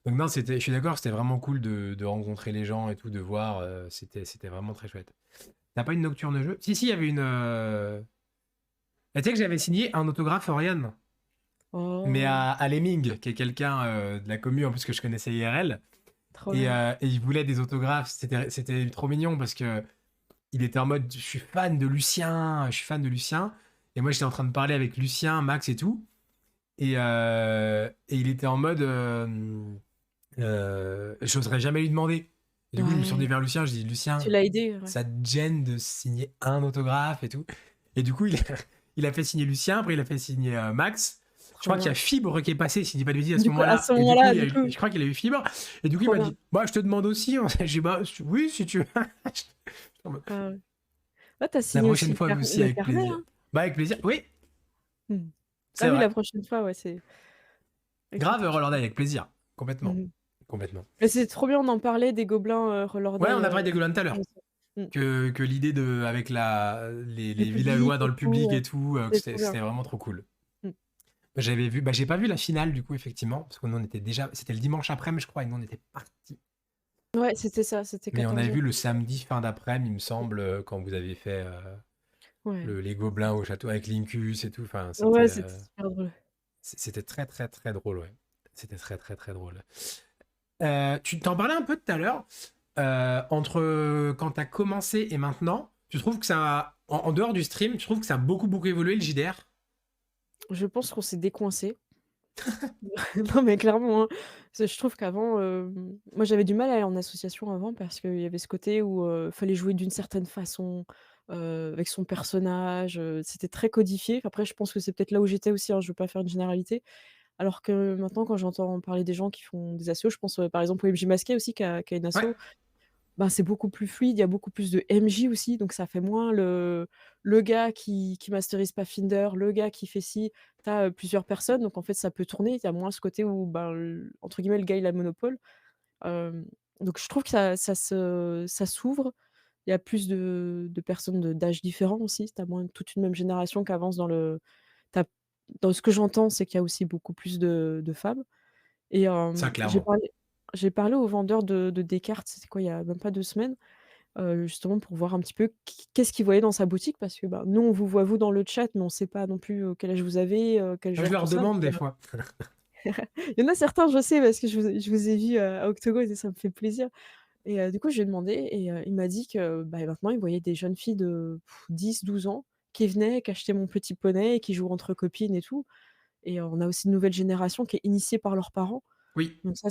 donc non, je suis d'accord, c'était vraiment cool de rencontrer les gens et tout, de voir, c'était vraiment très chouette. T'as pas une nocturne de jeu? Si, si, il y avait une. Tu sais que j'avais signé un autographe Oriane, mais Oh, à Lemming, qui est quelqu'un de la commu en plus que je connaissais IRL, trop bien. et il voulait des autographes. C'était trop mignon parce que il était en mode, je suis fan de Lucien, je suis fan de Lucien. Et moi, j'étais en train de parler avec Lucien, Max et tout. Et il était en mode, j'oserais jamais lui demander. Et du coup, je me suis tourné Ouais, vers Lucien, je dis, tu Lucien, l'as aidé, ouais. ça te gêne de signer un autographe et tout. Et du coup, il a fait signer Lucien, après il a fait signer Max. Je Trop crois qu'il y a bien. Fibre qui est passé, s'il dit pas de bêtises, à ce Du coup, à moment-là. ce Et du coup, moment-là, du coup, je crois qu'il a eu Fibre. Et du coup, il trop m'a bien. dit, bah, je te demande aussi. J'ai dit, bah, oui, si tu veux. Ah ouais. Ah, tu La signé aussi prochaine fois aussi, le avec carnet, plaisir. hein? Bah, avec plaisir. Oui, Mmh. c'est Ah oui, vrai. la prochaine fois, ouais, c'est avec Grave, cette Roller Day, avec plaisir. Complètement. mmh Complètement. Mais c'est trop bien, on en parlait des gobelins, Ouais, Rollorday, on a parlé des Golan tout à l'heure. ensemble. Mmh. Que l'idée de, avec Le les public villageois dans et le tout, public et tout, que c'était trop bien. c'était vraiment trop cool. Mmh. J'avais vu, bah, j'ai pas vu la finale du coup, effectivement, parce que nous on était déjà, c'était le dimanche après-midi, je crois, et nous on était partis. Ouais, c'était ça, c'était Mais on avait 14h. vu le samedi fin d'après-midi, il me semble, quand vous avez fait Ouais. les gobelins au château avec Lincus et tout. Enfin, Ouais, c'était super drôle. c'était très très très drôle, ouais. C'était très très très drôle. Tu t'en parlais un peu tout à l'heure, entre quand tu as commencé et maintenant, tu trouves que ça, en dehors du stream, tu trouves que ça a beaucoup beaucoup évolué le JDR? Je pense qu'on s'est décoincés. Non, mais clairement, hein. Je trouve qu'avant, moi, j'avais du mal à aller en association avant parce qu'il y avait ce côté où, fallait jouer d'une certaine façon, avec son personnage, c'était très codifié. Après, je pense que c'est peut-être là où j'étais aussi, hein, je veux pas faire une généralité. Alors que maintenant, quand j'entends parler des gens qui font des assos, je pense, par exemple, au MJ Masqué aussi qui a une Ouais, asso. Ben, c'est beaucoup plus fluide, il y a beaucoup plus de MJ aussi, donc ça fait moins le gars qui masterise pas Finder, le gars qui fait ci. Tu as, plusieurs personnes, donc en fait, ça peut tourner. Il y a moins ce côté où, ben, l entre guillemets, «le gars, il a le monopole». Hem, donc je trouve que ça s'ouvre. Il y a plus de personnes d'âges différents aussi. Tu as moins toute une même génération qui avance tu as dans ce que j'entends, c'est qu'il y a aussi beaucoup plus de femmes et ça j'ai clairement. parlé au vendeur de Descartes, c'était quoi? Il y a même pas 2 semaines. Justement pour voir un petit peu qu'est-ce qu'ils voyaient dans sa boutique parce que, bah, nous, on vous voit vous dans le chat, mais on sait pas non plus, quel âge vous avez, quel Je genre, leur tout ça, donc demande des fois. il y en a certains, je sais, parce que je vous ai vu, à Octogone et ça me fait plaisir et du coup, je lui ai demandé et il m'a dit que, bah, maintenant, il voyait des jeunes filles de 10-12 ans qui venaient, qui achetaient Mon Petit Poney et qui jouent entre copines et tout et on a aussi une nouvelle génération qui est initiée par leurs parents, Oui, donc ça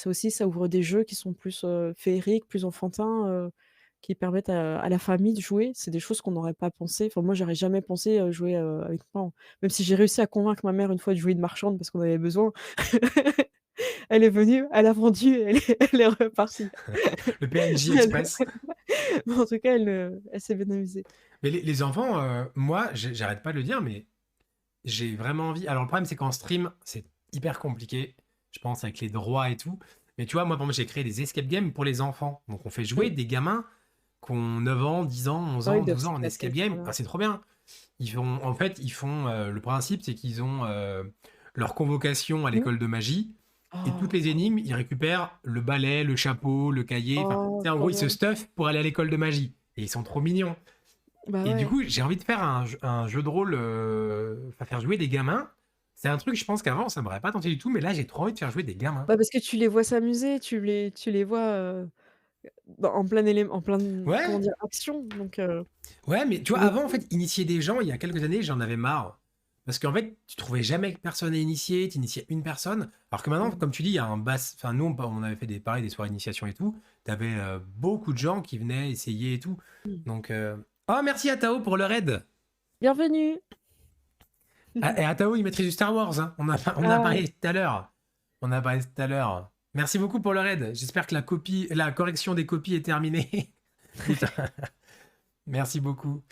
aussi, ça ouvre des jeux qui sont plus, féeriques, plus enfantins, qui permettent à la famille de jouer. C'est des choses qu'on n'aurait pas pensé. Enfin, moi, j'aurais jamais pensé, jouer, avec mes parents. Même si j'ai réussi à convaincre ma mère une fois de jouer une marchande parce qu'on avait besoin. Elle est venue, elle a vendu, elle est repartie. le PNJ Elle Express. mais en tout cas, elle s'est bien amusée. Mais les enfants, moi, j'arrête pas de le dire, mais j'ai vraiment envie. Alors, le problème, c'est qu'en stream, c'est hyper compliqué, je pense, avec les droits et tout. Mais tu vois, moi, par exemple, j'ai créé des escape games pour les enfants. Donc, on fait jouer Mmh. des gamins qui ont 9 ans, 10 ans, 11 Ouais, ils ans, doivent 12 ans en escape s'éclater. game. Voilà. Ah, c'est trop bien. En fait, ils font. Le principe, c'est qu'ils ont leur convocation à Mmh. l'école de magie. Et toutes Oh, les trop bien. énigmes, ils récupèrent le balai, le chapeau, le cahier. Enfin, tu Oh, sais, en trop gros, ils se bien. stuffent pour aller à l'école de magie. Et ils sont trop mignons. Bah, Et du ouais. coup, j'ai envie de faire un jeu de rôle, enfin faire jouer des gamins. C'est un truc, je pense qu'avant, ça m'aurait pas tenté du tout, mais là, j'ai trop envie de faire jouer des gamins. Bah, parce que tu les vois s'amuser, tu les vois, bah, en pleine, comment Ouais, dire? Action, donc ouais, mais tu pour vois, le avant, en coup. fait, initier des gens, il y a quelques années, j'en avais marre. Parce qu'en fait, tu trouvais jamais que personne à initier, tu initiais une personne. Alors que maintenant, Mmh. comme tu dis, il y a un basse. Enfin, nous, on avait fait pareil, des soirées d'initiation et tout. T'avais beaucoup de gens qui venaient essayer et tout. Mmh. Donc, oh, merci à Tao pour le raid. Bienvenue! Ah, et Atao, il maîtrise du Star Wars, hein. On a Ah, parlé tout à l'heure. On a parlé tout à l'heure. Merci beaucoup pour le raid. J'espère que la correction des copies est terminée. Putain, merci beaucoup.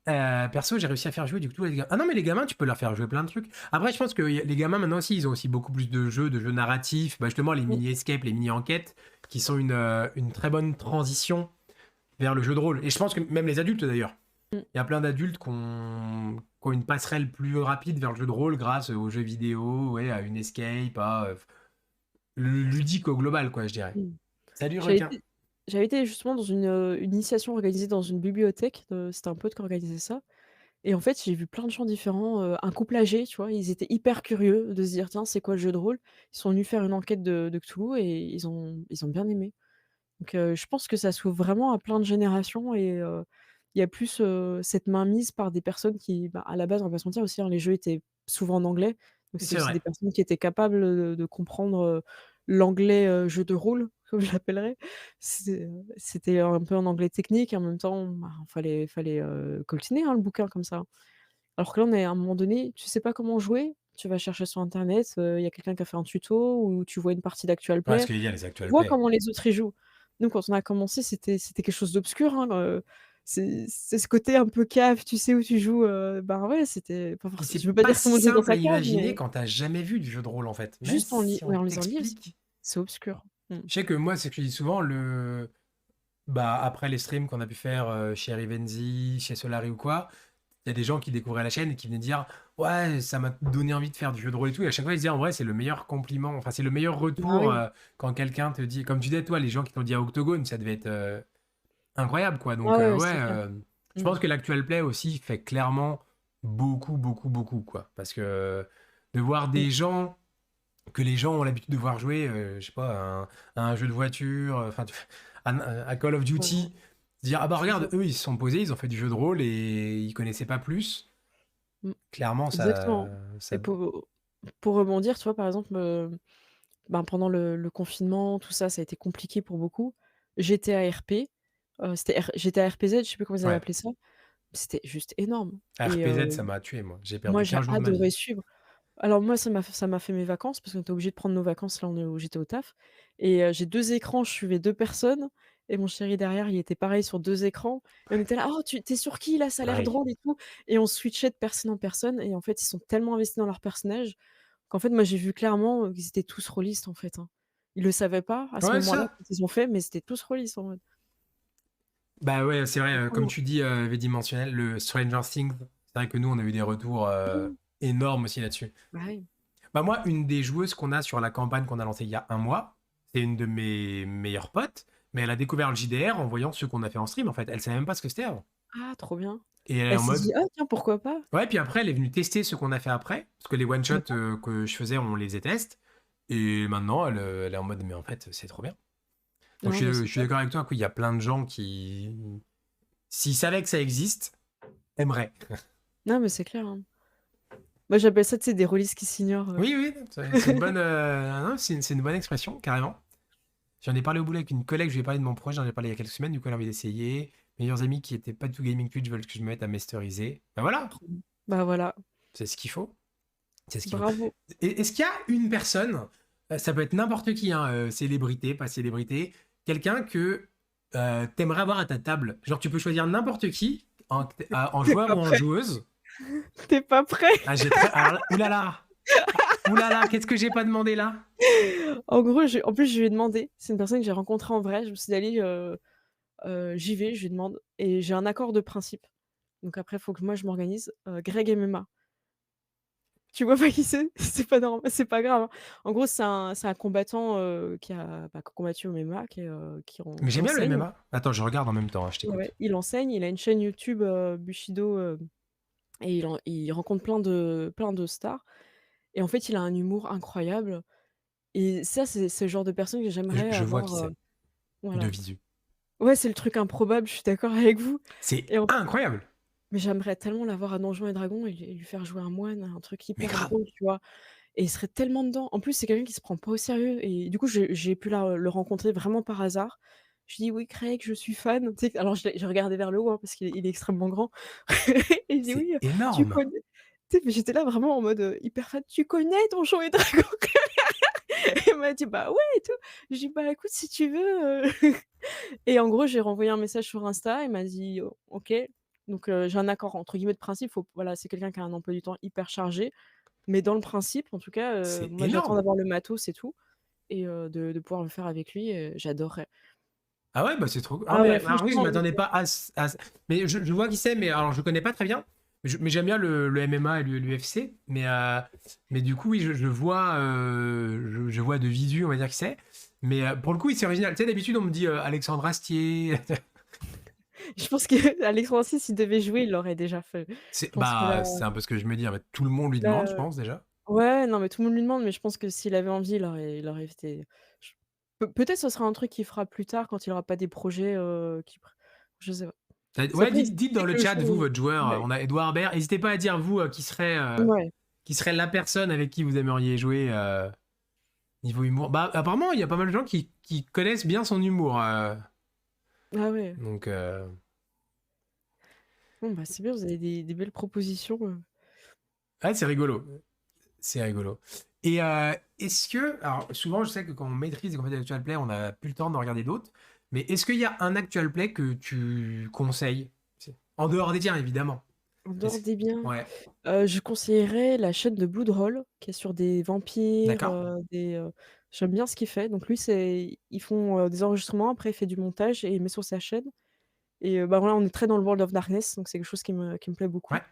Perso, j'ai réussi à faire jouer du coup les gamins. Ah non, mais les gamins, tu peux leur faire jouer plein de trucs. Après, je pense que les gamins maintenant aussi, ils ont aussi beaucoup plus de jeux narratifs. Bah, justement, les mmh, mini-escapes, les mini-enquêtes, qui sont une très bonne transition vers le jeu de rôle. Et je pense que même les adultes d'ailleurs. mmh. Il y a plein d'adultes qui ont une passerelle plus rapide vers le jeu de rôle grâce aux jeux vidéo, ouais, à une escape, à le ludique au global, quoi, je dirais. Mmh. Salut J'avais requin. été j'avais été justement dans une initiation organisée dans une bibliothèque, c'était un pote qui organisait ça et en fait, j'ai vu plein de gens différents, un couple âgé, tu vois? Ils étaient hyper curieux de se dire: «Tiens, c'est quoi le jeu de rôle?» Ils sont venus faire une enquête de Cthulhu et ils ont bien aimé. Donc je pense que ça s'ouvre vraiment à plein de générations et il y a plus, cette mainmise par des personnes qui, bah, à la base, on va pas se mentir aussi, hein, les jeux étaient souvent en anglais. Donc c'est C'est aussi vrai. des personnes qui étaient capables, de comprendre, l'anglais, jeu de rôle, comme je l'appellerais. C'était un peu un anglais technique et en même temps, bah, fallait, coltiner, hein, le bouquin comme ça. Alors que là, on est à un moment donné, tu sais pas comment jouer, tu vas chercher sur internet, il y a quelqu'un qui a fait un tuto ou tu vois une partie d'Actual Ouais, ce Play, qu'il y a les tu actual vois play. comment les autres y jouent. Nous, quand on a commencé, c'était quelque chose d'obscur, hein, c'est ce côté un peu cave, tu sais où tu joues, ben, ouais, c'était pas Puis forcément. c'est Je veux pas pas dire que tout si le monde joue dans simple à sa cave, imaginer mais quand t'as jamais vu du jeu de rôle, en fait. Même juste si on ouais, en lisant le livre, t'explique. c'est obscur. Mmh. Je sais que moi, c'est ce que je dis souvent, bah, après les streams qu'on a pu faire chez Rivenzi, chez Solari ou quoi, il y a des gens qui découvraient la chaîne et qui venaient dire ouais, ça m'a donné envie de faire du jeu de rôle et tout. Et à chaque fois, ils disaient en vrai, c'est le meilleur compliment, enfin, c'est le meilleur Bah retour oui. quand quelqu'un te dit, comme tu disais, toi, les gens qui t'ont dit à Octogone, ça devait être incroyable, quoi. Ah Donc, ouais, ouais, ouais, c'est clair. je Mmh. pense que l'actual play aussi fait clairement beaucoup, beaucoup, beaucoup, quoi. Parce que de voir Mmh. des gens que les gens ont l'habitude de voir jouer, je sais pas, à un jeu de voiture, enfin, à Call of Voilà, Duty, dire ah bah c'est ça. regarde, eux ils se sont posés, ils ont fait du jeu de rôle et ils connaissaient pas plus. Mmh. Clairement, ça, Exactement. ça, Et pour pour rebondir, tu vois, par exemple, ben, pendant le confinement, tout ça, ça a été compliqué pour beaucoup. GTA RP, c'était GTA RPZ, je sais plus comment ils avaient Ouais. appelé ça. C'était juste énorme et RPZ, ça m'a tué, moi. J'ai moi, perdu j'ai 15 jours de ma adoré vie. suivre. Alors moi, ça m'a fait mes vacances parce qu'on était obligés de prendre nos vacances là, où j'étais au taf et j'ai 2 écrans, je suivais 2 personnes et mon chéri derrière, il était pareil sur 2 écrans et on était là: «Oh tu es sur qui là? Ça a l'air Ouais. drôle et tout» et on switchait de personne en personne et en fait, ils sont tellement investis dans leur personnage qu'en fait, moi, j'ai vu clairement, qu'ils étaient tous rôlistes, en fait, hein. Ils le savaient pas à ce Ouais, moment-là ça. quand ils ont fait, mais c'était tous rôlistes en mode. Bah ouais, c'est vrai, comme Vraiment. tu dis, V-Dimensionnel, le Stranger Things, c'est vrai que nous, on a eu des retours énormes aussi là-dessus. Bah oui. Bah moi, une des joueuses qu'on a sur la campagne qu'on a lancée il y a un mois, c'est une de mes meilleures potes, mais elle a découvert le JDR en voyant ce qu'on a fait en stream, en fait. Elle savait même pas ce que c'était avant. Ah trop bien. Et elle est Elle en s'est mode... dit: «Ah tiens, pourquoi pas?» Ouais, puis après, elle est venue tester ce qu'on a fait après, parce que les one-shots D'accord. que je faisais, on les faisait test. Et maintenant, elle est en mode, mais en fait, c'est trop bien. Donc Non, mais je c'est suis top. d'accord avec toi, qu'il y a plein de gens qui, s'ils savaient que ça existe, aimeraient. Non, mais c'est clair, hein. Moi, j'appelle ça, tu sais, des rôlistes qui s'ignorent, Oui, oui, c'est une bonne, non, c'est une bonne expression, carrément. J'en ai parlé au boulot avec une collègue, je lui ai parlé de mon projet, j'en ai parlé il y a quelques semaines, du coup elle a envie d'essayer. Meilleurs amis qui étaient pas du tout gaming Twitch veulent que je me mette à masteriser. Ben voilà, Trop bien. Bah voilà, c'est ce qu'il faut. C'est ce qu'il faut. bravo. Est-ce qu'il y a une personne, ça peut être n'importe qui, hein, célébrité, pas célébrité, quelqu'un que t'aimerais avoir à ta table? Genre tu peux choisir n'importe qui, en Tu joueur pas ou en prêt? joueuse. Tu pas prêt? Ah, j'ai très. Alors, oulala! Oulala, qu'est-ce que j'ai pas demandé là? En gros, en plus, je lui ai demandé, c'est une personne que j'ai rencontrée en vrai, je me suis dit: «Allez, j'y vais», je lui demande et j'ai un accord de principe. Donc après, il faut que moi je m'organise. Greg MMA. Tu vois pas qui c'est? C'est pas c'est pas grave, hein. En gros, c'est un combattant, qui a combattu au MMA, Mais qui j'aime bien le enseigne. MMA. Attends, je regarde en même temps, hein, je Ouais, ouais, t'écoute. il enseigne, il a une chaîne YouTube, Bushido, et il rencontre plein de stars et en fait, il a un humour incroyable et ça, c'est le genre de personne que j'aimerais Je vois avoir, qui c'est, de voilà. visu. Ouais, c'est le truc improbable, je suis d'accord avec vous C'est et en incroyable! mais j'aimerais tellement l'avoir à Donjons& et Dragons et lui faire jouer un moine, un truc Mais hyper grave! drôle, tu vois? Et il serait tellement dedans. En plus, c'est quelqu'un qui se prend pas au sérieux et du coup, j'ai pu le rencontrer vraiment par hasard. Je lui dis: «Oui, Craig, je suis fan». Tu sais? Alors j'ai regardé vers le haut, hein, parce qu'il est extrêmement grand et il dit: C'est «Oui, tu énorme! connais?» Tu sais? Mais j'étais là vraiment en mode, hyper fan: «Tu connais Donjons& et Dragons?» Il m'a dit: «Bah ouais et tout». Je dis: «Bah écoute, si tu veux, et en gros, j'ai renvoyé un message sur Insta, il m'a dit: OK». Donc j'ai un accord entre guillemets «de principe». Faut voilà, c'est quelqu'un qui a un emploi du temps hyper chargé, mais dans le principe, en tout cas, C'est moi j'attends énorme! d'avoir le matos et tout et de pouvoir le faire avec lui, j'adorerais. Ah ouais, bah c'est trop. Ah, Ah mais ouais, alors oui, je franchement, donc m'attendais pas mais je vois qui c'est, mais alors je connais pas très bien. Mais j'aime bien le MMA et l'UFC. Mais du coup, oui, je vois, je vois de visu, on va dire qui c'est. Mais pour le coup, il c'est original. Tu sais, d'habitude, on me dit Alexandre Astier. je pense qu'Alexandre Assis, s'il devait jouer, il l'aurait déjà fait. Je pense que là C'est un peu ce que je me dis. En fait, tout le monde lui demande, je là, pense, déjà. ouais, non, mais tout le monde lui demande, mais je pense que s'il avait envie, il aurait été j peut-être ce sera un truc qu'il fera plus tard quand il aura pas des projets, qui pr je sais pas. Ouais, Après, dites c'est dans que le le chat, jour vous, où votre joueur. ouais, On a Edouard Baird. N'hésitez pas à dire, vous, ouais. qui serait la personne avec qui vous aimeriez jouer. Niveau humour. Bah, apparemment, il y a pas mal de gens qui connaissent bien son humour. Ah ouais. Donc, Bon, bah, c'est bien, vous avez des belles propositions, ouais, c'est rigolo. C'est rigolo. Et est-ce que. Alors, souvent, je sais que quand on maîtrise les compétences actual play, on n'a plus le temps de regarder d'autres. Mais est-ce qu'il y a un actual play que tu conseilles? En dehors des tiens, évidemment. en dehors Est-ce- des biens. Ouais, Je conseillerais la chaîne de Bloodroll qui est sur des vampires, d'accord. j'aime bien ce qu'il fait. Donc lui, ils font, des enregistrements, après il fait du montage et il met sur sa chaîne et bah, voilà, on est très dans le World of Darkness, donc c'est quelque chose qui me plaît beaucoup. Ouais.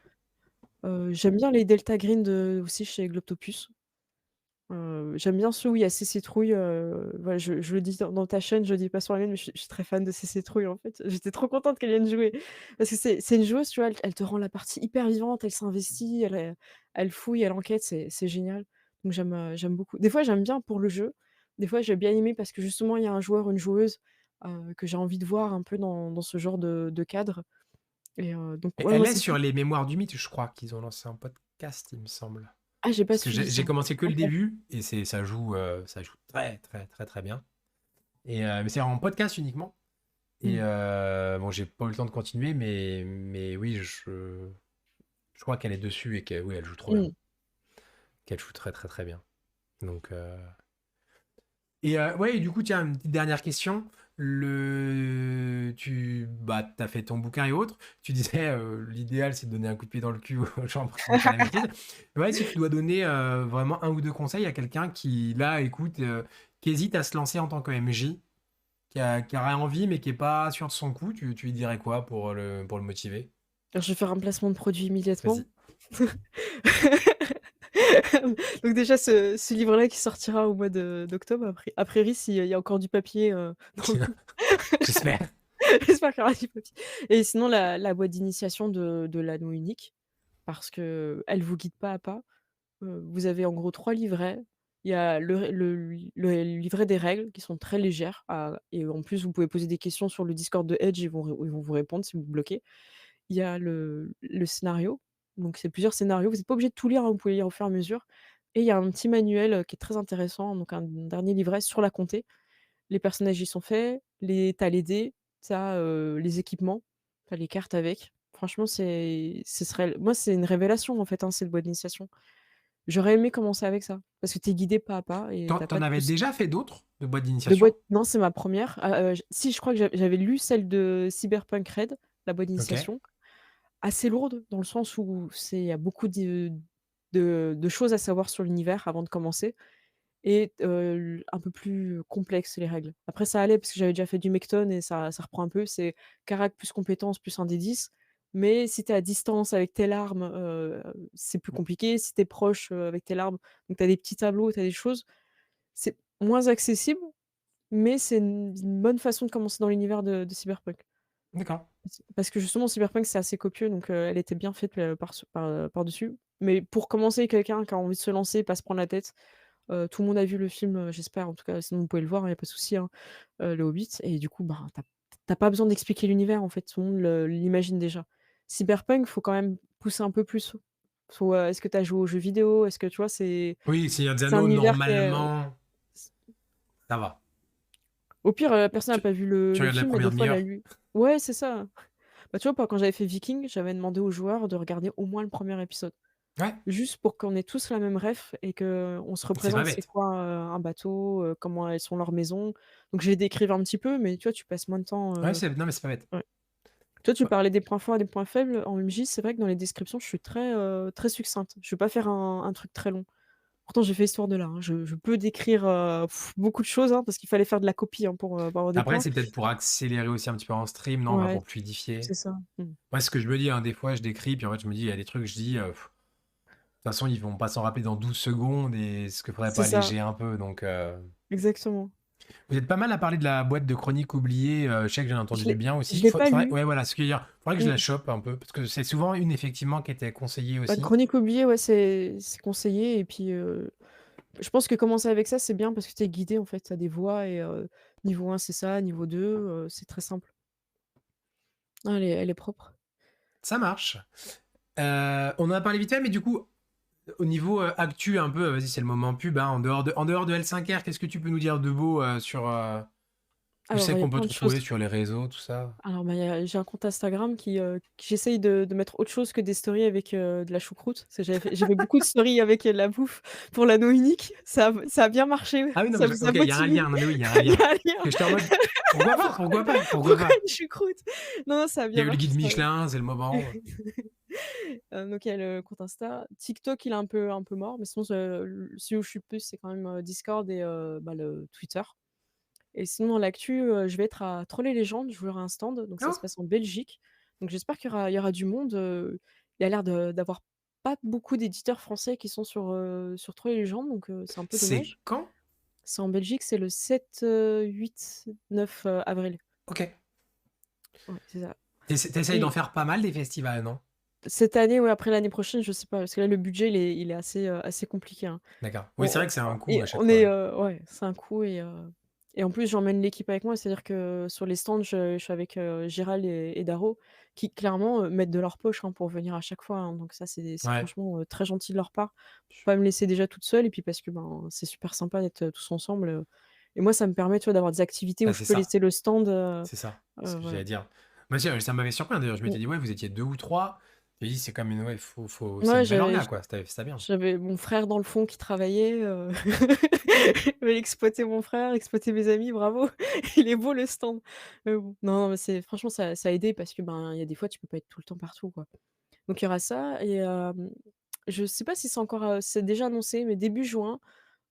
J'aime bien les Delta Green aussi chez Globtopus. J'aime bien ceux où il y a CC Trouille, voilà, je le dis dans ta chaîne, je le dis pas sur la mienne, mais je suis très fan de CC Trouille, en fait. J'étais trop contente qu'elle vienne jouer parce que c'est une joueuse, tu vois, elle te rend la partie hyper vivante, elle s'investit, elle fouille, elle enquête, c'est génial. Donc j'aime beaucoup. Des fois, j'aime bien pour le jeu, des fois, j'ai bien aimé parce que justement, il y a un joueur, une joueuse, que j'ai envie de voir un peu dans ce genre de cadre et donc Et ouais, elle moi, est c'est sur plus les mémoires du mythe, je crois qu'ils ont lancé un podcast, il me semble. Ah, j'ai pas Parce que suivi j'ai ça. commencé que le OK. début et ça joue très, très, très, très bien. Mais c'est en podcast uniquement. Et Mmh. bon, j'ai pas eu le temps de continuer, mais oui, je crois qu'elle est dessus et qu'elle oui, elle joue trop bien. Mmh. Qu'elle joue très, très, très bien. Donc, et ouais, et du coup, tiens, une petite dernière question. T'as fait ton bouquin et autres. Tu disais, l'idéal, c'est de donner un coup de pied dans le cul aux gens pour qu'ils mettent à la maîtrise. Ouais, si tu dois donner vraiment un ou deux conseils à quelqu'un qui, là, écoute, qui hésite à se lancer en tant que MJ, qui aurait envie, mais qui est pas sûr de son coup, tu lui dirais quoi pour le motiver? Alors je vais faire un placement de produit immédiatement. Vas-y. Donc déjà ce livre-là qui sortira au mois de d'octobre a priori s'il y a encore du papier, dans le J'espère. j'espère qu'il y aura du papier et sinon la boîte d'initiation de l'anneau unique parce qu'elle vous guide pas à pas. Vous avez en gros 3 livrets. Il y a le livret des règles qui sont très légères et en plus vous pouvez poser des questions sur le Discord de Edge, ils vont vous répondre si vous bloquez. Il y a le scénario, donc c'est plusieurs scénarios. Vous êtes pas obligé de tout lire, hein, vous pouvez lire au fur et à mesure et il y a un petit manuel, qui est très intéressant, donc un dernier livret sur la comté. Les personnages y sont faits, tu as les dés, tu as, les équipements, tu as les cartes avec. Franchement, ce serait moi, c'est une révélation, en fait, hein, cette boîte d'initiation. J'aurais aimé commencer avec ça, parce que tu es guidé pas à pas et tu as pas T'en de avais pouce déjà fait d'autres de boîtes de d'initiation? boîte non, c'est ma première. J si, je crois que j'avais lu celle de Cyberpunk Red, la boîte Ok. d'initiation. Assez lourde dans le sens où il y a beaucoup de choses à savoir sur l'univers avant de commencer et un peu plus complexe les règles. Après ça allait parce que j'avais déjà fait du Mecton et ça reprend un peu, c'est carac plus compétence plus un des 10. Mais si tu es à distance avec telle arme, c'est plus compliqué. Si tu es proche, avec telle arme, donc tu as des petits tableaux, tu as des choses, c'est moins accessible, mais c'est une bonne façon de commencer dans l'univers de Cyberpunk. D'accord. Parce que justement Cyberpunk c'est assez copieux donc elle était bien faite, par-dessus. Mais pour commencer, quelqu'un qui a envie de se lancer, pas se prendre la tête, tout le monde a vu le film, j'espère en tout cas, sinon vous pouvez le voir, il y a pas de souci, hein, Le Hobbit et du coup, ben, tu as pas besoin d'expliquer l'univers en fait, tout le monde l'imagine déjà. Cyberpunk, faut quand même pousser un peu plus. Faut, est-ce que tu as joué aux jeux vidéo? Est-ce que tu vois, Oui, Seigneur des c'est un Anneaux, univers qui est, normalement, ça va. au pire, la personne n'a Tu, pas vu tu le regardes la film, mais des première fois elle a demi-heure. lu ouais, c'est ça. Bah, tu vois, quand j'avais fait Vikings, j'avais demandé aux joueurs de regarder au moins le premier épisode. Ouais, Juste pour qu'on ait tous la même ref et qu'on se c'est pas représente c'est bête. quoi, un bateau, comment elles sont leurs maisons. Donc je les décrive un petit peu, mais tu vois, tu passes moins de temps, Ouais, non, mais c'est pas bête. ouais. Toi, tu Ouais. parlais des points forts et des points faibles. En MJ, c'est vrai que dans les descriptions, je suis très, très succincte. Je vais pas faire un truc très long. Pourtant, j'ai fait histoire de l'art, hein. Je peux décrire, beaucoup de choses, hein, parce qu'il fallait faire de la copie, hein, pour avoir des Après, points. c'est peut-être pour accélérer aussi un petit peu en stream, non? Enfin, Ouais, pour fluidifier. c'est ça. Mmh. Moi, ce que je me dis, hein, des fois, je décris, puis en fait, je me dis, il y a des trucs, je dis, de toute façon, ils vont pas s'en rappeler dans 12 secondes, et ce que faudrait C'est pas ça, alléger un peu. Donc, exactement. vous êtes pas mal à parler de la boîte de chroniques oubliées. Je sais que j'en ai entendu Je du l'ai bien je aussi. l'ai pas Faudrait, lu. ouais, voilà, ce qu'il y a. Faudrait que je la Mmh. chope un peu, parce que c'est souvent une, effectivement, qui était conseillée Bah, aussi. Chronique oubliée, ouais, c'est conseillé et puis, je pense que commencer avec ça, c'est bien parce que tu es guidé, en fait. Tu as des voix et niveau 1, c'est ça, niveau 2, c'est très simple. Ah, elle est propre. Ça marche. On en a parlé vite fait, mais du coup, au niveau actu un peu, vas-y, c'est le moment pub, hein, en dehors de L5R, qu'est-ce que tu peux nous dire de beau sur où Alors, c'est il y a qu'on peut plein te de choses. retrouver sur les réseaux, tout ça? Alors, bah, j'ai un compte Instagram qui j'essaye de mettre autre chose que des stories avec, de la choucroute. Parce que j'ai fait beaucoup de stories avec, de la bouffe pour l'anneau unique. Ça a bien marché, Ah oui, non, mais ça vous a ok, il y a un motivé. lien. Non, mais oui, il y a un Il y lien. a un Parce lien. que j'étais en mode, pourquoi pas, pourquoi pas, pourquoi Pourquoi pas? une choucroute? Non, non, ça a Il y bien a eu le marché, guide ça. Michelin, c'est le moment. Donc il y a le compte Insta. TikTok, il est un peu mort, mais sinon, celui où je suis plus, c'est quand même, Discord et bah, le Twitter. Et sinon dans l'actu, je vais être à Trolley-Légende, j'ouvrirai un stand, donc ça se Oh, passe en Belgique. Donc j'espère qu'il y aura du monde, il y a l'air d'avoir pas beaucoup d'éditeurs français qui sont sur Trolley-Légende, donc c'est un peu c'est dommage. quand? C'est en Belgique, c'est le 7, 8, 9, avril. Ok. Ouais, c'est ça. T'essayes d'en Et faire pas mal des festivals, non? cette année, ouais, après l'année prochaine, je sais pas, parce que là, le budget, il est assez, assez compliqué, hein. D'accord. Oui, c'est On vrai que c'est un coût et à chaque on fois, est, ouais. ouais, c'est un coût et en plus, j'emmène l'équipe avec moi, c'est-à-dire que sur les stands, je suis avec, Gérald et Daro qui clairement, mettent de leur poche, hein, pour venir à chaque fois, hein, donc ça, c'est Ouais, franchement, très gentil de leur part. Pour pas me laisser déjà toute seule et puis parce que, ben, c'est super sympa d'être, tous ensemble, et moi, ça me permet, tu vois, d'avoir des activités où bah, je c'est peux ça, laisser le stand, c'est ça, ce que voilà. j'allais dire. Moi aussi, ça m'avait surpris, hein, d'ailleurs, je Mmh. m'étais dit: «Ouais, vous étiez 2 ou 3». J'ai dit: «C'est comme une ouais, c'est Ouais, une belle orga, quoi, tu fait ça bien». j'avais mon frère dans le fond qui travaillait, il fallait exploiter mon frère, exploiter mes amis, bravo. Il est beau le stand. Mais bon, non, non, mais c'est franchement ça a aidé parce que, ben, il y a des fois tu peux pas être tout le temps partout, quoi. Donc il y aura ça et je sais pas si c'est encore, c'est déjà annoncé, mais début juin,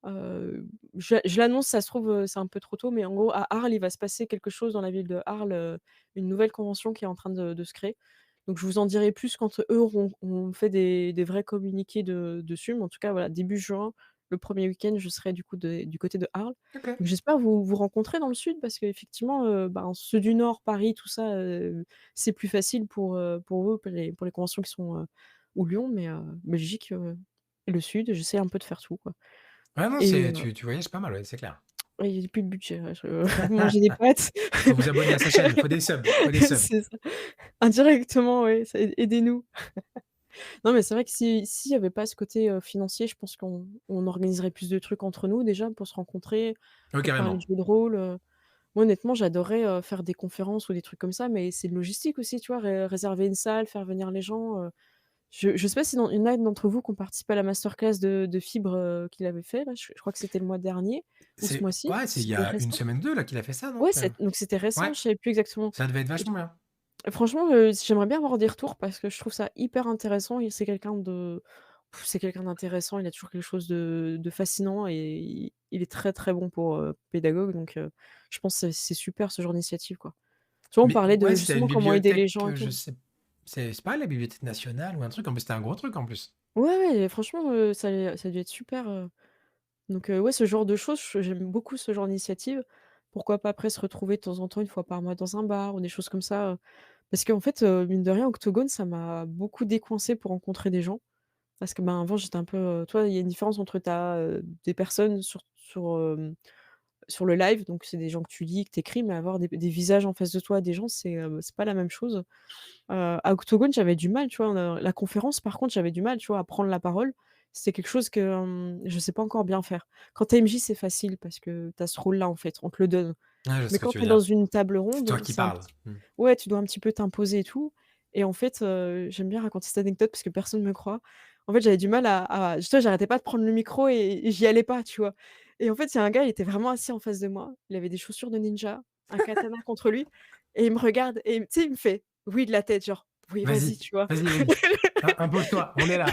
je l'annonce, ça se trouve, c'est un peu trop tôt, mais en gros à Arles, il va se passer quelque chose dans la ville de Arles, une nouvelle convention qui est en train de se créer. Donc je vous en dirai plus quand, eux auront fait des vrais communiqués dessus, mais en tout cas voilà, début juin, le premier week-end, je serai du coup du côté de Arles. OK. Donc j'espère vous rencontrer dans le sud parce qu'effectivement, ben, ceux du nord, Paris, tout ça, c'est plus facile pour eux, pour les conventions qui sont, ou Lyon, mais Belgique, et le sud, j'essaie un peu de faire tout, quoi. Ouais, non, Et tu voyages pas mal, ouais, c'est clair. ouais, il y a plus de budget, ouais, manger des pâtes. Faut vous abonner à sa chaîne, faut des subs, faut des subs. C'est ça. Indirectement, ouais, ça aidez-nous. Non, mais c'est vrai que s'il y avait pas ce côté, financier, je pense qu'on organiserait plus de trucs entre nous déjà pour se rencontrer, Oh, pour parler de carrément. jeux de rôle, Moi honnêtement, j'adorerais, faire des conférences ou des trucs comme ça, mais c'est de logistique aussi, tu vois? Réserver une salle, faire venir les gens, je sais pas si il y en a d'entre vous qui ont participé à la masterclass de Fibre, qu'il avait fait là, je crois que c'était le mois dernier ou ce mois-ci? C'est il y C'était a une récent? semaine, 2 là, qu'il a fait ça, non? Ouais, donc c'était récent, Ouais, je savais plus exactement. ça devait être vachement bien. Franchement, j'aimerais bien avoir des retours parce que je trouve ça hyper intéressant et c'est quelqu'un d'intéressant, il a toujours quelque chose de fascinant et il est très, très bon pour, pédagogue donc je pense que c'est super ce genre d'initiative, quoi. Tu vois, on Mais parlait ouais, de c'était à une justement comment aider les bibliothèque, gens et je tout. sais c'est pas la Bibliothèque nationale ou un truc? En plus, c'était un gros truc, en plus. Ouais, ouais, franchement, ça a dû être super, donc ouais, ce genre de choses, j'aime beaucoup ce genre d'initiative. Pourquoi pas après se retrouver de temps en temps, une fois par mois dans un bar ou des choses comme ça, parce qu'en fait, mine de rien, Octogone, ça m'a beaucoup décoincée pour rencontrer des gens. Parce que, ben, avant, j'étais un peu, tu vois, il y a une différence entre tu as, des personnes sur le live, donc c'est des gens que tu lis, que tu écris, mais avoir des visages en face de toi, des gens, c'est pas la même chose. À Octogone, j'avais du mal, tu vois? La conférence, par contre, j'avais du mal, tu vois, à prendre la parole. C'était quelque chose que, je sais pas encore bien faire. Quand tu es MJ, c'est facile parce que tu as ce rôle-là, en fait, on te le donne. Ouais, je vois ce Mais que quand tu veux tu es dans dire. une table C'est toi ronde, qui c'est un parles. petit Mmh. ouais, tu dois un petit peu t'imposer et tout et en fait, j'aime bien raconter cette anecdote parce que personne me croit. En fait, j'avais du mal tu vois, j'arrêtais pas de prendre le micro et j'y allais pas, tu vois? Et en fait, il y a un gars, il était vraiment assis en face de moi. Il avait des chaussures de ninja, un katana contre lui et il me regarde et tu sais, il me fait oui de la tête, genre: «Oui, vas-y», Vas-y, tu vois? vas-y, vas-y. Impose-toi, on est là.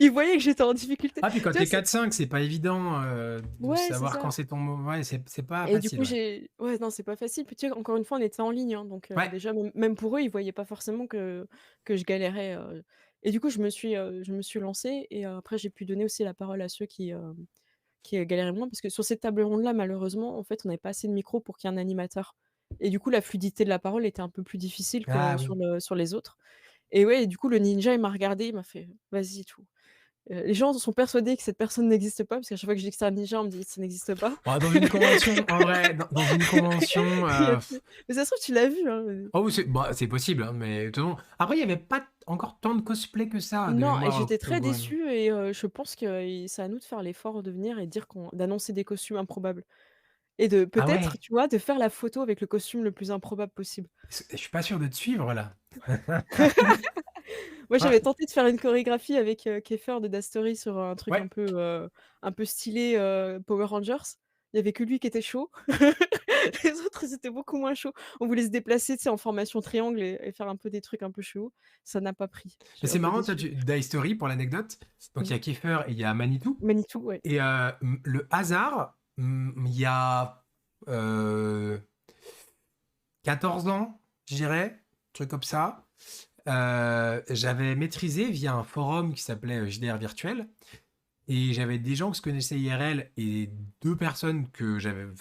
Il voyait que j'étais en difficulté. Ah, puis quand Tu tu vois, es 4-5, c'est pas évident, de ouais, c'est savoir quand ça. c'est ton ouais, c'est pas Et du facile, coup, ouais. ouais, non, c'est pas facile. Puis tu sais, encore une fois, on était en ligne, hein, donc Ouais. déjà, même pour eux, ils voyaient pas forcément que je galérais, et du coup, je me suis lancée et après j'ai pu donner aussi la parole à ceux qui galéraient moins. Parce que sur cette table ronde-là, malheureusement, en fait, on n'avait pas assez de micros pour qu'il y ait un animateur et du coup, la fluidité de la parole était un peu plus difficile que Ah sur oui. sur les autres et ouais, et du coup, le ninja, il m'a regardé, il m'a fait: «Vas-y» et tout. Les gens sont persuadés que cette personne n'existe pas parce qu'à chaque fois que je dis que c'est un ninja, on me dit: «Ça n'existe pas». Bah, dans une convention, en vrai, dans une convention, Il y a mais ça se trouve, tu l'as vu, hein, oh oui, c'est possible, hein, mais de toute façon après, il y avait pas encore tant de cosplay que ça, de non et mémoire à j'étais très Octogone. déçue et je pense que c'est à nous de faire l'effort de venir et dire d'annoncer des costumes improbables et de Ah peut-être, ouais? tu vois, de faire la photo avec le costume le plus improbable possible. Je suis pas sûr de te suivre là. Moi, Ah, j'avais tenté de faire une chorégraphie avec, Kiefer de Dastory sur un truc ouais. un peu stylé, Power Rangers. Il y avait que lui qui était chaud. Les autres, ils étaient beaucoup moins chauds. On voulait se déplacer, tu sais, en formation triangle et faire un peu des trucs un peu chelous. Ça n'a pas pris. Mais J'étais un c'est peu marrant, toi, déçue. Die Story, pour l'anecdote, donc il y Mmh. a Kiefer et il y a Manitou. Manitou, ouais. Et le hasard, il y a 14 ans, je dirais, truc comme ça. J'avais maîtrisé via un forum qui s'appelait JDR Virtuel. Et j'avais des gens que je connaissais IRL et deux personnes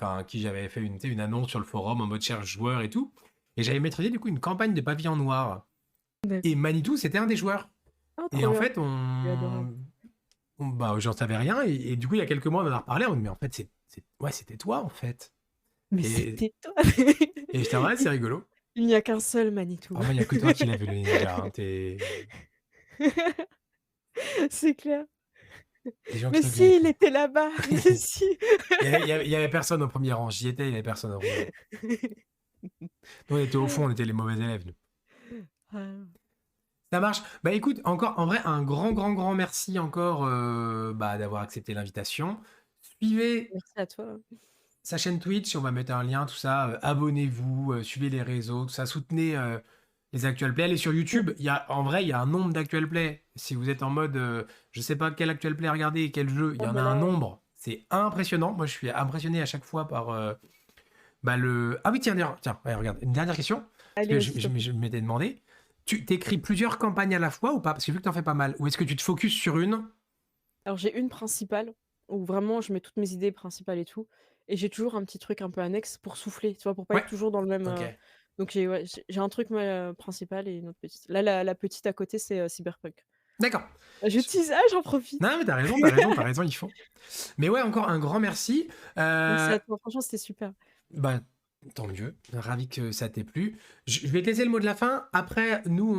à qui j'avais fait tu sais, une annonce sur le forum en mode cherche joueur et tout. Et j'avais maîtrisé du coup une campagne de pavillon noir. Et D'accord. Manitou, c'était un des joueurs. Ah, Et trop en bien. fait, Il est adorable. Bah, j'en savais rien et du coup, il y a quelques mois, on en a reparlé, on dit: «Mais en fait, ouais, c'était toi, en fait» Mais et c'était toi! j'étais: «Ouais, c'est Il rigolo». il n'y a qu'un seul Manitou. Ah, moi, il y a que toi qui l'as vu le ninja, hein, C'est clair. les gens qui Mais sont bien si, il écoute. était là-bas! Mais si! Il y avait personne au premier rang, j'y étais, il y avait personne au premier rang. Nous, on était au fond, on était les mauvais élèves, nous. Ah, Ça marche. Bah écoute, encore, en vrai, un grand, grand, grand merci encore bah, d'avoir accepté l'invitation. Suivez merci à toi. sa chaîne Twitch, on va mettre un lien, tout ça. Abonnez-vous, suivez les réseaux, tout ça. Soutenez les actual play. Allez sur Mmh. YouTube, en vrai, il y a un nombre d'actual play. Si vous êtes en mode, je sais pas quel actual play regarder et quel jeu, il y Ah en a bah un là, nombre. C'est impressionnant. Moi, je suis impressionné à chaque fois par bah, le. Ah oui, tiens, d'ailleurs, tiens, ouais, regarde, une dernière question. Parce allez, que vas-y, s'il te plaît. je m'étais demandé. Tu t'écris plusieurs campagnes à la fois ou pas? Parce que vu que t'en fais pas mal. Ou est-ce que tu te focuses sur une? Alors j'ai une principale, où vraiment je mets toutes mes idées principales et tout, et j'ai toujours un petit truc un peu annexe pour souffler, tu vois? Pour pas Ouais. être toujours dans le même, Ok. donc j'ai ouais, j'ai un truc principal et une autre petite. Là, la petite à côté, c'est, Cyberpunk. D'accord. Je tease, ah, j'en profite! Non, mais t'as raison, t'as raison, t'as raison, il faut. Mais ouais, encore un grand merci. Merci à toi, franchement, c'était super. Bah, tant mieux. Ravi que ça t'ait plu. Je vais te laisser le mot de la fin. Après, nous,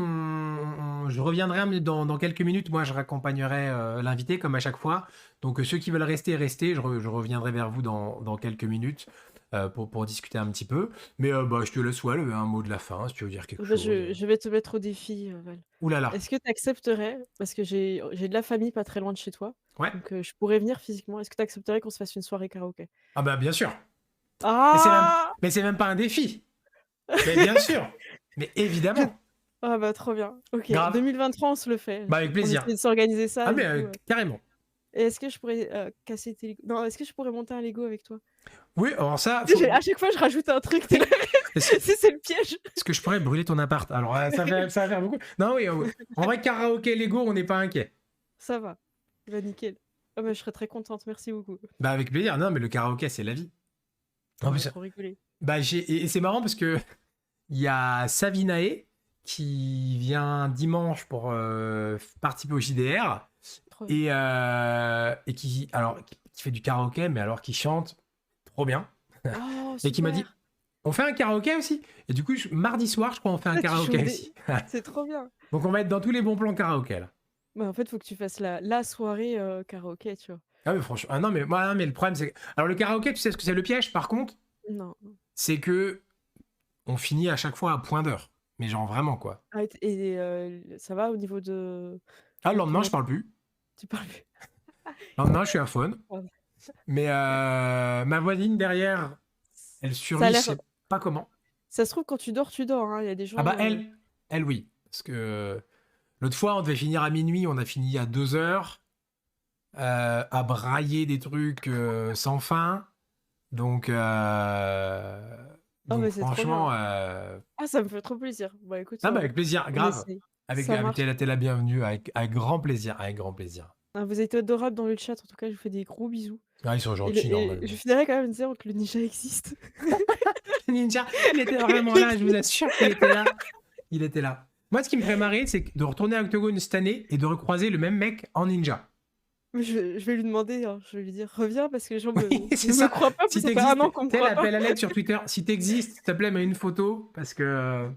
je reviendrai dans quelques minutes. Moi, je raccompagnerai l'invité, comme à chaque fois. Donc, ceux qui veulent rester, restez. Je reviendrai vers vous dans quelques minutes pour discuter un petit peu. Mais bah, je te laisse ouais, un mot de la fin, si tu veux dire quelque Bah, chose. je vais te mettre au défi, Val. Ouh là là. Est-ce que tu accepterais, parce que j'ai de la famille pas très loin de chez toi, Ouais. donc je pourrais venir physiquement. Est-ce que tu accepterais qu'on se fasse une soirée karaoké? Ah bah, bien sûr. Mais Ah! mais c'est même pas un défi. Mais bien sûr. Mais évidemment. Ah bah, trop bien. OK, Grave. 2023, on se le fait. Bah, avec On plaisir. essaie de s'organiser ça Ah, et mais du coup, carrément. et est-ce que je pourrais, casser tes Lego? Non, est-ce que je pourrais monter un Lego avec toi? Oui, alors ça, Tu sais, faut. à chaque fois, je rajoute un truc, tu là, Est-ce c'est le piège. est-ce que je pourrais brûler ton appart? Alors, ça va faire beaucoup. Non, oui, en vrai, karaoké Lego, on n'est pas inquiet. Ça va. Bah, nickel. Ah bah, je serais très contente, merci beaucoup. Bah, avec plaisir. Non, mais le karaoké, c'est la vie. En On va plus, trop rigoler. bah, et c'est marrant parce que il y a Savinae qui vient dimanche pour participer au JDR Trop bien. et qui fait du karaoké, mais alors qui chante trop bien. Oh, Et qui m'a dit, super! on fait un karaoké aussi. Et du coup, mardi soir, je crois, on fait un Ah, tu chauffes karaoké des aussi. c'est trop bien. Donc, on va être dans tous les bons plans karaoké là. Bah, en fait, faut que tu fasses la soirée, karaoké, tu vois? Ah mais franchement, ah non mais moi, non, mais le problème c'est alors le karaoké, tu sais ce que c'est le piège par contre, Non. c'est que on finit à chaque fois à point d'heure. Mais genre vraiment quoi. Ah, et ça va au niveau Ah le de lendemain, ton je parle plus. tu parles plus? Le lendemain, je suis à faune. Pardon. Mais ma voisine derrière, elle Ça a survit, je l'air sais pas comment. Ça se trouve, quand tu dors, hein. Il y a des Ah gens, bah elle oui. Parce que l'autre fois, on devait finir à minuit, on a fini à 2 heures, à brailler des trucs sans fin. Donc, oh, donc mais c'est trop bien. franchement, Ah, ça me fait trop plaisir. Bah, écoute, ah bah avec plaisir, on grave. essaye. Avec, Ça marche. t'es la bienvenue, avec grand plaisir, avec grand plaisir. Ah, vous êtes adorables dans le chat, en tout cas, je vous fais des gros bisous, Ah, ils sont et gentils je normalement. finirai quand même en disant que le ninja existe. Ninja, il était vraiment Il là, je vous existe. assure qu'il était là. Il était là. Moi, ce qui me ferait marrer, c'est de retourner à Octogone cette année et de recroiser le même mec en ninja. Mais je vais lui demander, hein, je vais lui dire: «Reviens parce que les gens Oui, c'est ne me ça. croient pas, parce Si que ça fait un t'existes, an qu'on me tel croit pas». appel à l'aide sur Twitter. Si t'existes, s'il te plaît, mets une photo parce que.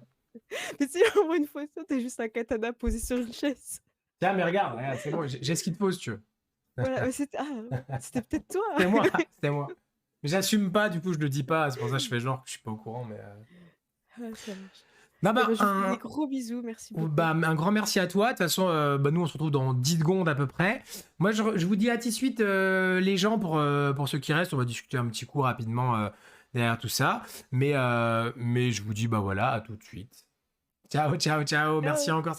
Mais tu sais, on voit une photo, tu es juste un katana posé sur une chaise. Tiens, mais regarde, c'est bon, j'ai ce qu'il te faut si tu veux. Voilà, c'était peut-être toi! C'était moi, c'était moi. Mais j'assume pas, du coup, je le dis pas. C'est pour ça que je fais genre que je suis pas au courant, mais. Ah, ça marche. Non, Et bah, bah, je vous fais des gros bisous, merci beaucoup. bah, un grand merci à toi. De toute façon, bah, nous, on se retrouve dans 10 secondes à peu près. Moi, je vous dis à tout de suite, les gens, pour ceux qui restent. On va discuter un petit coup rapidement derrière tout ça. Mais je vous dis, bah voilà, à tout de suite. Ciao, ciao, ciao. Merci Ciao. encore.